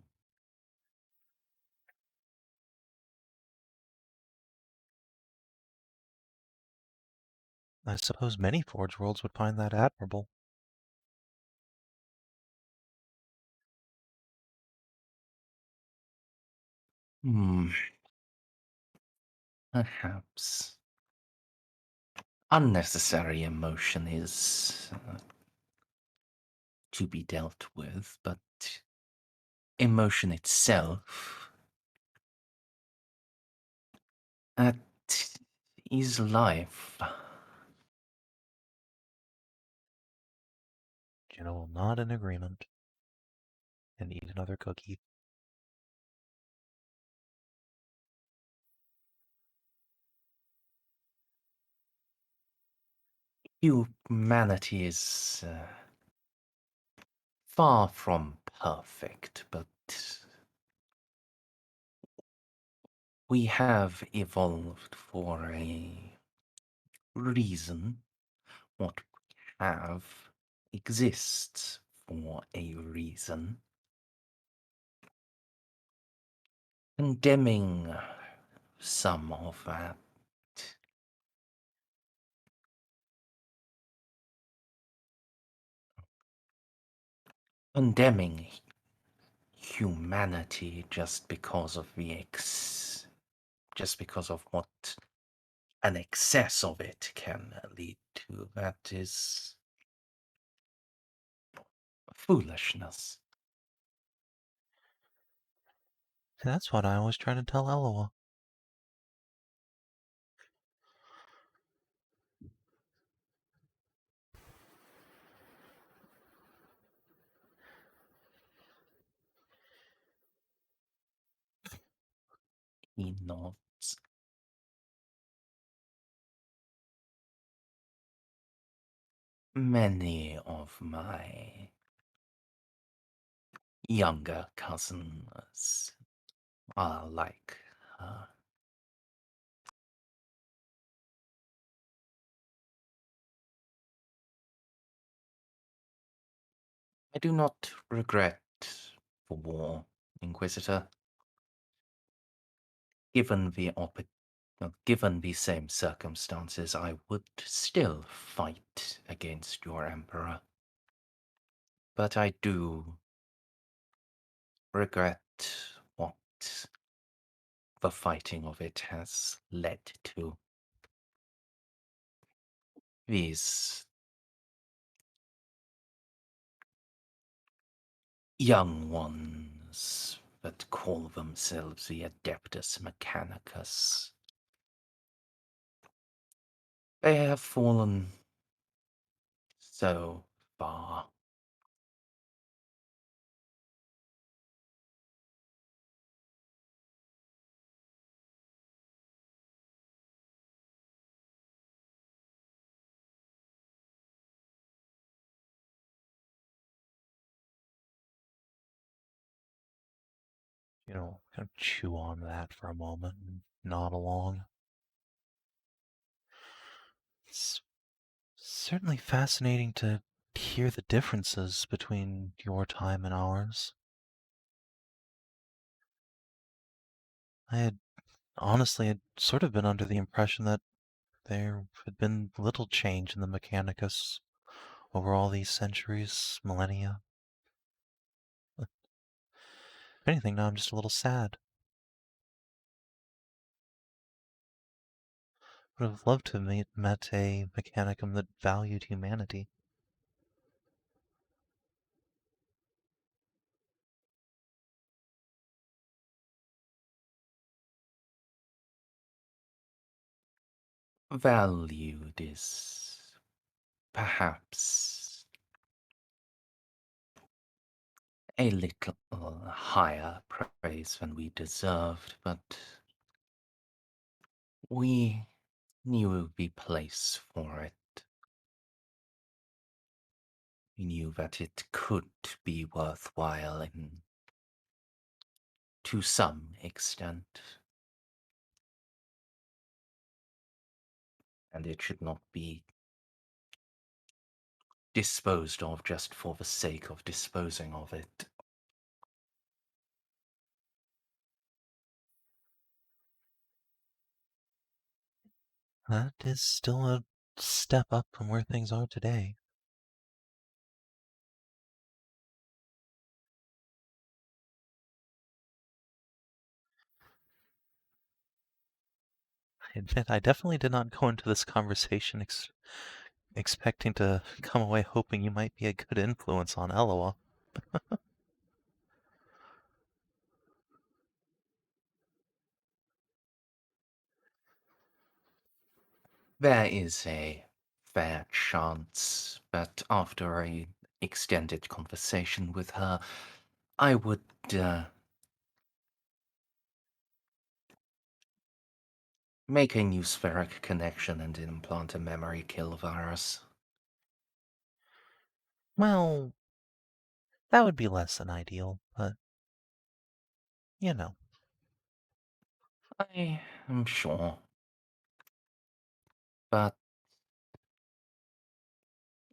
I suppose many Forge Worlds would find that admirable. Perhaps. Unnecessary emotion is to be dealt with, but emotion itself, that is life. Juno will nod in agreement and eat another cookie. Humanity is far from perfect, but we have evolved for a reason. What we have exists for a reason. Condemning some of that condemning humanity just because of just because of what an excess of it can lead to, that is foolishness. That's what I always try to tell Eloa. He nods. Many of my younger cousins are like her. I do not regret the war, Inquisitor. Given given the same circumstances, I would still fight against your Emperor. But I do regret what the fighting of it has led to. These young ones that call themselves the Adeptus Mechanicus. They have fallen so far. Kind of chew on that for a moment and nod along. It's certainly fascinating to hear the differences between your time and ours. Honestly had sort of been under the impression that there had been little change in the Mechanicus over all these centuries, millennia. If anything, now I'm just a little sad. Would have loved to have met a Mechanicum that valued humanity. Valued is perhaps a little higher praise than we deserved, but we knew the place for it. We knew that it could be worthwhile to some extent. And it should not be disposed of just for the sake of disposing of it. That is still a step up from where things are today. I admit I definitely did not go into this conversation expecting to come away hoping you might be a good influence on Eloa. There is a fair chance that after an extended conversation with her, I would make a new spheric connection and implant a memory kill virus. Well, that would be less than ideal, but you know. I am sure. But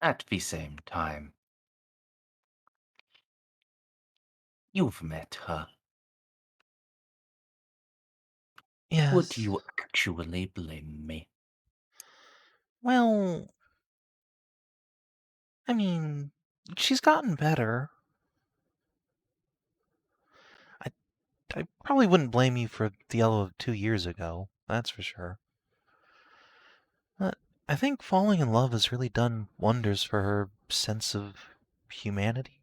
at the same time, you've met her. Yes. Would you actually blame me? Well, I mean, she's gotten better. I probably wouldn't blame you for the Eloa of 2 years ago, that's for sure. But I think falling in love has really done wonders for her sense of humanity.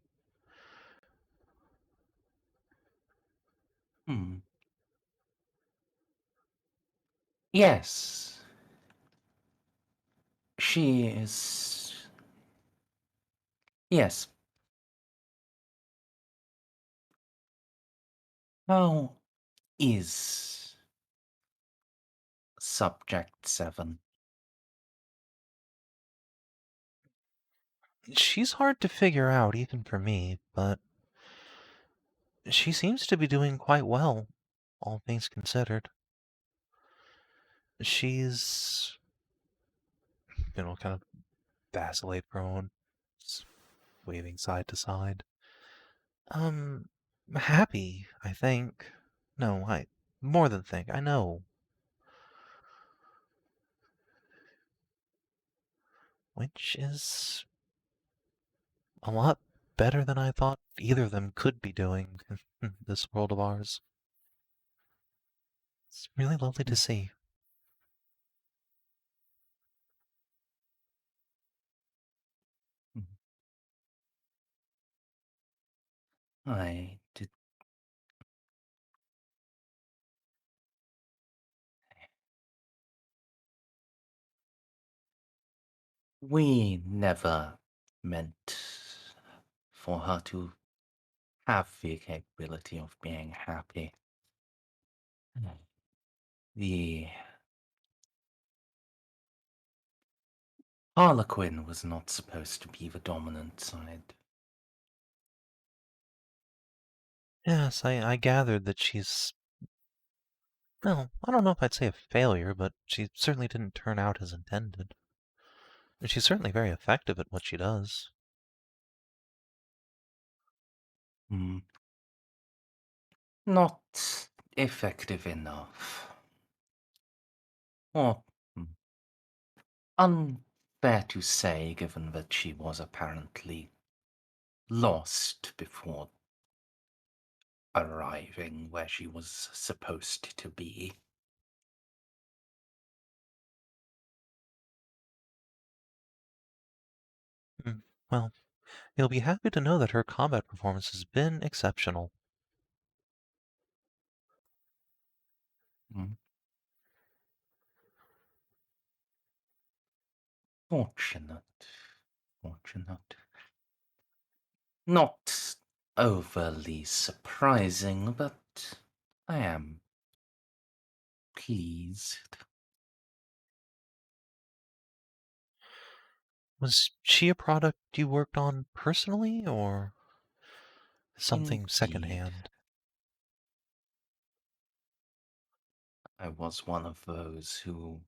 Yes. She is... Yes. How is Subject 7? She's hard to figure out, even for me, but she seems to be doing quite well, all things considered. She's, kind of vacillate for a moment, waving side to side. Happy, I think. No, more than think, I know. Which is a lot better than I thought either of them could be doing in this world of ours. It's really lovely to see. I did. We never meant for her to have the capability of being happy. The Harlequin was not supposed to be the dominant side. Yes, I gathered that she's... Well, I don't know if I'd say a failure, but she certainly didn't turn out as intended. And she's certainly very effective at what she does. Not effective enough. Or unfair to say, given that she was apparently lost before arriving where she was supposed to be. Well, you'll be happy to know that her combat performance has been exceptional. Fortunate. Not overly surprising, but I am pleased. Was she a product you worked on personally, or something Indeed. secondhand? I was one of those who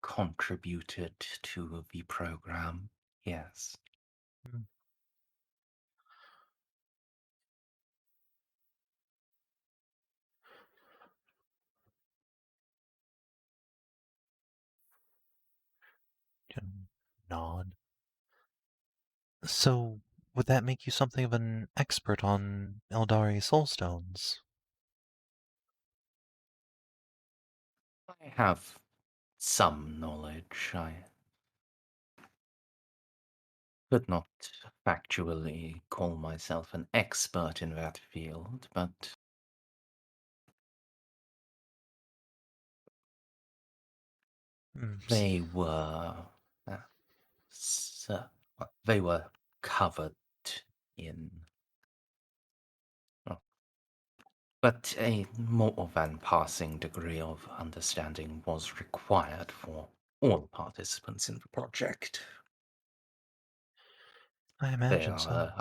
contributed to the program, yes. Nod. So, would that make you something of an expert on Eldari soulstones? I have some knowledge. I could not factually call myself an expert in that field, but they were they were covered in, but a more than passing degree of understanding was required for all participants in the project. I imagine so.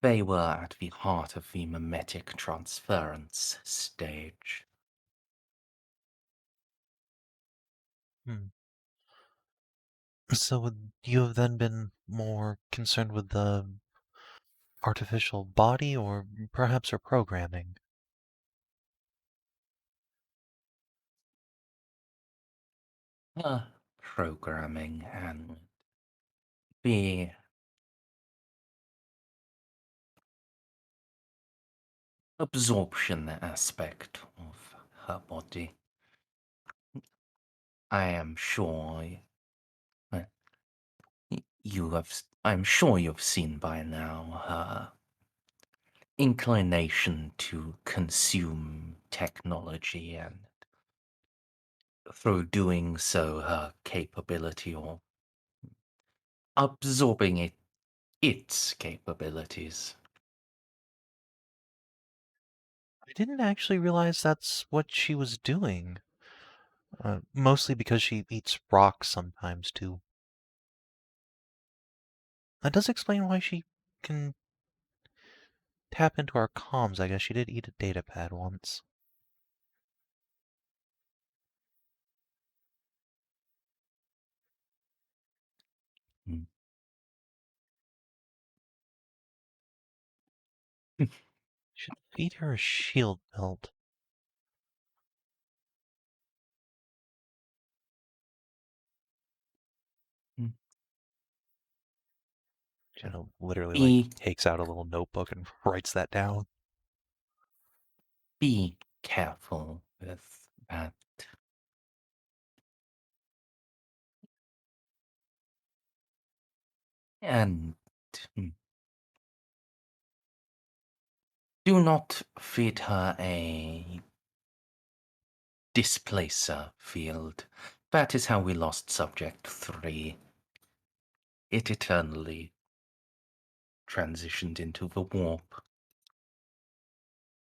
They were at the heart of the mimetic transference stage. So would you have then been more concerned with the artificial body, or perhaps her programming? Programming and the absorption aspect of her body. I am sure I'm sure you've seen by now her inclination to consume technology, and through doing so, her capability of absorbing its capabilities. I didn't actually realize that's what she was doing. Mostly because she eats rocks sometimes, too. That does explain why she can tap into our comms. I guess she did eat a data pad once. Should feed her a shield belt. Juno literally takes out a little notebook and writes that down. Be careful with that. And do not feed her a displacer field. That is how we lost Subject 3. It eternally transitioned into the warp.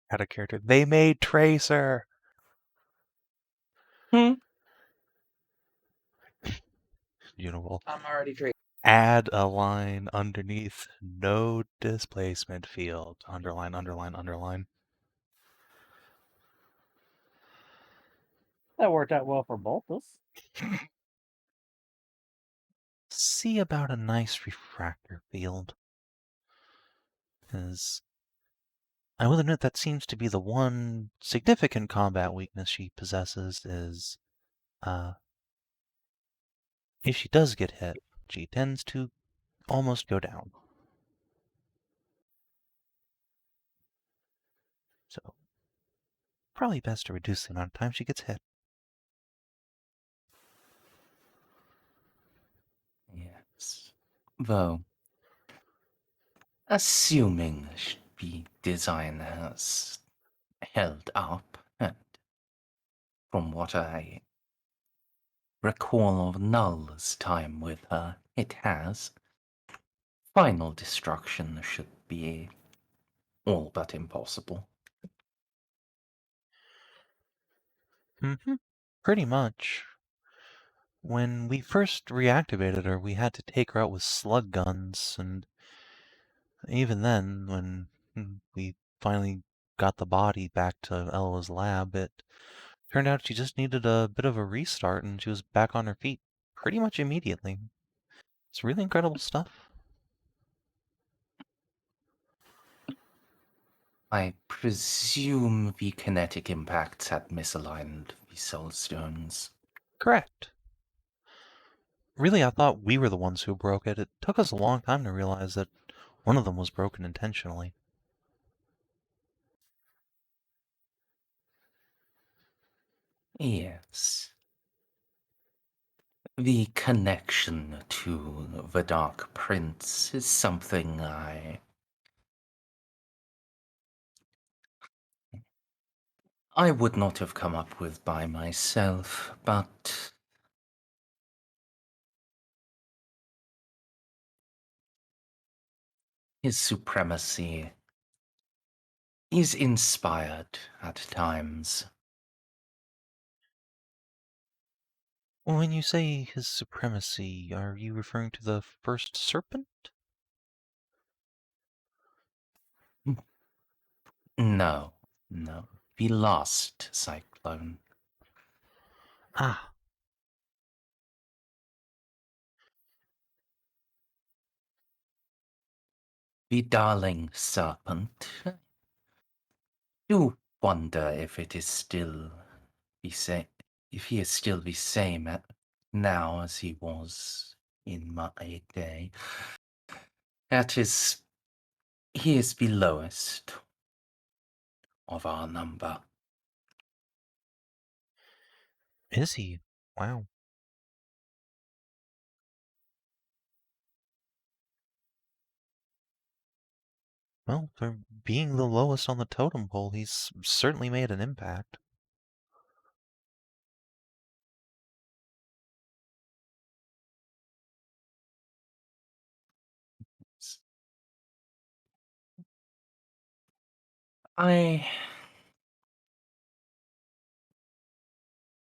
Had a character. They made Tracer. Juno will I'm already trading. add a line underneath no displacement field. Underline, underline, underline. That worked out well for both of us. See about a nice refractor field. Because I will admit that seems to be the one significant combat weakness she possesses is, if she does get hit, she tends to almost go down. So, probably best to reduce the amount of time she gets hit. Yes. Though, assuming the design has held up, and from what I recall of Null's time with her, it has, final destruction should be all but impossible. Pretty much. When we first reactivated her, we had to take her out with slug guns, and even then, when we finally got the body back to Eloa's lab, it turned out she just needed a bit of a restart, and she was back on her feet pretty much immediately. It's really incredible stuff. I presume the kinetic impacts had misaligned the soul stones. Correct. Really, I thought we were the ones who broke it. It took us a long time to realize that one of them was broken intentionally. Yes. The connection to the Dark Prince is something I would not have come up with by myself, but his supremacy is inspired at times. When you say his supremacy, are you referring to the first serpent? No, the last cyclone. Ah, The darling serpent. Do wonder if it is still the same, if he is still the same now as he was in my day. He is the lowest of our number. is he? Wow. Well, for being the lowest on the totem pole, he's certainly made an impact.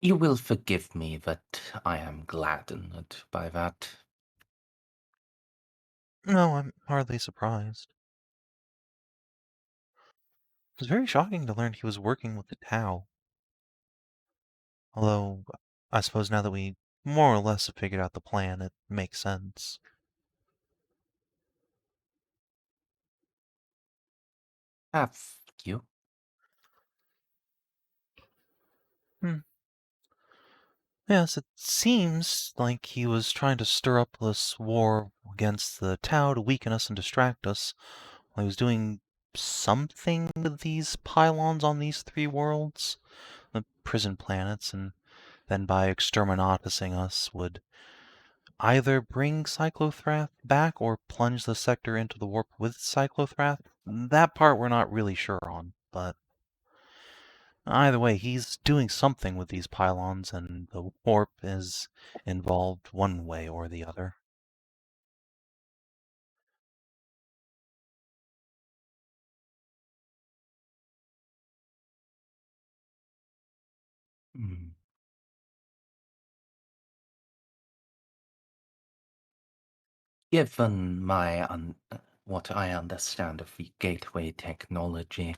You will forgive me that I am gladdened by that. No, I'm hardly surprised. It was very shocking to learn he was working with the Tau. Although, I suppose now that we more or less have figured out the plan, it makes sense. Have you? Yes, it seems like he was trying to stir up this war against the Tau to weaken us and distract us, while he was doing something with these pylons on these 3 worlds, the prison planets, and then by exterminatusing us would either bring Cyclothrath back or plunge the sector into the warp with Cyclothrath. That part we're not really sure on, but either way, he's doing something with these pylons, and the warp is involved one way or the other. Hmm. Given what I understand of the gateway technology,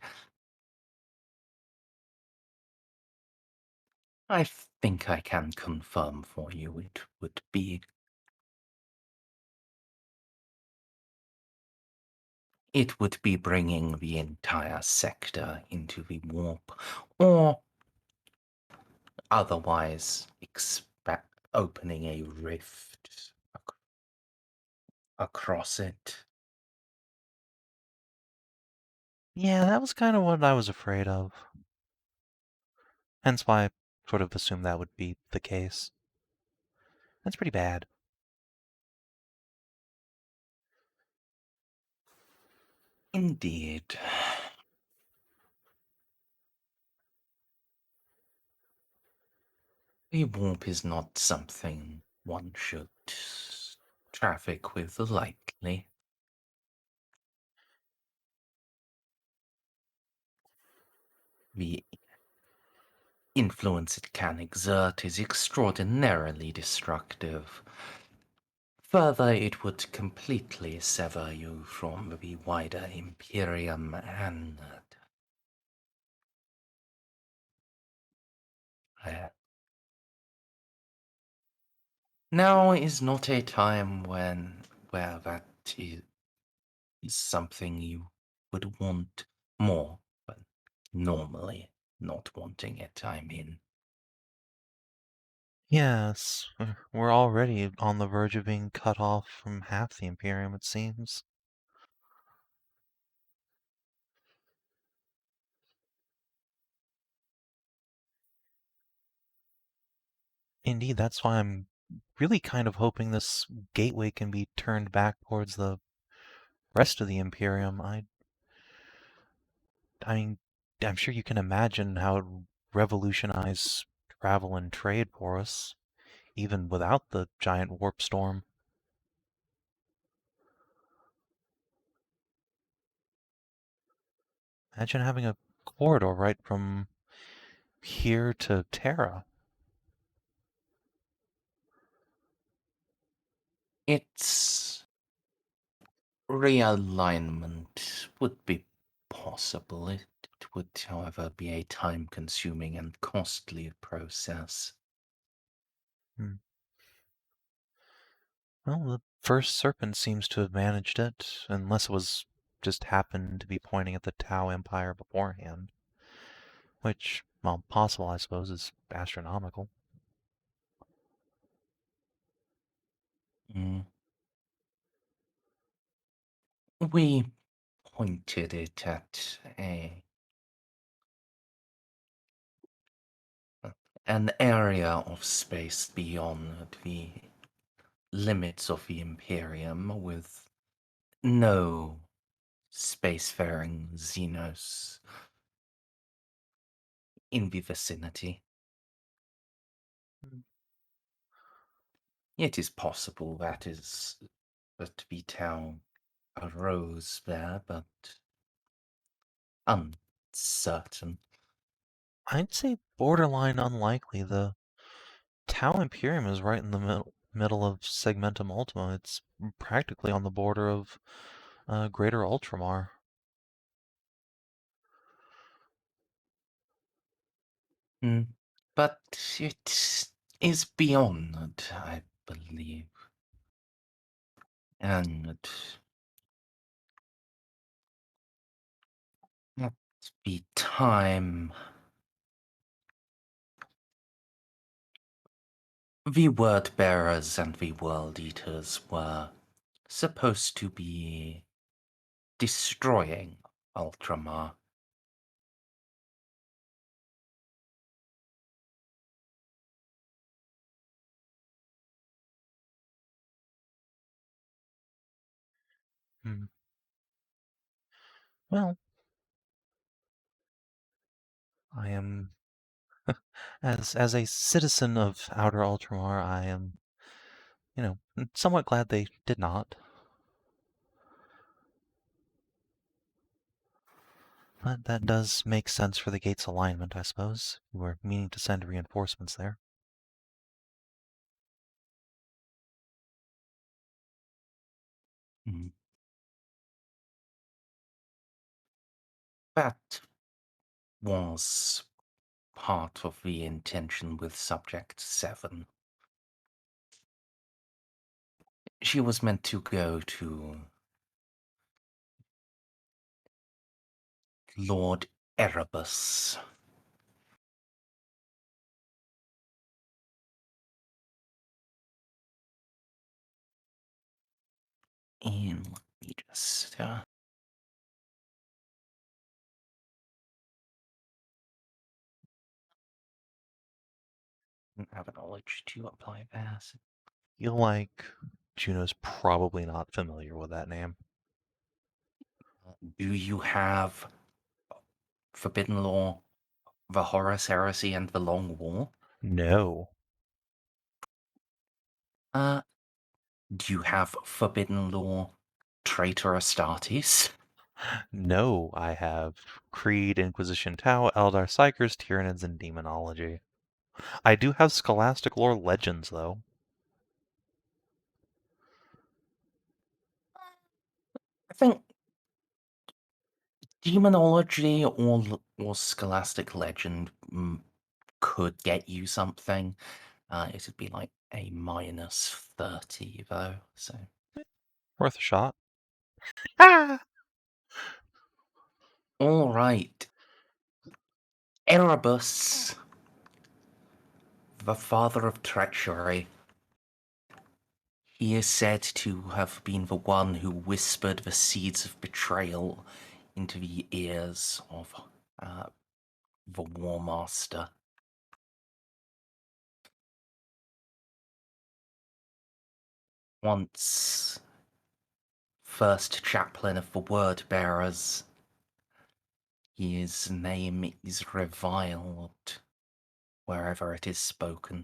I think I can confirm for you it would be bringing the entire sector into the warp, or otherwise opening a rift across it. Yeah, that was kind of what I was afraid of. Hence why I sort of assumed that would be the case. That's pretty bad. Indeed. The warp is not something one should traffic with lightly. The influence it can exert is extraordinarily destructive. Further, it would completely sever you from the wider Imperium, and now is not a time where that is something you would want more, but normally not wanting it, I mean. Yes, we're already on the verge of being cut off from half the Imperium, it seems. Indeed, that's why I'm really kind of hoping this gateway can be turned back towards the rest of the Imperium. I mean, I'm sure you can imagine how it would revolutionize travel and trade for us, even without the giant warp storm. Imagine having a corridor right from here to Terra. Its realignment would be possible. It would, however, be a time-consuming and costly process. Well, the first serpent seems to have managed it, unless it was just happened to be pointing at the Tau Empire beforehand. Which, well, possible, I suppose, is astronomical. We pointed it at an area of space beyond the limits of the Imperium with no spacefaring Xenos in the vicinity. It is possible that the town arose there, but uncertain. I'd say borderline unlikely. The Tau Imperium is right in the middle of Segmentum Ultima. It's practically on the border of Greater Ultramar. But it is beyond, I believe. And at the time, the Word Bearers and the World Eaters were supposed to be destroying Ultramar. Hmm. Well, I am, as a citizen of Outer Ultramar, I am, somewhat glad they did not. But that does make sense for the gate's alignment, I suppose. We were meaning to send reinforcements there. Mm. That was part of the intention with Subject 7. She was meant to go to Lord Erebus. And let me just have a knowledge to apply that. Feel like Juno's probably not familiar with that name. Do you have Forbidden Law, the Horus Heresy, and the Long War? No. Do you have Forbidden Law, Traitor Astartes? No, I have Creed, Inquisition Tau, Eldar Psychers, Tyranids, and Demonology. I do have Scholastic Lore Legends, though. I think Demonology or Scholastic Legend could get you something. It'd be like a -30 though, so. Worth a shot. Ah! All right. Erebus, the father of treachery. He is said to have been the one who whispered the seeds of betrayal into the ears of the War Master. Once first chaplain of the Word Bearers, his name is reviled wherever it is spoken.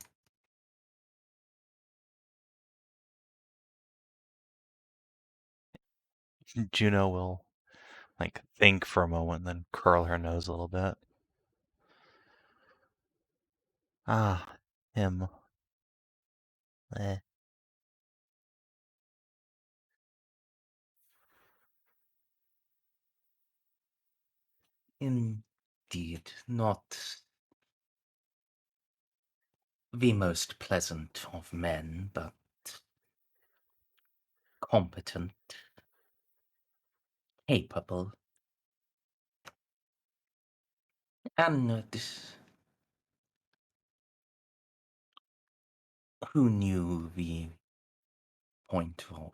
Juno will, think for a moment, then curl her nose a little bit. Ah, him. Eh. Indeed, not the most pleasant of men, but competent, capable, and who knew the point of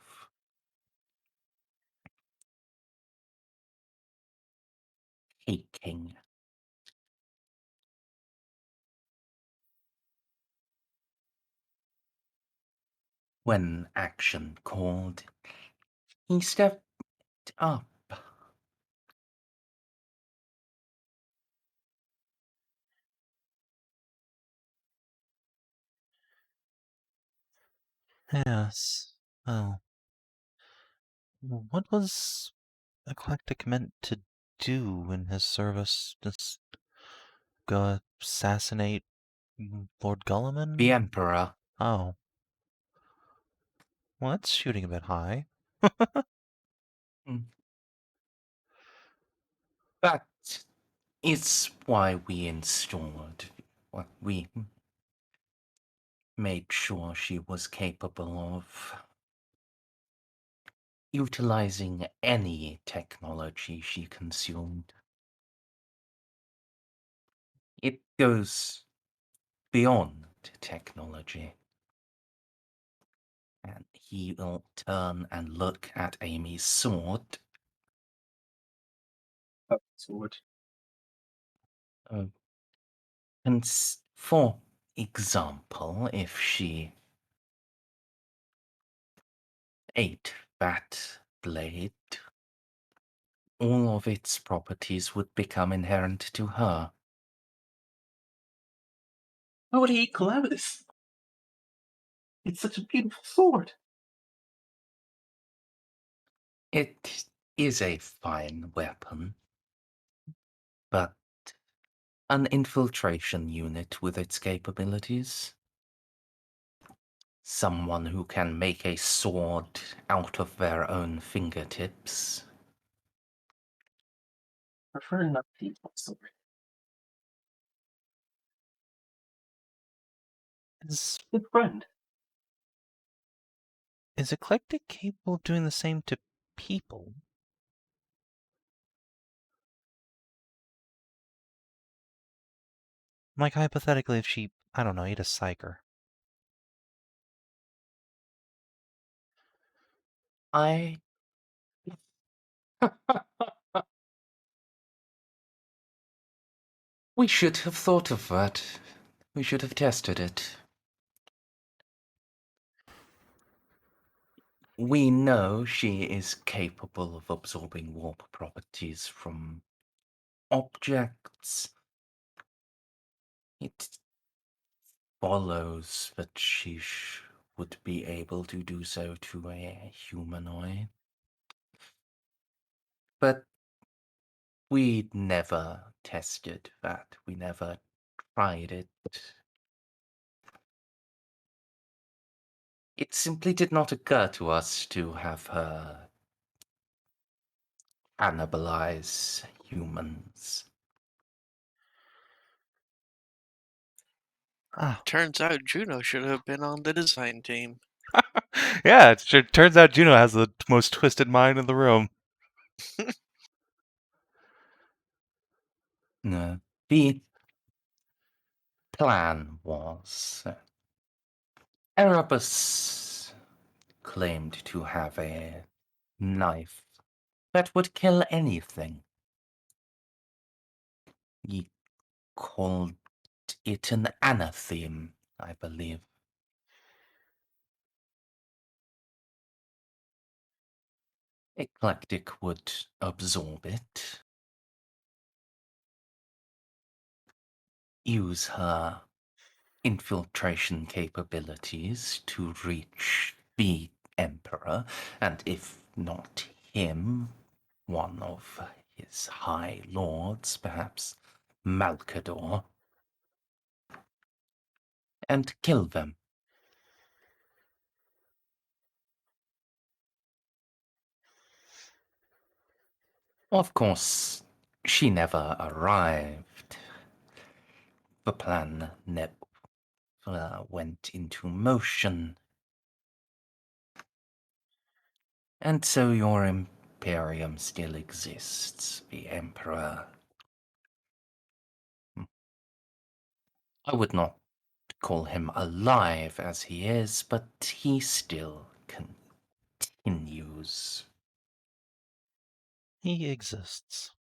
taking. When action called, he stepped up. Yes. Well, what was Eclectic meant to do in his service? Just go assassinate Lord Gulliman? The Emperor. Oh. Well, that's shooting a bit high. That is why we installed. We made sure she was capable of utilizing any technology she consumed. It goes beyond technology. And he will turn and look at Amy's sword. Sword. For example, if she ate that blade, all of its properties would become inherent to her. Why would he eat Calamitous? It's such a beautiful sword. It is a fine weapon, but an infiltration unit with its capabilities. Someone who can make a sword out of their own fingertips. Prefer not to eat my sword. Is, Good friend. is Eclectic capable of doing the same to people? Like, hypothetically, if she, I don't know, ate a psyker. We should have thought of that. We should have tested it. We know she is capable of absorbing warp properties from objects. It follows that she would be able to do so to a humanoid. But we never tested that. We never tried it. It simply did not occur to us to have her cannibalize humans. Ah, Turns out Juno should have been on the design team. Yeah, it turns out Juno has the most twisted mind in the room. No. The plan was Erebus claimed to have a knife that would kill anything. He called it an anatheme, I believe. Eclectic would absorb it, use her infiltration capabilities to reach the Emperor, and if not him, one of his high lords, perhaps Malcador, and kill them. Of course, she never arrived. The plan never went into motion. And so your Imperium still exists, the Emperor. I would not call him alive as he is, but he still continues. he exists.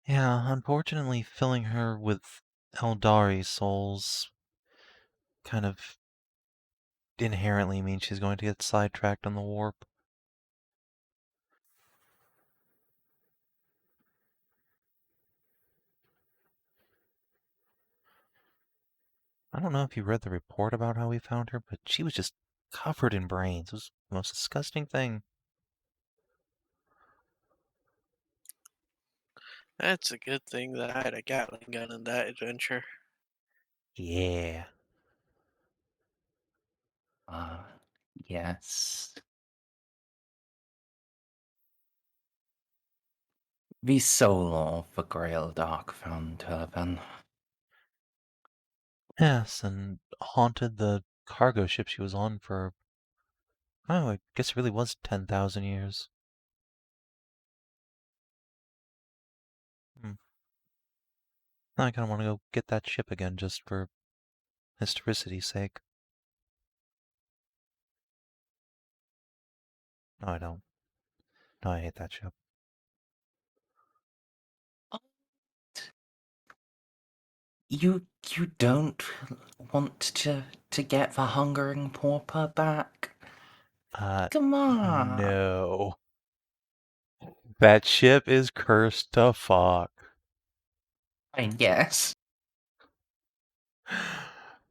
Yeah, unfortunately, filling her with Eldari souls kind of inherently means she's going to get sidetracked on the warp. I don't know if you read the report about how we found her, but she was just covered in brains. It was the most disgusting thing. That's a good thing that I had a Gatling gun in that adventure. Yeah. Yes. The soul of the Grail Dark found her then. Yes, and haunted the cargo ship she was on for, oh, I guess it really was 10,000 years. Now I kind of want to go get that ship again just for historicity's sake. No, I don't. No, I hate that ship. You don't want to get the hungering pauper back? Come on. No. That ship is cursed to fuck. I mean, yes.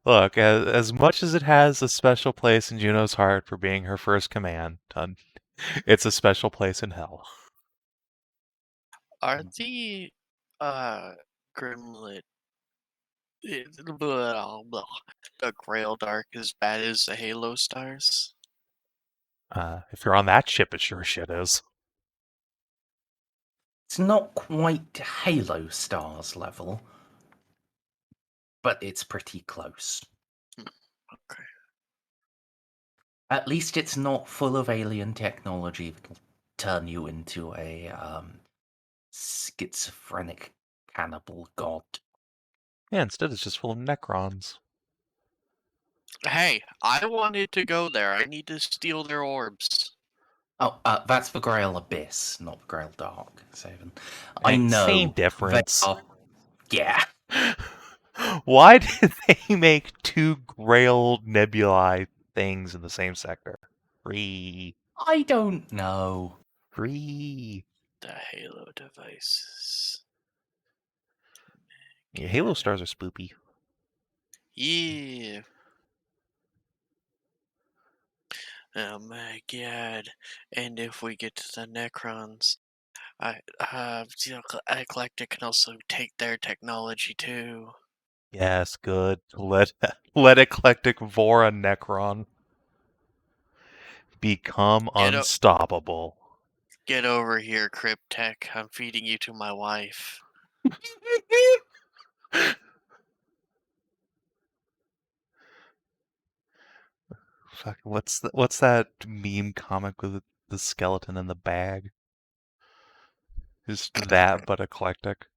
Look, as much as it has a special place in Juno's heart for being her first command, it's a special place in hell. Are the Grimlet the Grail Dark as bad as the Halo stars? If you're on that ship, it sure shit is. It's not quite Halo Stars level, but it's pretty close. Okay. At least it's not full of alien technology that'll turn you into a schizophrenic cannibal god. Yeah, instead it's just full of Necrons. Hey, I wanted to go there. I need to steal their orbs. Oh, that's the Grail Abyss, not the Grail Dark, Savin. I Hey, know. same difference. Yeah. Why did they make two Grail Nebulae things in the same sector? Free. I don't know. Free. The Halo devices. Yeah, Halo stars are spoopy. Yeah. Oh my god. And if we get to the Necrons, Eclectic can also take their technology too. Yes, good. Let Eclectic vor a Necron. Become unstoppable. Get over here, Cryptech. I'm feeding you to my wife. Fuck, what's that meme comic with the skeleton in the bag? Just that, but eclectic.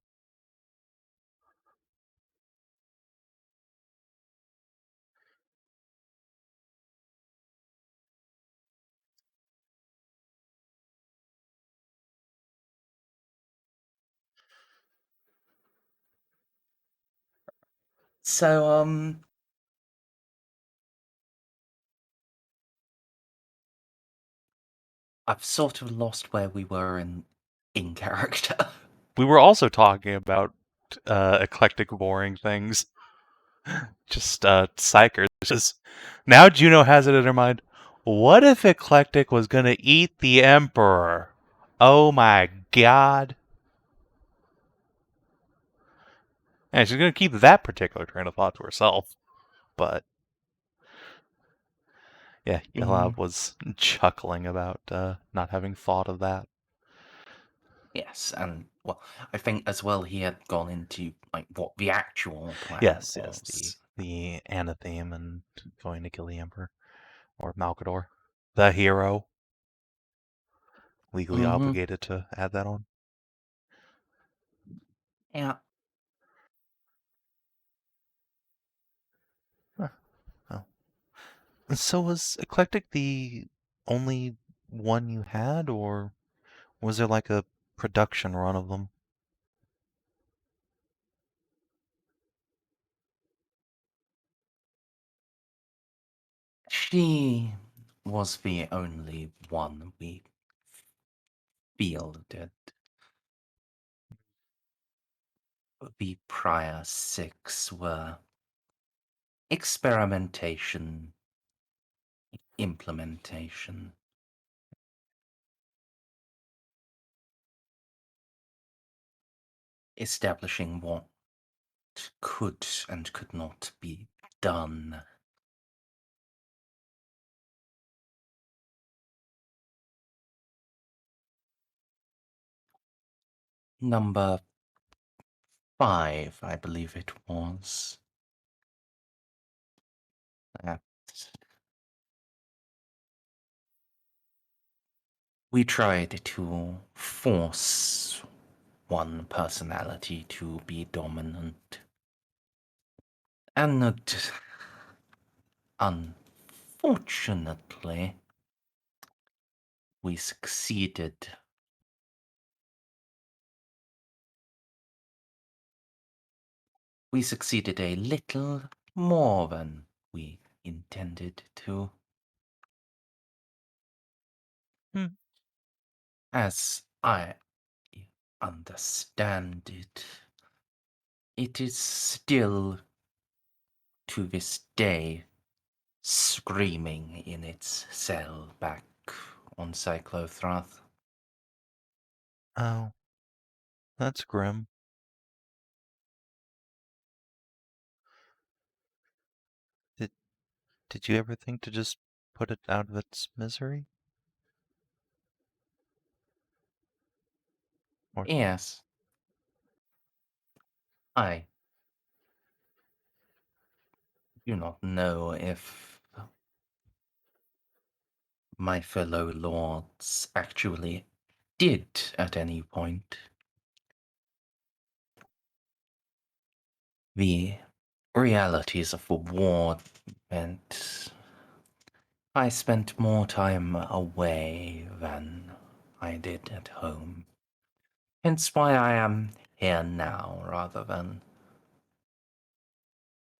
So, I've sort of lost where we were in character. We were also talking about eclectic boring things. Just psychers. Just now Juno has it in her mind. What if Eclectic was gonna eat the Emperor? Oh my god. And she's gonna keep that particular train of thought to herself. But yeah, Eloa was chuckling about not having thought of that. Yes, and well, I think as well he had gone into like what the actual plan Yes, was. the anatheme and going to kill the Emperor. Or Malkador. The hero. Legally obligated to add that on. Yeah. Oh. So was Eclectic the only one you had, or was there like a production run of them? She was the only one we fielded. The prior 6 were experimentation, implementation. Establishing what could and could not be done. Number 5, I believe it was. We tried to force one personality to be dominant. And unfortunately, we succeeded. We succeeded a little more than we intended to. As I understand it, it is still, to this day, screaming in its cell back on Cyclothrath. Oh, that's grim. Did you ever think to just put it out of its misery? Or Yes. I do not know if my fellow lords actually did at any point. The realities of the war meant I spent more time away than I did at home. Hence why I am here now rather than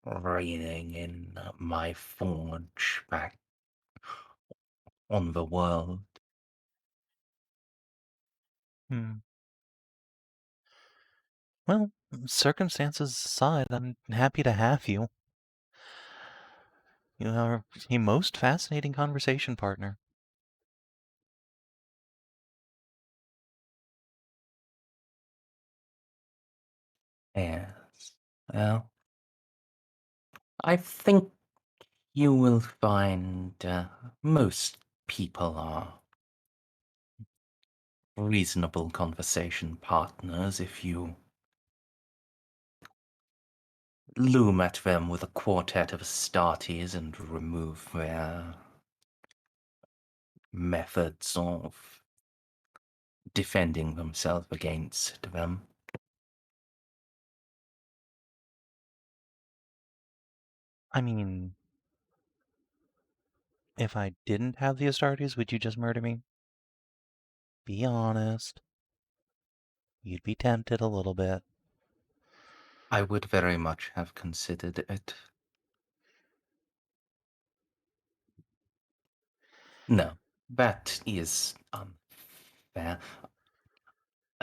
reigning in my forge back on the world. Well, circumstances aside, I'm happy to have you. You are a most fascinating conversation partner. Yes. Well, I think you will find most people are reasonable conversation partners if you loom at them with a quartet of Astartes and remove their methods of defending themselves against them. I mean, if I didn't have the Astartes, would you just murder me? Be honest. You'd be tempted a little bit. I would very much have considered it. No, that is unfair.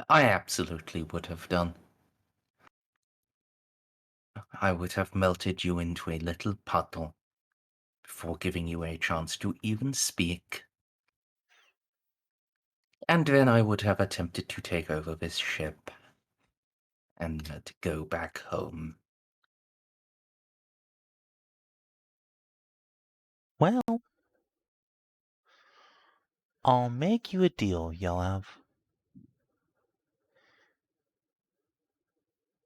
I absolutely would have done. I would have melted you into a little puddle before giving you a chance to even speak. And then I would have attempted to take over this ship and to go back home. Well, I'll make you a deal, Yelav.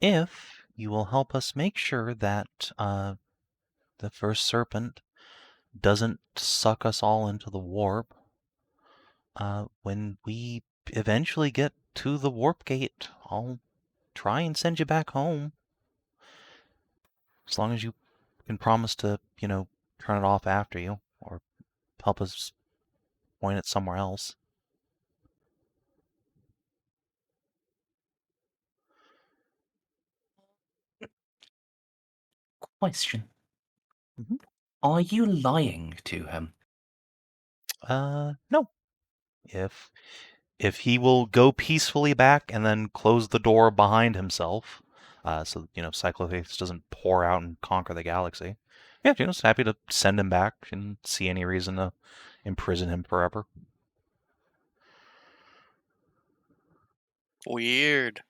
If you will help us make sure that the first serpent doesn't suck us all into the warp, when we eventually get to the warp gate, I'll try and send you back home. As long as you can promise to, turn it off after you, or help us point it somewhere else. Question. Mhm. Are you lying to him? No. If he will go peacefully back and then close the door behind himself, so Cyclothrath doesn't pour out and conquer the galaxy. Yeah, Juno's happy to send him back and see any reason to imprison him forever. Weird.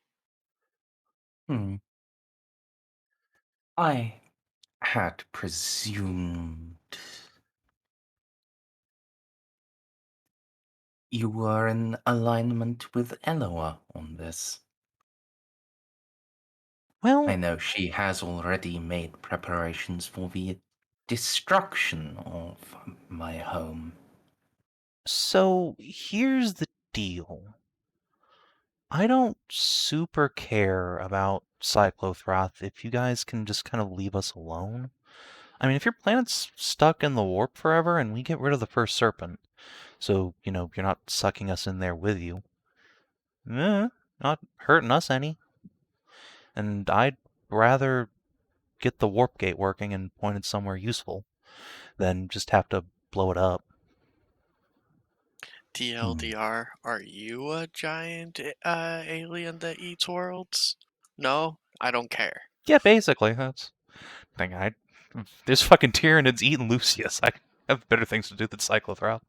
I had presumed you were in alignment with Eloa on this. Well, I know she has already made preparations for the destruction of my home. so here's the deal. I don't super care about Cyclothrath if you guys can just kind of leave us alone. I mean, if your planet's stuck in the warp forever and we get rid of the first serpent, So, you're not sucking us in there with you. Not hurting us any. And I'd rather get the warp gate working and pointed somewhere useful than just have to blow it up. TLDR, are you a giant alien that eats worlds? No? I don't care. Yeah, basically, that's thing. There's fucking Tyranids eating Lucius. I have better things to do than cycle throughout.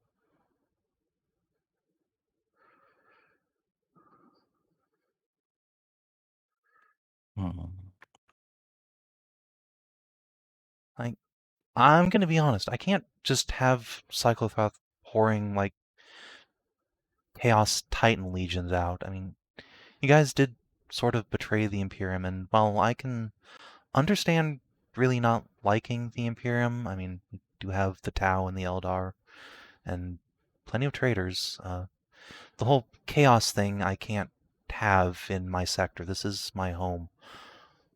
Hmm. I'm gonna be honest, I can't just have Cyclopath pouring, like, Chaos Titan legions out. I mean, you guys did sort of betray the Imperium, and while I can understand really not liking the Imperium, I mean, we do have the Tau and the Eldar, and plenty of traitors. The whole Chaos thing I can't have in my sector. This is my home.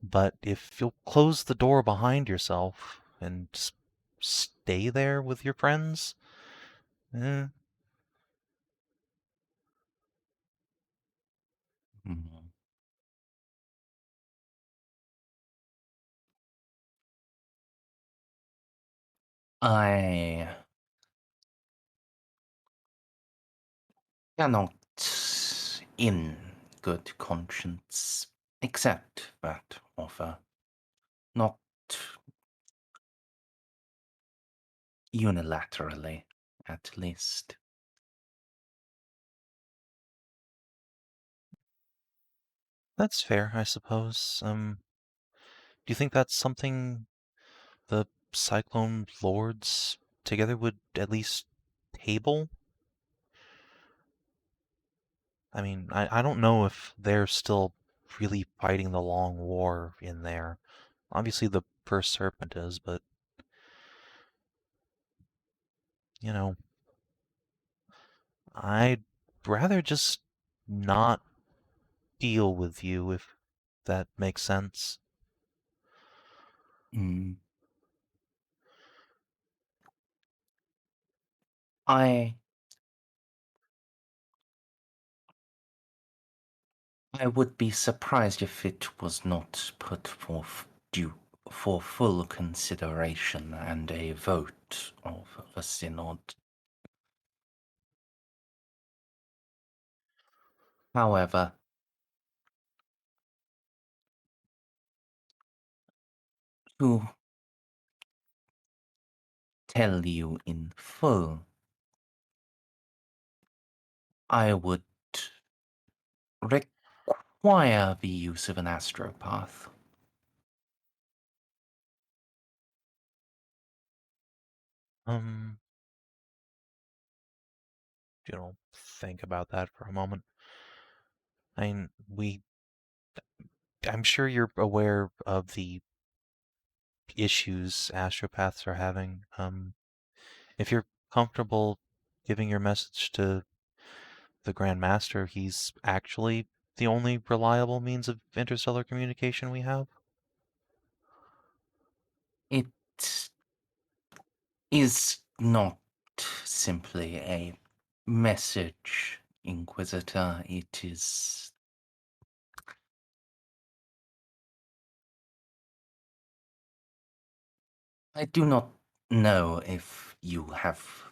But if you'll close the door behind yourself and just stay there with your friends, eh. Hmm. I cannot, in good conscience, accept that offer. Not unilaterally, at least. That's fair, I suppose. Do you think that's something the Cyclone Lords together would at least table? I mean, I don't know if they're still really fighting the long war in there. Obviously the First Serpent is, but, I'd rather just not deal with you, if that makes sense. Mm. I would be surprised if it was not put forth for full consideration and a vote of the synod. However, to tell you in full, I would require the use of an astropath. Think about that for a moment. I mean, I'm sure you're aware of the issues astropaths are having. If you're comfortable giving your message to the Grand Master, he's actually the only reliable means of interstellar communication we have. It is not simply a message, Inquisitor. It is... I do not know if you have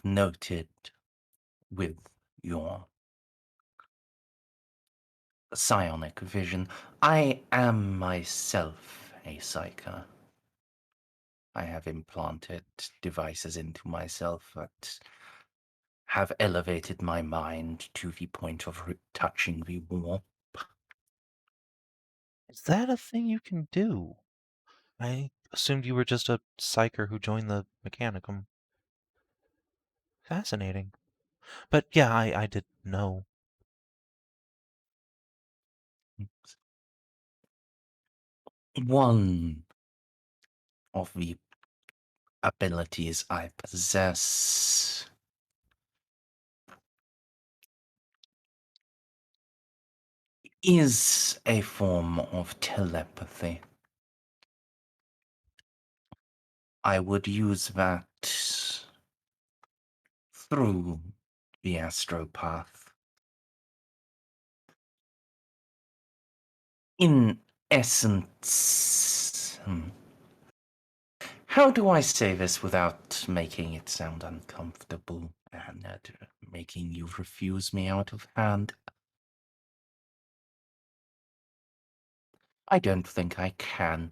noted with your psionic vision. I am myself a psyker. I have implanted devices into myself that have elevated my mind to the point of touching the warp. Is that a thing you can do? I assumed you were just a psyker who joined the Mechanicum. Fascinating. But yeah, I did know. One of the abilities I possess is a form of telepathy. I would use that through the astropath. In essence, how do I say this without making it sound uncomfortable and making you refuse me out of hand? I don't think I can.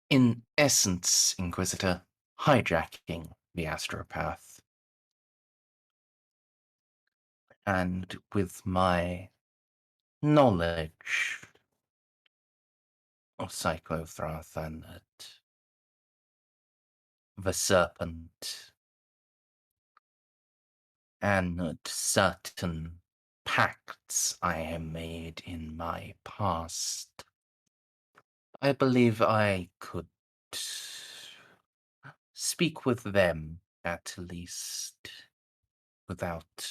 In essence, Inquisitor, hijacking the astropath. And with my knowledge of Cyclothrath and the serpent and certain pacts I have made in my past, I believe I could speak with them at least without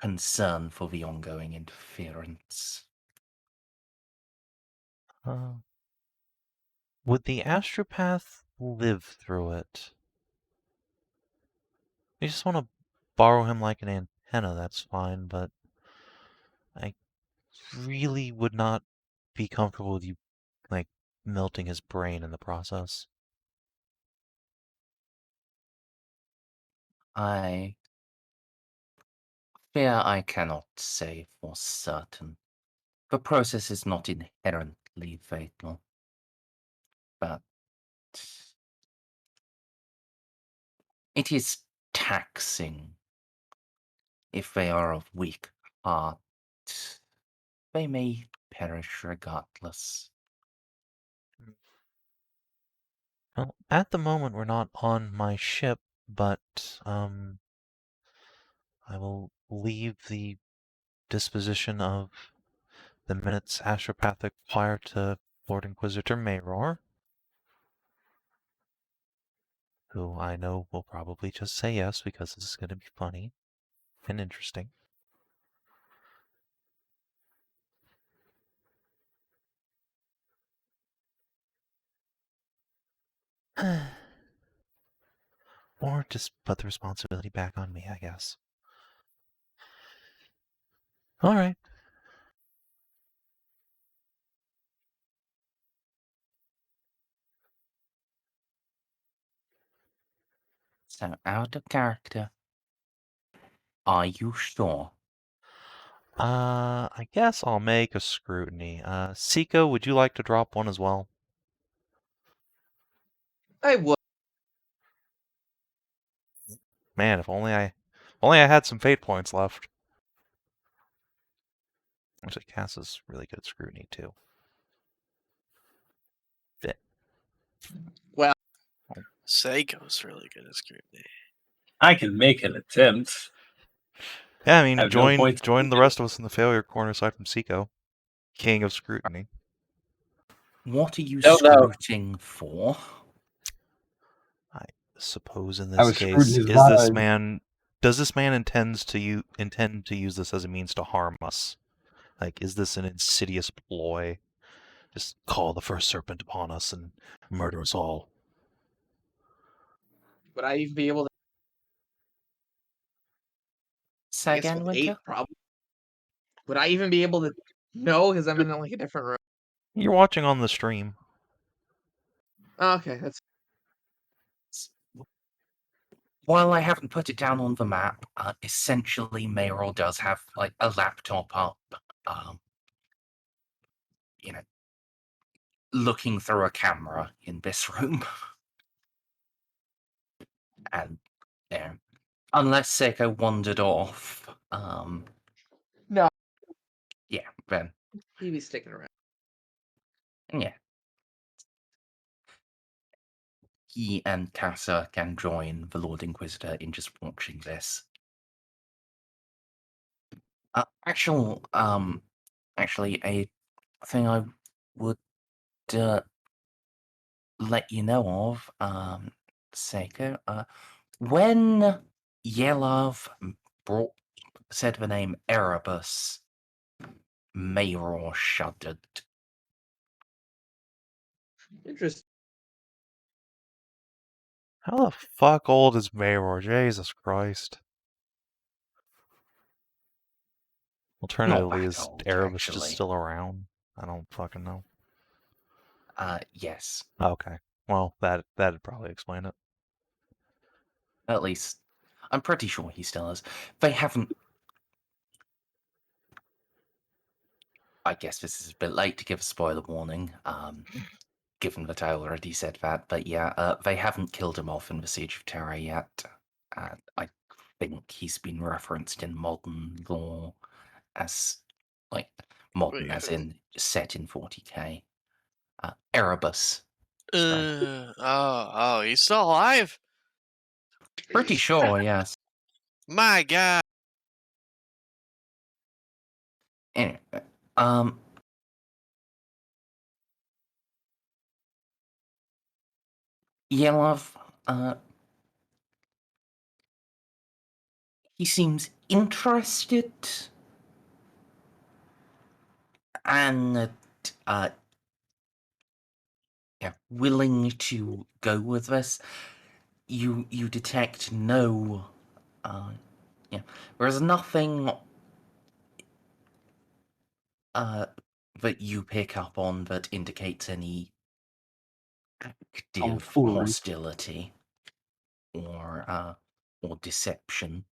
concern for the ongoing interference. Would the astropath live through it? I just want to borrow him like an antenna, that's fine, but I really would not be comfortable with you, like, melting his brain in the process. I fear I cannot say for certain. The process is not inherently fatal, but it is taxing. If they are of weak heart, they may perish regardless. Well, at the moment we're not on my ship, but I will leave the disposition of the minutes astropathic choir to Lord Inquisitor Mayror, who I know will probably just say yes because this is going to be funny and interesting. Or just put the responsibility back on me, I guess. Alright. So, out of character. Are you sure? I guess I'll make a scrutiny. Ceiko, would you like to drop one as well? I would. Man, if only I had some fate points left. Actually, Cass is really good at scrutiny too. Well, Ceiko's really good at scrutiny. I can make an attempt. Yeah, I mean, Have no join points. the rest of us in the failure corner aside from Ceiko, king of scrutiny. What are you No. scruting for? I suppose in I this was case, scrutinizing his does this man intend to use this as a means to harm us? Like, is this an insidious ploy? Just call the first serpent upon us and murder us all. would I even be able to? Say I guess again, with 8, Winter? probably. Would I even be able to? No, because I'm in like a different room. You're watching on the stream. Okay, that's. While I haven't put it down on the map, essentially Mayoral does have like a laptop up, you know, looking through a camera in this room. And there. Unless Ceiko wandered off. No, Yeah, then he'd be sticking around. yeah. He and Casa can join the Lord Inquisitor in just watching this. Actually, a thing I would let you know of, Ceiko, when Yelov said the name Erebus, Mayror shuddered. Interesting. How the fuck old is Mayor? Jesus Christ. Alternatively, that is old, Erebus actually. just still around? I don't fucking know. Yes. Okay. Well, that'd probably explain it. At least, I'm pretty sure he still is. They haven't... I guess this is a bit late to give a spoiler warning, given that I already said that, but yeah, they haven't killed him off in the Siege of Terra yet. I think he's been referenced in modern lore as, like, modern Wait, as in set in 40k. Erebus. Sorry. oh, he's still alive? Pretty sure, yes. My God. Anyway, Yelov, he seems interested and willing to go with this. You detect no, there's nothing that you pick up on that indicates any active Tomfoolery. hostility or deception.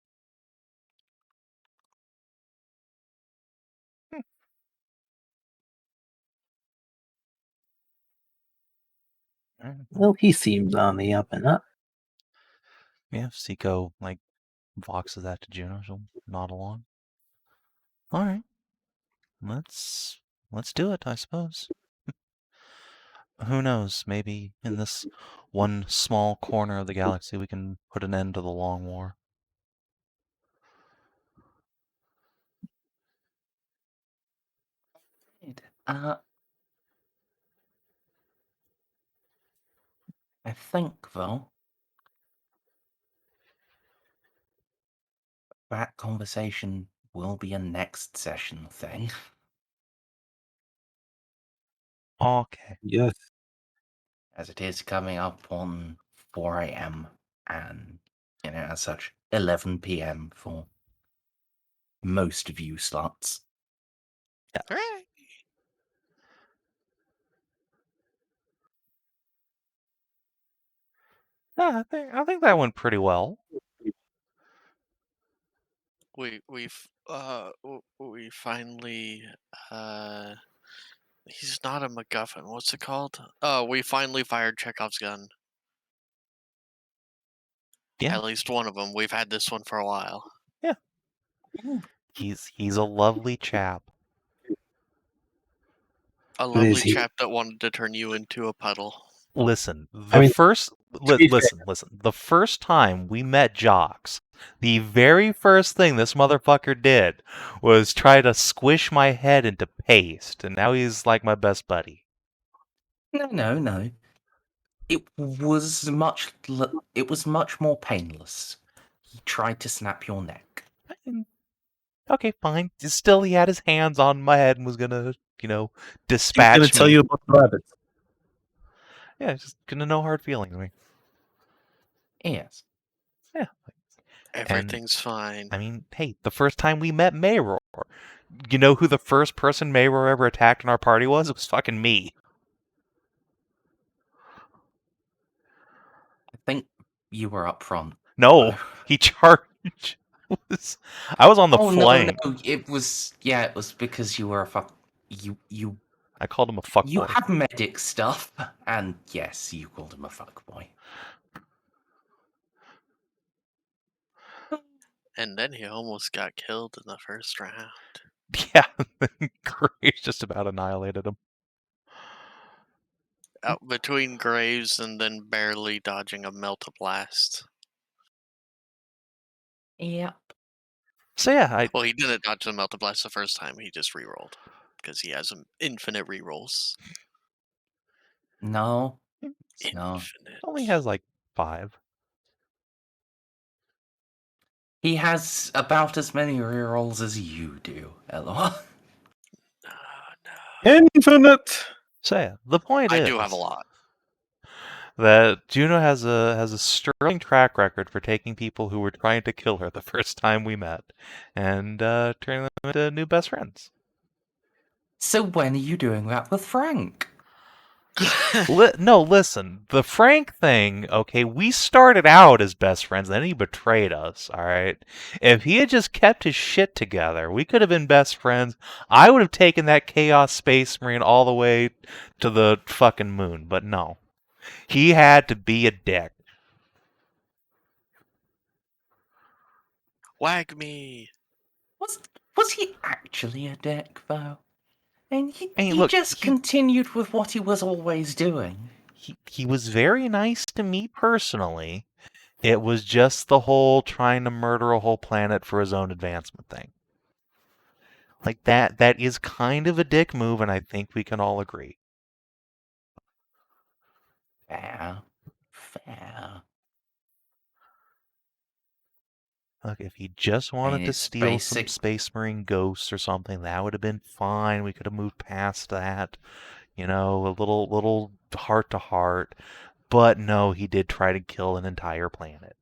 Well, he seems on the up and up. Yeah, if Ceiko, voxes that to Juno, she'll nod along. Alright. Let's do it, I suppose. Who knows, maybe in this one small corner of the galaxy we can put an end to the long war. I think, though, that conversation will be a next session thing. Okay. Yes. As it is coming up on 4 a.m. and, as such, 11 p.m. for most of you slots. Hooray. Yeah, I think that went pretty well. We finally he's not a MacGuffin. What's it called? Oh, we finally fired Chekhov's gun. Yeah. At least one of them. We've had this one for a while. He's a lovely chap. A What is lovely he? chap that wanted to turn you into a puddle. Listen, I mean, listen. The first time we met Jocks, the very first thing this motherfucker did was try to squish my head into paste, and now he's like my best buddy. No. It was much more painless. He tried to snap your neck. Okay, fine. Still, he had his hands on my head and was gonna, He's dispatch gonna me. tell you about the rabbits. Yeah, just gonna no hard feelings. Yes. Yeah. Everything's fine. I mean, hey, the first time we met Mayror, you know who the first person Mayror ever attacked in our party was? It was fucking me. I think you were up front. No, he charged. I was on the flank. No, it was because you were a fuck. You. I called him a fuckboy. You have medic stuff, and yes, you called him a fuckboy. And then he almost got killed in the first round. Yeah, Graves just about annihilated him. Out between Graves and then barely dodging a melt-a-blast. Yep. So yeah, Well, he didn't dodge the melt-a-blast the first time. He just rerolled because he has infinite rerolls. No. Infinite. Only has 5. He has about as many rerolls as you do, Eloa. No. Infinite. So yeah, the point is, I do have a lot. that Juno has a sterling track record for taking people who were trying to kill her the first time we met and turning them into new best friends. So when are you doing that with Frank? No, listen. The Frank thing, okay, we started out as best friends, then he betrayed us, alright? If he had just kept his shit together, we could have been best friends. I would have taken that Chaos Space Marine all the way to the fucking moon, but no. He had to be a dick. Wag me. Was he actually a dick, though? And he Look, just continued with what he was always doing. He was very nice to me personally. It was just the whole trying to murder a whole planet for his own advancement thing. Like that is kind of a dick move, and I think we can all agree. Fair. Look, if he just wanted to steal some Space Marine ghosts or something, that would have been fine. We could have moved past that. You know, a little heart to heart. But no, he did try to kill an entire planet.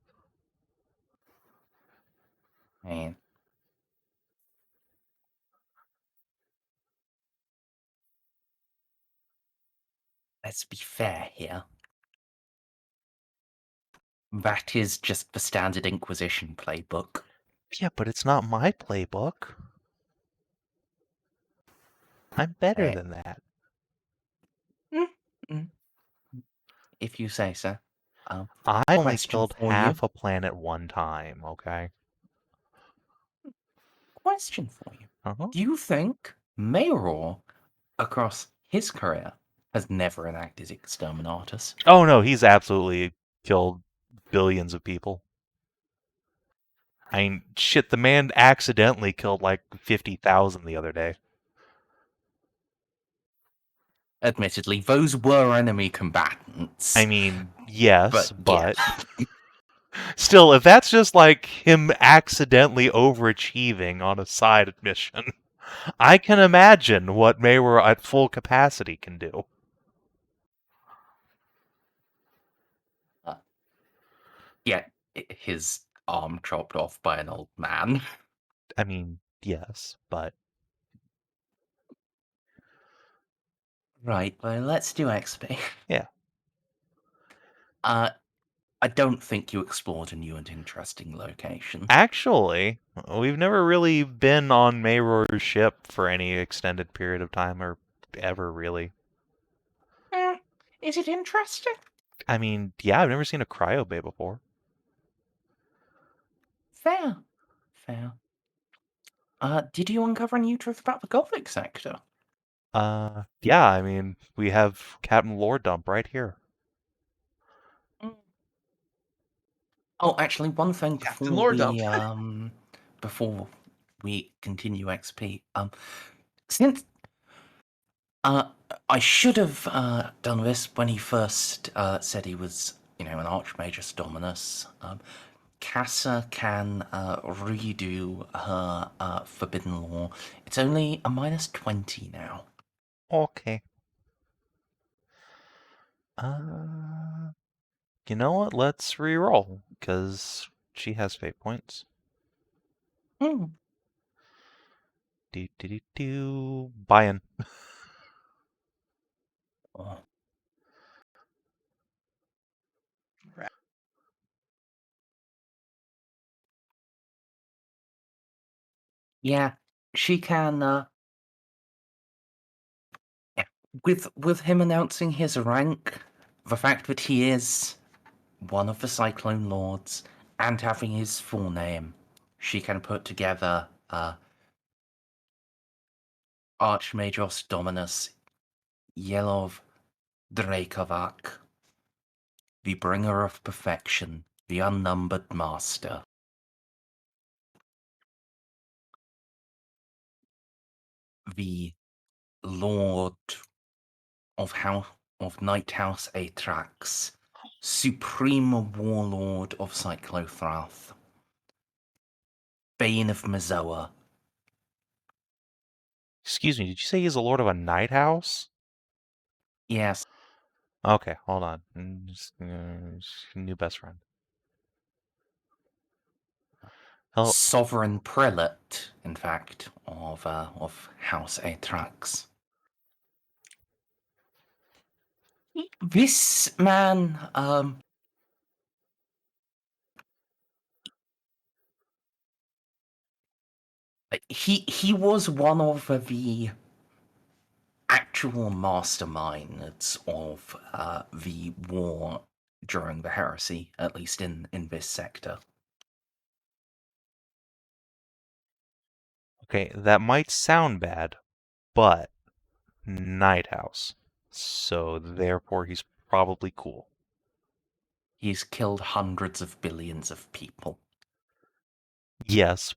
Man. Let's be fair here. That is just the standard Inquisition playbook. Yeah, but it's not my playbook. I'm better than that. If you say so. I only killed half a planet one time, okay? Question for you. Uh-huh. Do you think Mayor, across his career, has never enacted exterminatus? Oh no, he's absolutely killed billions of people. I mean, shit, the man accidentally killed like 50,000 the other day. Admittedly, those were enemy combatants. I mean, yes, but yeah. Still, if that's just like him accidentally overachieving on a side mission, I can imagine what Mayor at full capacity can do. Yeah, his arm chopped off by an old man. I mean, yes, but... Right, well, let's do XP. Yeah. I don't think you explored a new and interesting location. Actually, we've never really been on Mayor's ship for any extended period of time, or ever, really. Is it interesting? I mean, yeah, I've never seen a cryo bay before. Fair. Did you uncover any truth about the Gothic sector? Yeah, I mean, we have Captain Lore Dump right here. Oh, actually, one thing Captain Lore Dump. before we continue XP, since I should have done this when he first said he was, an Archmagus Dominus. Cassa can redo her Forbidden Law. It's only a -20 now. Okay. You know what? Let's re-roll, because she has fate points. Buy-in. Yeah, she can. With him announcing his rank, the fact that he is one of the Cyclone Lords, and having his full name, she can put together Archmagos Dominus Yelov Drakovac, the bringer of perfection, the unnumbered master. The Lord of Night House Atrax, Supreme Warlord of Cyclothrath, Bane of Mazoa. Excuse me, did you say he's a lord of a night house? Yes. Okay, hold on. New best friend. Oh, Sovereign prelate, in fact, of House Atrax. This man, he was one of the actual masterminds of the war during the Heresy, at least in this sector. okay, that might sound bad, but Night House. So therefore he's probably cool. He's killed hundreds of billions of people. Yes,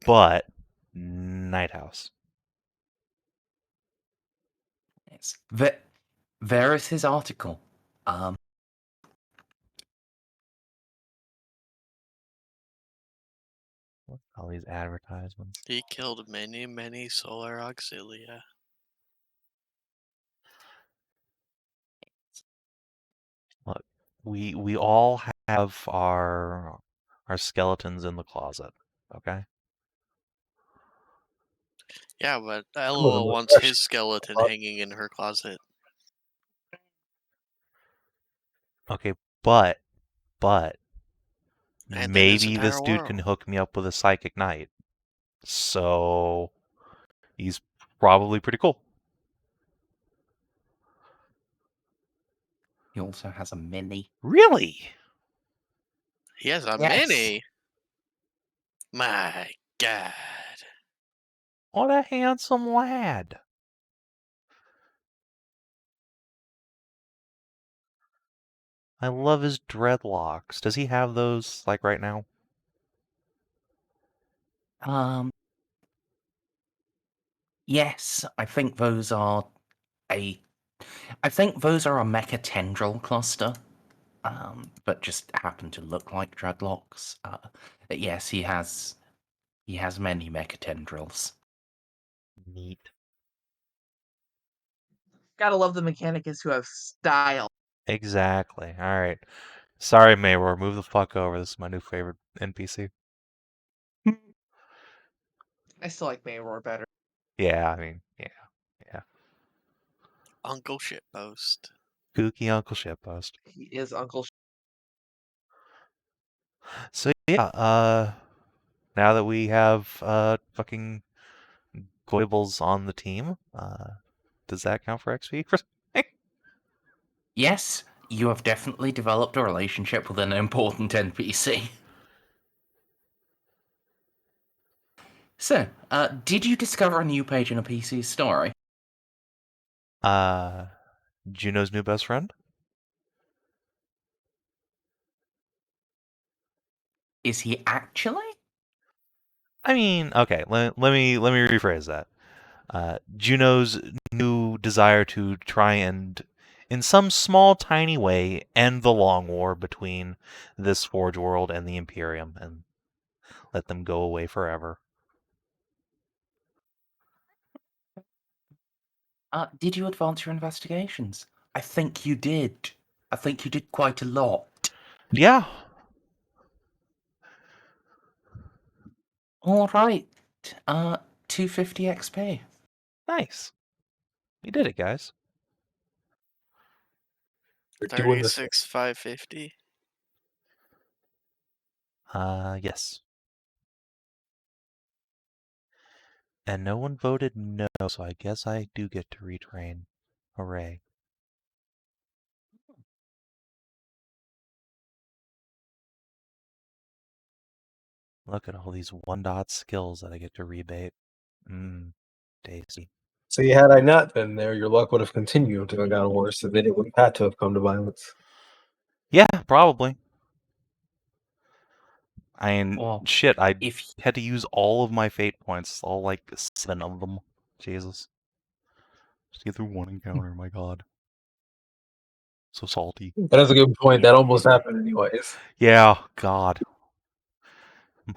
but Night House. Yes. There is his article. All these advertisements. He killed many, many solar auxilia. Look, we all have our skeletons in the closet, okay? Yeah, but Some of them Eloa are wants fresh. his skeleton hanging in her closet. Okay, but And then his maybe this entire dude can world. hook me up with a psychic knight. So he's probably pretty cool. He also has a mini. Really? He has a Yes. mini. My God. What a handsome lad. I love his dreadlocks. Does he have those, like, right now? Yes, I think those are a mecha tendril cluster. But just happen to look like dreadlocks. But yes, he has many mecha tendrils. Neat. Gotta love the Mechanicus who have style. Exactly. Alright. Sorry, Maywar. Move the fuck over. This is my new favorite NPC. I still like Mayror better. Yeah, I mean, yeah. Uncle Shitpost. Kooky Uncle Shitpost. He is Uncle. So yeah, now that we have fucking Goibles on the team, does that count for XP? Yes, you have definitely developed a relationship with an important NPC. So, did you discover a new page in a PC's story? Juno's new best friend? Is he actually? I mean, okay, let me rephrase that. Juno's new desire to try and, in some small, tiny way, end the long war between this Forge world and the Imperium and let them go away forever. Did you advance your investigations? I think you did. I think you did quite a lot. Yeah. All right. 250 XP. Nice. We did it, guys. You're doing this. 36,550. Yes. And no one voted no, so I guess I do get to retrain. Hooray. Look at all these one-dot skills that I get to rebate. Tasty. See, had I not been there, your luck would have continued to have gotten worse, and then it would have had to have come to violence. Yeah, probably. I mean, Or shit, I if had to use all of my fate points, all like 7 of them. Jesus. Just to get through one encounter, my god. So salty. That's a good point. That almost happened anyways. Yeah, god.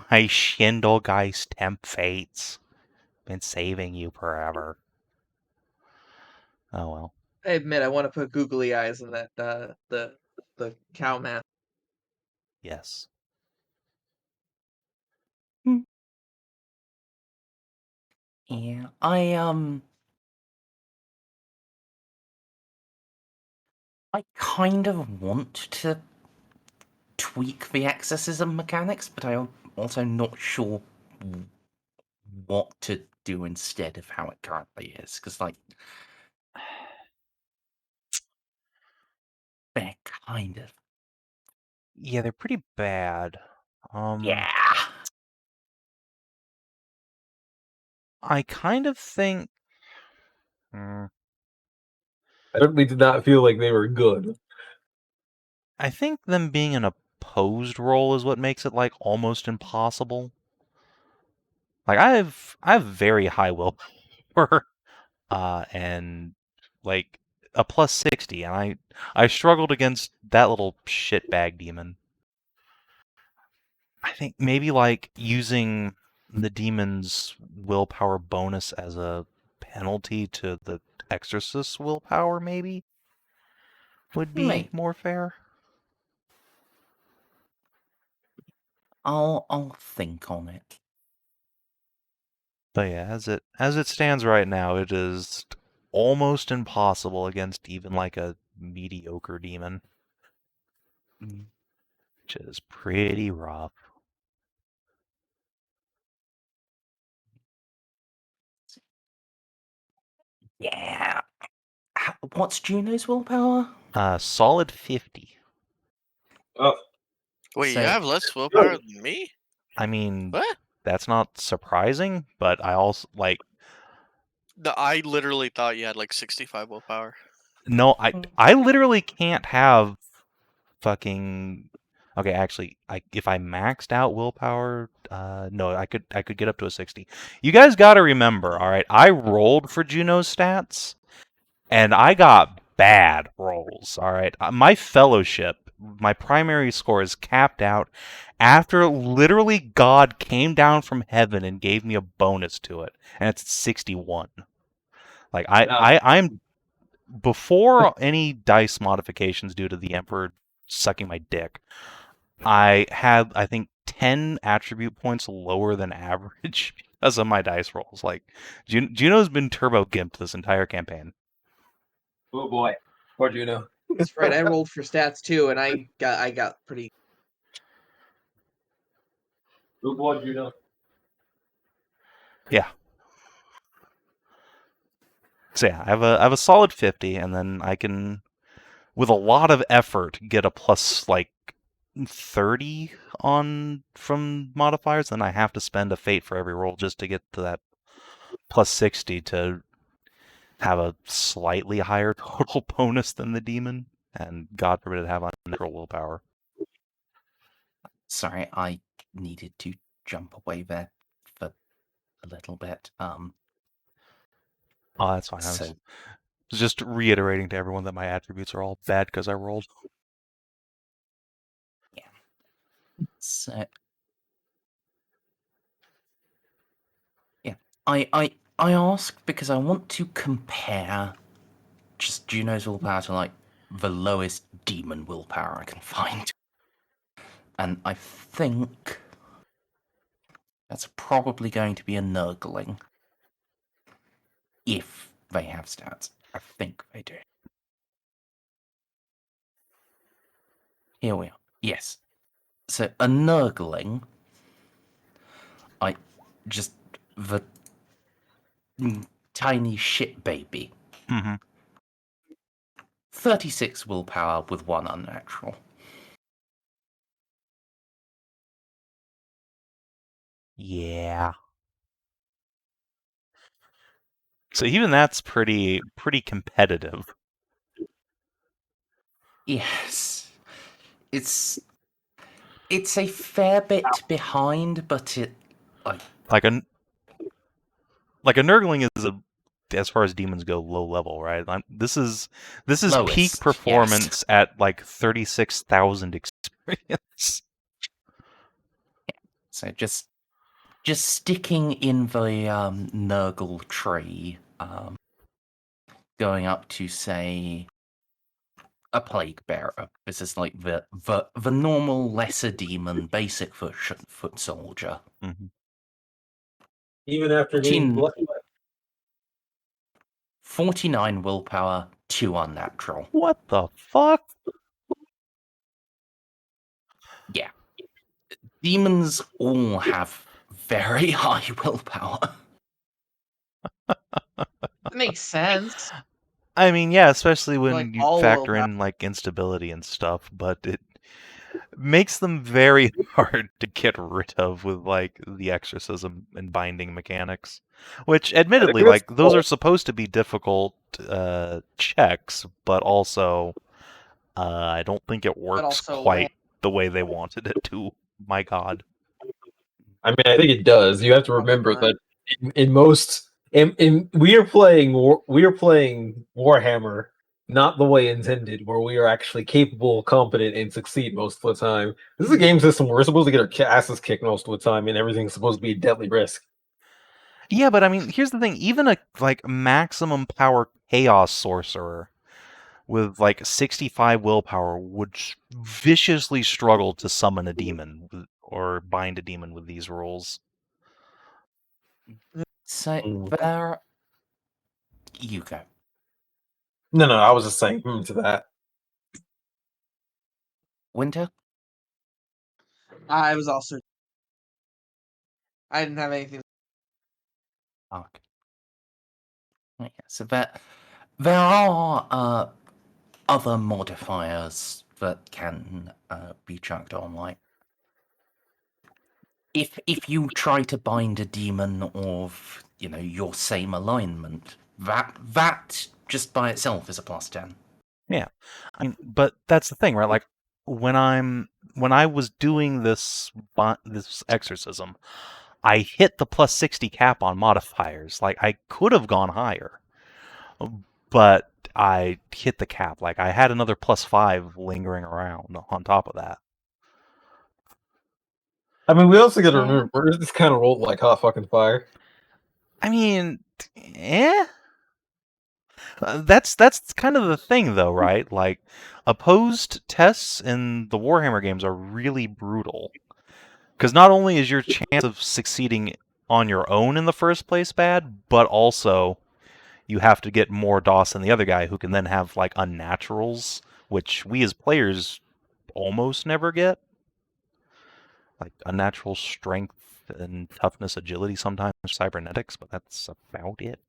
My Shindelgeist temp fates. Been saving you forever. Oh well. I admit I want to put googly eyes on that the cow mask. Yes. Yeah, I kind of want to tweak the exorcism mechanics, but I'm also not sure what to do instead of how it currently is, because, like, they're kind of... Yeah, they're pretty bad. Yeah! I kind of think... I certainly did not feel like they were good. I think them being an opposed roll is what makes it, like, almost impossible. Like, I have very high willpower, and, like, a plus 60, and I struggled against that little shitbag demon. I think maybe, like, using the demon's willpower bonus as a penalty to the exorcist's willpower, maybe, would be more fair. I'll think on it. But yeah, as it stands right now, it is almost impossible against even like a mediocre demon, which is pretty rough. Yeah. What's Juno's willpower? Solid 50. Oh. Wait, So- you have less willpower than me? I mean, What? that's not surprising, but I also like. I literally thought you had like 65 willpower. No, I literally can't have fucking. Okay, actually, if I maxed out willpower, no, I could get up to a 60. You guys got to remember, all right, I rolled for Juno's stats, and I got bad rolls. All right, my fellowship, my primary score is capped out after literally God came down from heaven and gave me a bonus to it, and it's 61. Like I'm before any dice modifications due to the Emperor sucking my dick. I had, I think, 10 attribute points lower than average because of my dice rolls. Like, Juno's been turbo gimped this entire campaign. Oh boy. Poor Juno. That's right. I rolled for stats too, and I got pretty. Oh boy, Juno. Yeah. So yeah, I have a solid 50, and then I can, with a lot of effort, get a plus like 30 on from modifiers. Then I have to spend a fate for every roll just to get to that plus 60 to have a slightly higher total bonus than the demon, and God forbid it have unnatural willpower. Sorry, I needed to jump away there for a little bit. Oh, that's fine. I was So just reiterating to everyone that my attributes are all bad because I rolled. So yeah, I ask because I want to compare just Juno's willpower to like the lowest demon willpower I can find, and I think that's probably going to be a Nurgling if they have stats. I think they do. Here we are. Yes. So a Nurgling, just the tiny shit baby. Mm-hmm. 36 willpower with 1 unnatural. Yeah. So even that's pretty competitive. Yes. It's a fair bit behind, but it like a Nurgling is as far as demons go, low level, right? This is lowest, peak performance at like 36,000 experience. So just sticking in the Nurgle tree. going up to, say, a plague bearer. This is like the normal lesser demon, basic foot soldier. Mm-hmm. Even after getting 49 willpower, 2 unnatural. What the fuck? Yeah. Demons all have very high willpower. That makes sense. I mean, yeah, especially when Like, you all factor willpower. in like instability and stuff, but it makes them very hard to get rid of with like the exorcism and binding mechanics. Which admittedly, that's like those cool. are supposed to be difficult checks, but also I don't think it works also quite the way they wanted it to. My god. I mean, I think it does. You have to Probably remember not. that in most we are playing Warhammer not the way intended, where we are actually capable, competent, and succeed most of the time. This is a game system where we're supposed to get our asses kicked most of the time, and everything's supposed to be a deadly risk. Yeah, but I mean, here's the thing: even a like maximum power chaos sorcerer with like 65 willpower would viciously struggle to summon a demon or bind a demon with these rules. So there. You go. No, I was just saying to that. Winter? I was also. I didn't have anything. Okay. Yeah, so there are other modifiers that can be chucked on, like if you try to bind a demon of your same alignment, that just by itself is a +10. Yeah, I mean, but that's the thing, right? Like when I was doing this exorcism, I hit the +60 cap on modifiers. Like I could have gone higher, but I hit the cap. Like I had another +5 lingering around on top of that. I mean, we also got to remember we're just kind of rolled like hot fucking fire. I mean, that's kind of the thing, though, right? Like, opposed tests in the Warhammer games are really brutal. Because not only is your chance of succeeding on your own in the first place bad, but also you have to get more DOS than the other guy, who can then have, like, unnaturals, which we as players almost never get. Like, unnatural strength and toughness, agility, sometimes cybernetics, but that's about it.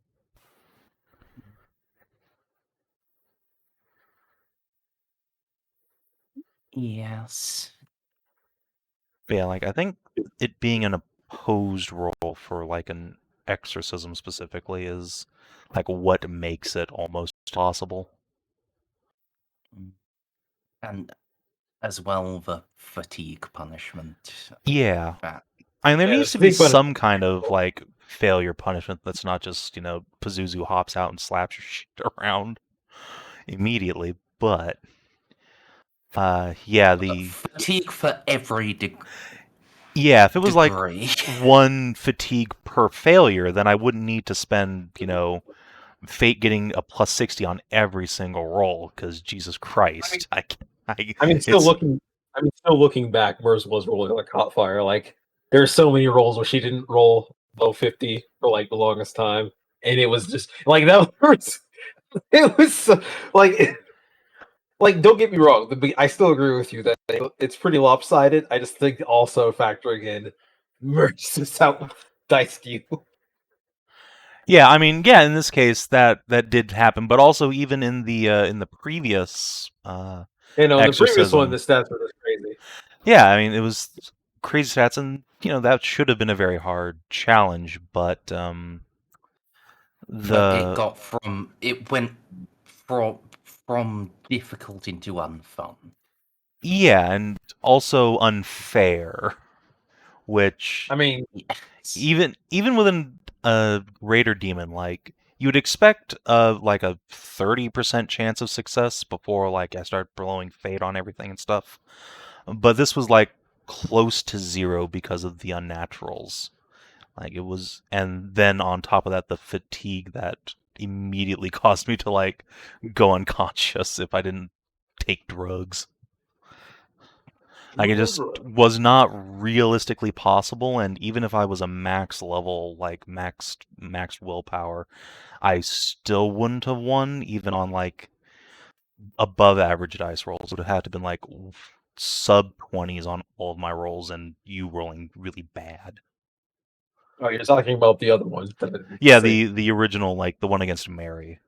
Yes. But yeah, like I think it being an opposed role for like an exorcism specifically is like what makes it almost possible. And as well, the fatigue punishment. Yeah. That. I mean, there Yeah, needs to the be fatigue some kind of like failure punishment that's not just, Pazuzu hops out and slaps your shit around immediately, but yeah, the fatigue for every yeah, if it was degree. like one fatigue per failure, then I wouldn't need to spend, Fate getting a +60 on every single roll, because Jesus Christ, Still looking back, Merz was rolling like hot fire. Like there are so many rolls where she didn't roll below 50 for like the longest time, and it was just like that was. It was so, like don't get me wrong. I still agree with you that it's pretty lopsided. I just think also factoring in Merz just out diced you. Yeah, I mean, yeah, in this case that did happen, but also even in the previous the previous exorcism, one, the stats were just crazy. Yeah, I mean, it was crazy stats, and that should have been a very hard challenge, but it went from difficult into unfun. Yeah, and also unfair, which I mean, even within a Raider Demon, like you'd expect like a 30% chance of success before like I start blowing Fate on everything and stuff. But this was like close to 0 because of the unnaturals. Like it was, and then on top of that, the fatigue that immediately caused me to like go unconscious if I didn't take drugs. Like, it just was not realistically possible, and even if I was a max level, like maxed willpower, I still wouldn't have won, even on like above average dice rolls. It would have had to been like sub 20s on all of my rolls, and you rolling really bad. Oh, you're talking about the other one. Yeah, the original, like the one against Mary.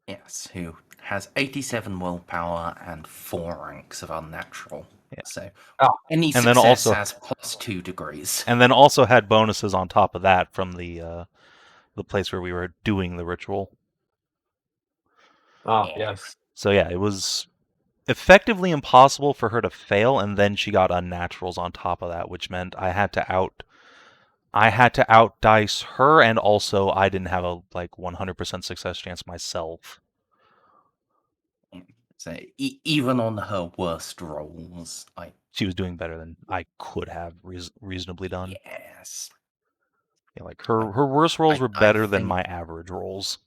Yes, who has 87 willpower and 4 ranks of unnatural. Yeah. So Oh. any And then success also- has plus 2 degrees. And then also had bonuses on top of that from the place where we were doing the ritual. Ah, yes. So yeah, it was effectively impossible for her to fail, and then she got unnaturals on top of that, which meant I had to outdice her, and also I didn't have a like 100% success chance myself. So even on her worst rolls, She was doing better than I could have reasonably done. yes. Yeah, like her worst rolls were I better than think- my average rolls.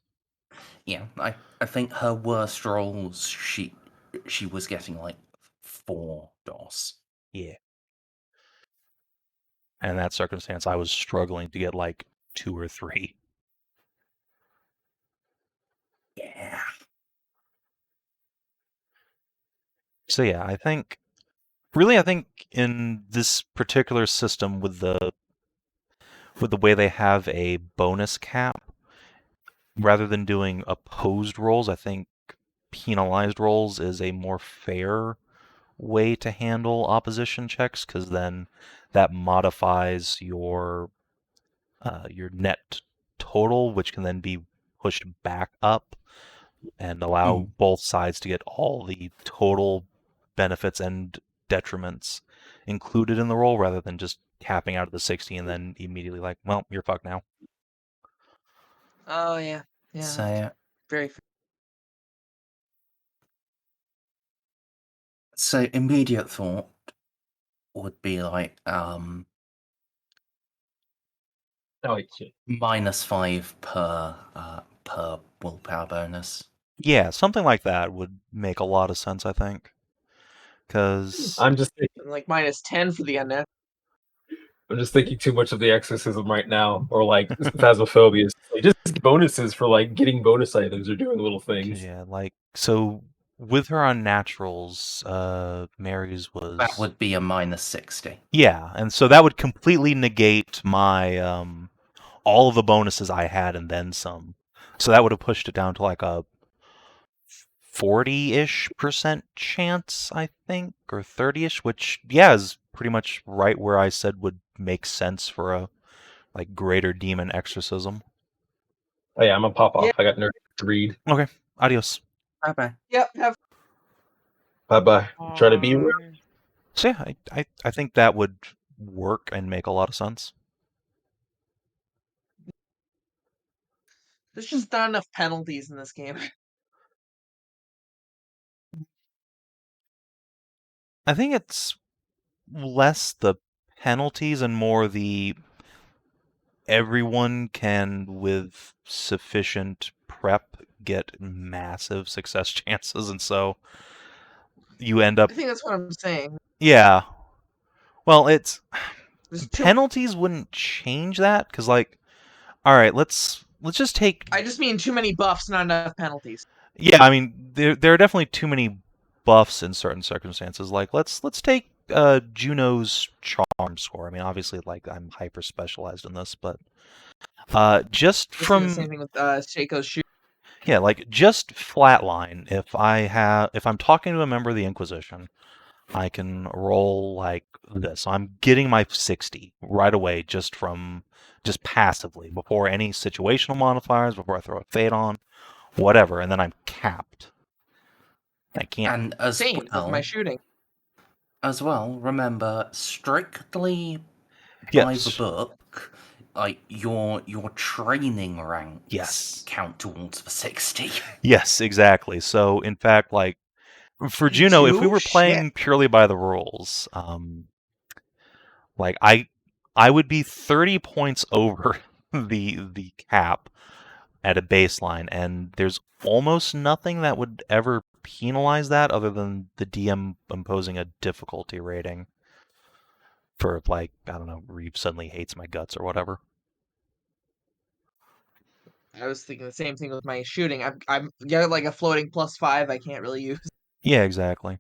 Yeah, I think her worst rolls, she was getting like 4 DOS. Yeah. And in that circumstance, I was struggling to get like 2 or 3. Yeah. So yeah, I think in this particular system with the way they have a bonus cap, rather than doing opposed rolls, I think penalized rolls is a more fair way to handle opposition checks, because then that modifies your net total, which can then be pushed back up and allow both sides to get all the total benefits and detriments included in the roll, rather than just capping out at the 60 and then immediately like, well, you're fucked now. Oh yeah, yeah. So Very. So immediate thought would be like Oh, shit. -5 per willpower bonus. Yeah, something like that would make a lot of sense, I think. Because I'm just thinking, Like -10 for the unnatural. I'm just thinking too much of the exorcism right now, or like phasmophobia. Like, just bonuses for like getting bonus items or doing little things. yeah, like, so with her on naturals, Mary's was That would be a -60. yeah, and so that would completely negate my all of the bonuses I had and then some. So that would have pushed it down to like a 40-ish% chance, I think, or 30-ish, which yeah is pretty much right where I said would make sense for a like greater demon exorcism. Oh yeah, I'm gonna pop off. Yeah. I got nerdy to read. Okay, adios. Bye-bye. Yep. Have. Bye bye. Try to be real. So yeah, I think that would work and make a lot of sense. There's just not enough penalties in this game. I think it's less the penalties and more the everyone can, with sufficient prep, get massive success chances, and so you end up I think that's what I'm saying. yeah. Well, it's There's too- penalties wouldn't change that, because like, all right, let's just take. I just mean too many buffs, not enough penalties. Yeah, I mean there are definitely too many buffs in certain circumstances. Like let's take Juno's charm score. I mean, obviously, like I'm hyper specialized in this, but just This is from the same thing with Ceiko's shoe. yeah, like just flatline. If I'm talking to a member of the Inquisition, I can roll like this. I'm getting my 60 right away just passively, before any situational modifiers, before I throw a fate on, whatever, and then I'm capped. I can't. And as Same with well, my shooting. as well, remember, strictly by Yes. the book, like your training ranks Yes. count towards the 60. Yes, exactly. So, in fact, like for You Juno, if we do? were playing purely by the rules, like I would be 30 points over the cap at a baseline, and there's almost nothing that would ever penalize that other than the DM imposing a difficulty rating for, like, I don't know, Reeve suddenly hates my guts or whatever. I was thinking the same thing with my shooting. I'm got like a floating +5 I can't really use. Yeah, exactly.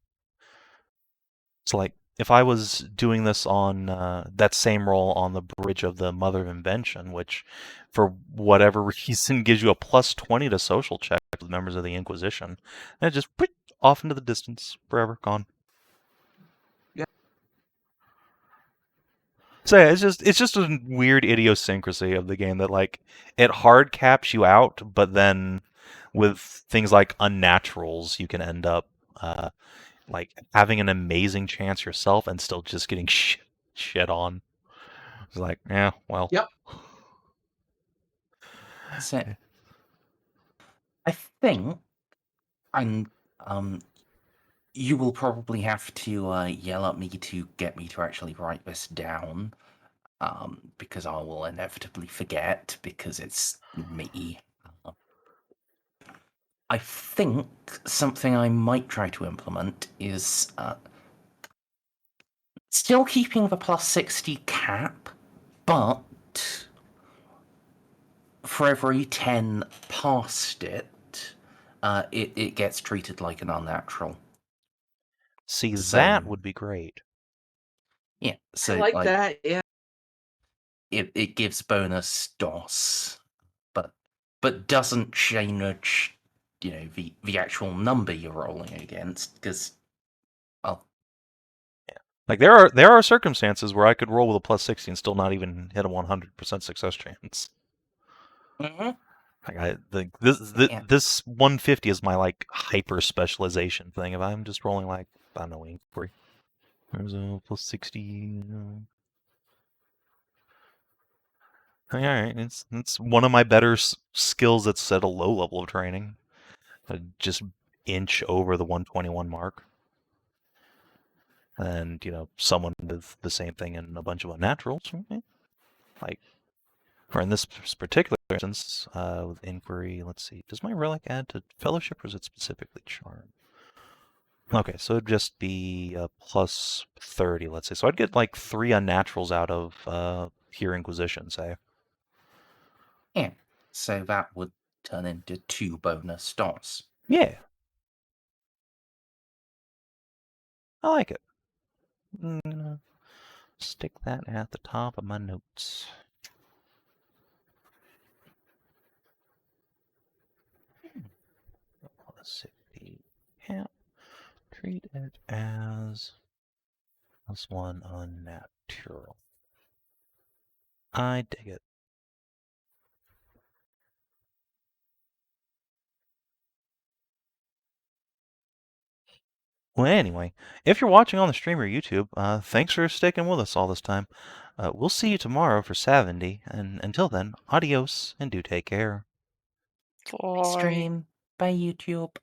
It's like, if I was doing this on that same roll on the Bridge of the Mother of Invention, which, for whatever reason, gives you a +20 to social check with members of the Inquisition, and it just off into the distance, forever gone. Yeah. So yeah, it's just a weird idiosyncrasy of the game that, like, it hard caps you out, but then with things like unnaturals, you can end up like having an amazing chance yourself and still just getting shit on. It's like, yeah, well. Yep. So, I think, and you will probably have to yell at me to get me to actually write this down, because I will inevitably forget because it's me. I think something I might try to implement is still keeping the +60 cap, but for every 10 past it, it gets treated like an unnatural. See, So- that would be great. Yeah, so I like that. Yeah. it gives bonus DOS, but doesn't change, the actual number you're rolling against, because Like, there are circumstances where I could roll with a +60 and still not even hit a 100% success chance. Like, this 150 is my, like, hyper specialization thing. If I'm just rolling, like, I don't know, inquiry. There's a +60. All right, it's one of my better skills that's at a low level of training. Just inch over the 121 mark. And, someone with the same thing in a bunch of unnaturals, like, or in this particular instance, with inquiry, let's see, does my relic add to fellowship, or is it specifically charm? Okay, so it'd just be a +30, let's say. So I'd get like 3 unnaturals out of pure Inquisition, say. yeah, so that would turn into 2 bonus DOS. Yeah. I like it. I'm gonna stick that at the top of my notes. +60 cap. Treat it as +1 unnatural. I dig it. Well, anyway, if you're watching on the stream or YouTube, thanks for sticking with us all this time. We'll see you tomorrow for Savin, and until then, adios and do take care. Bye. Stream. Bye, YouTube.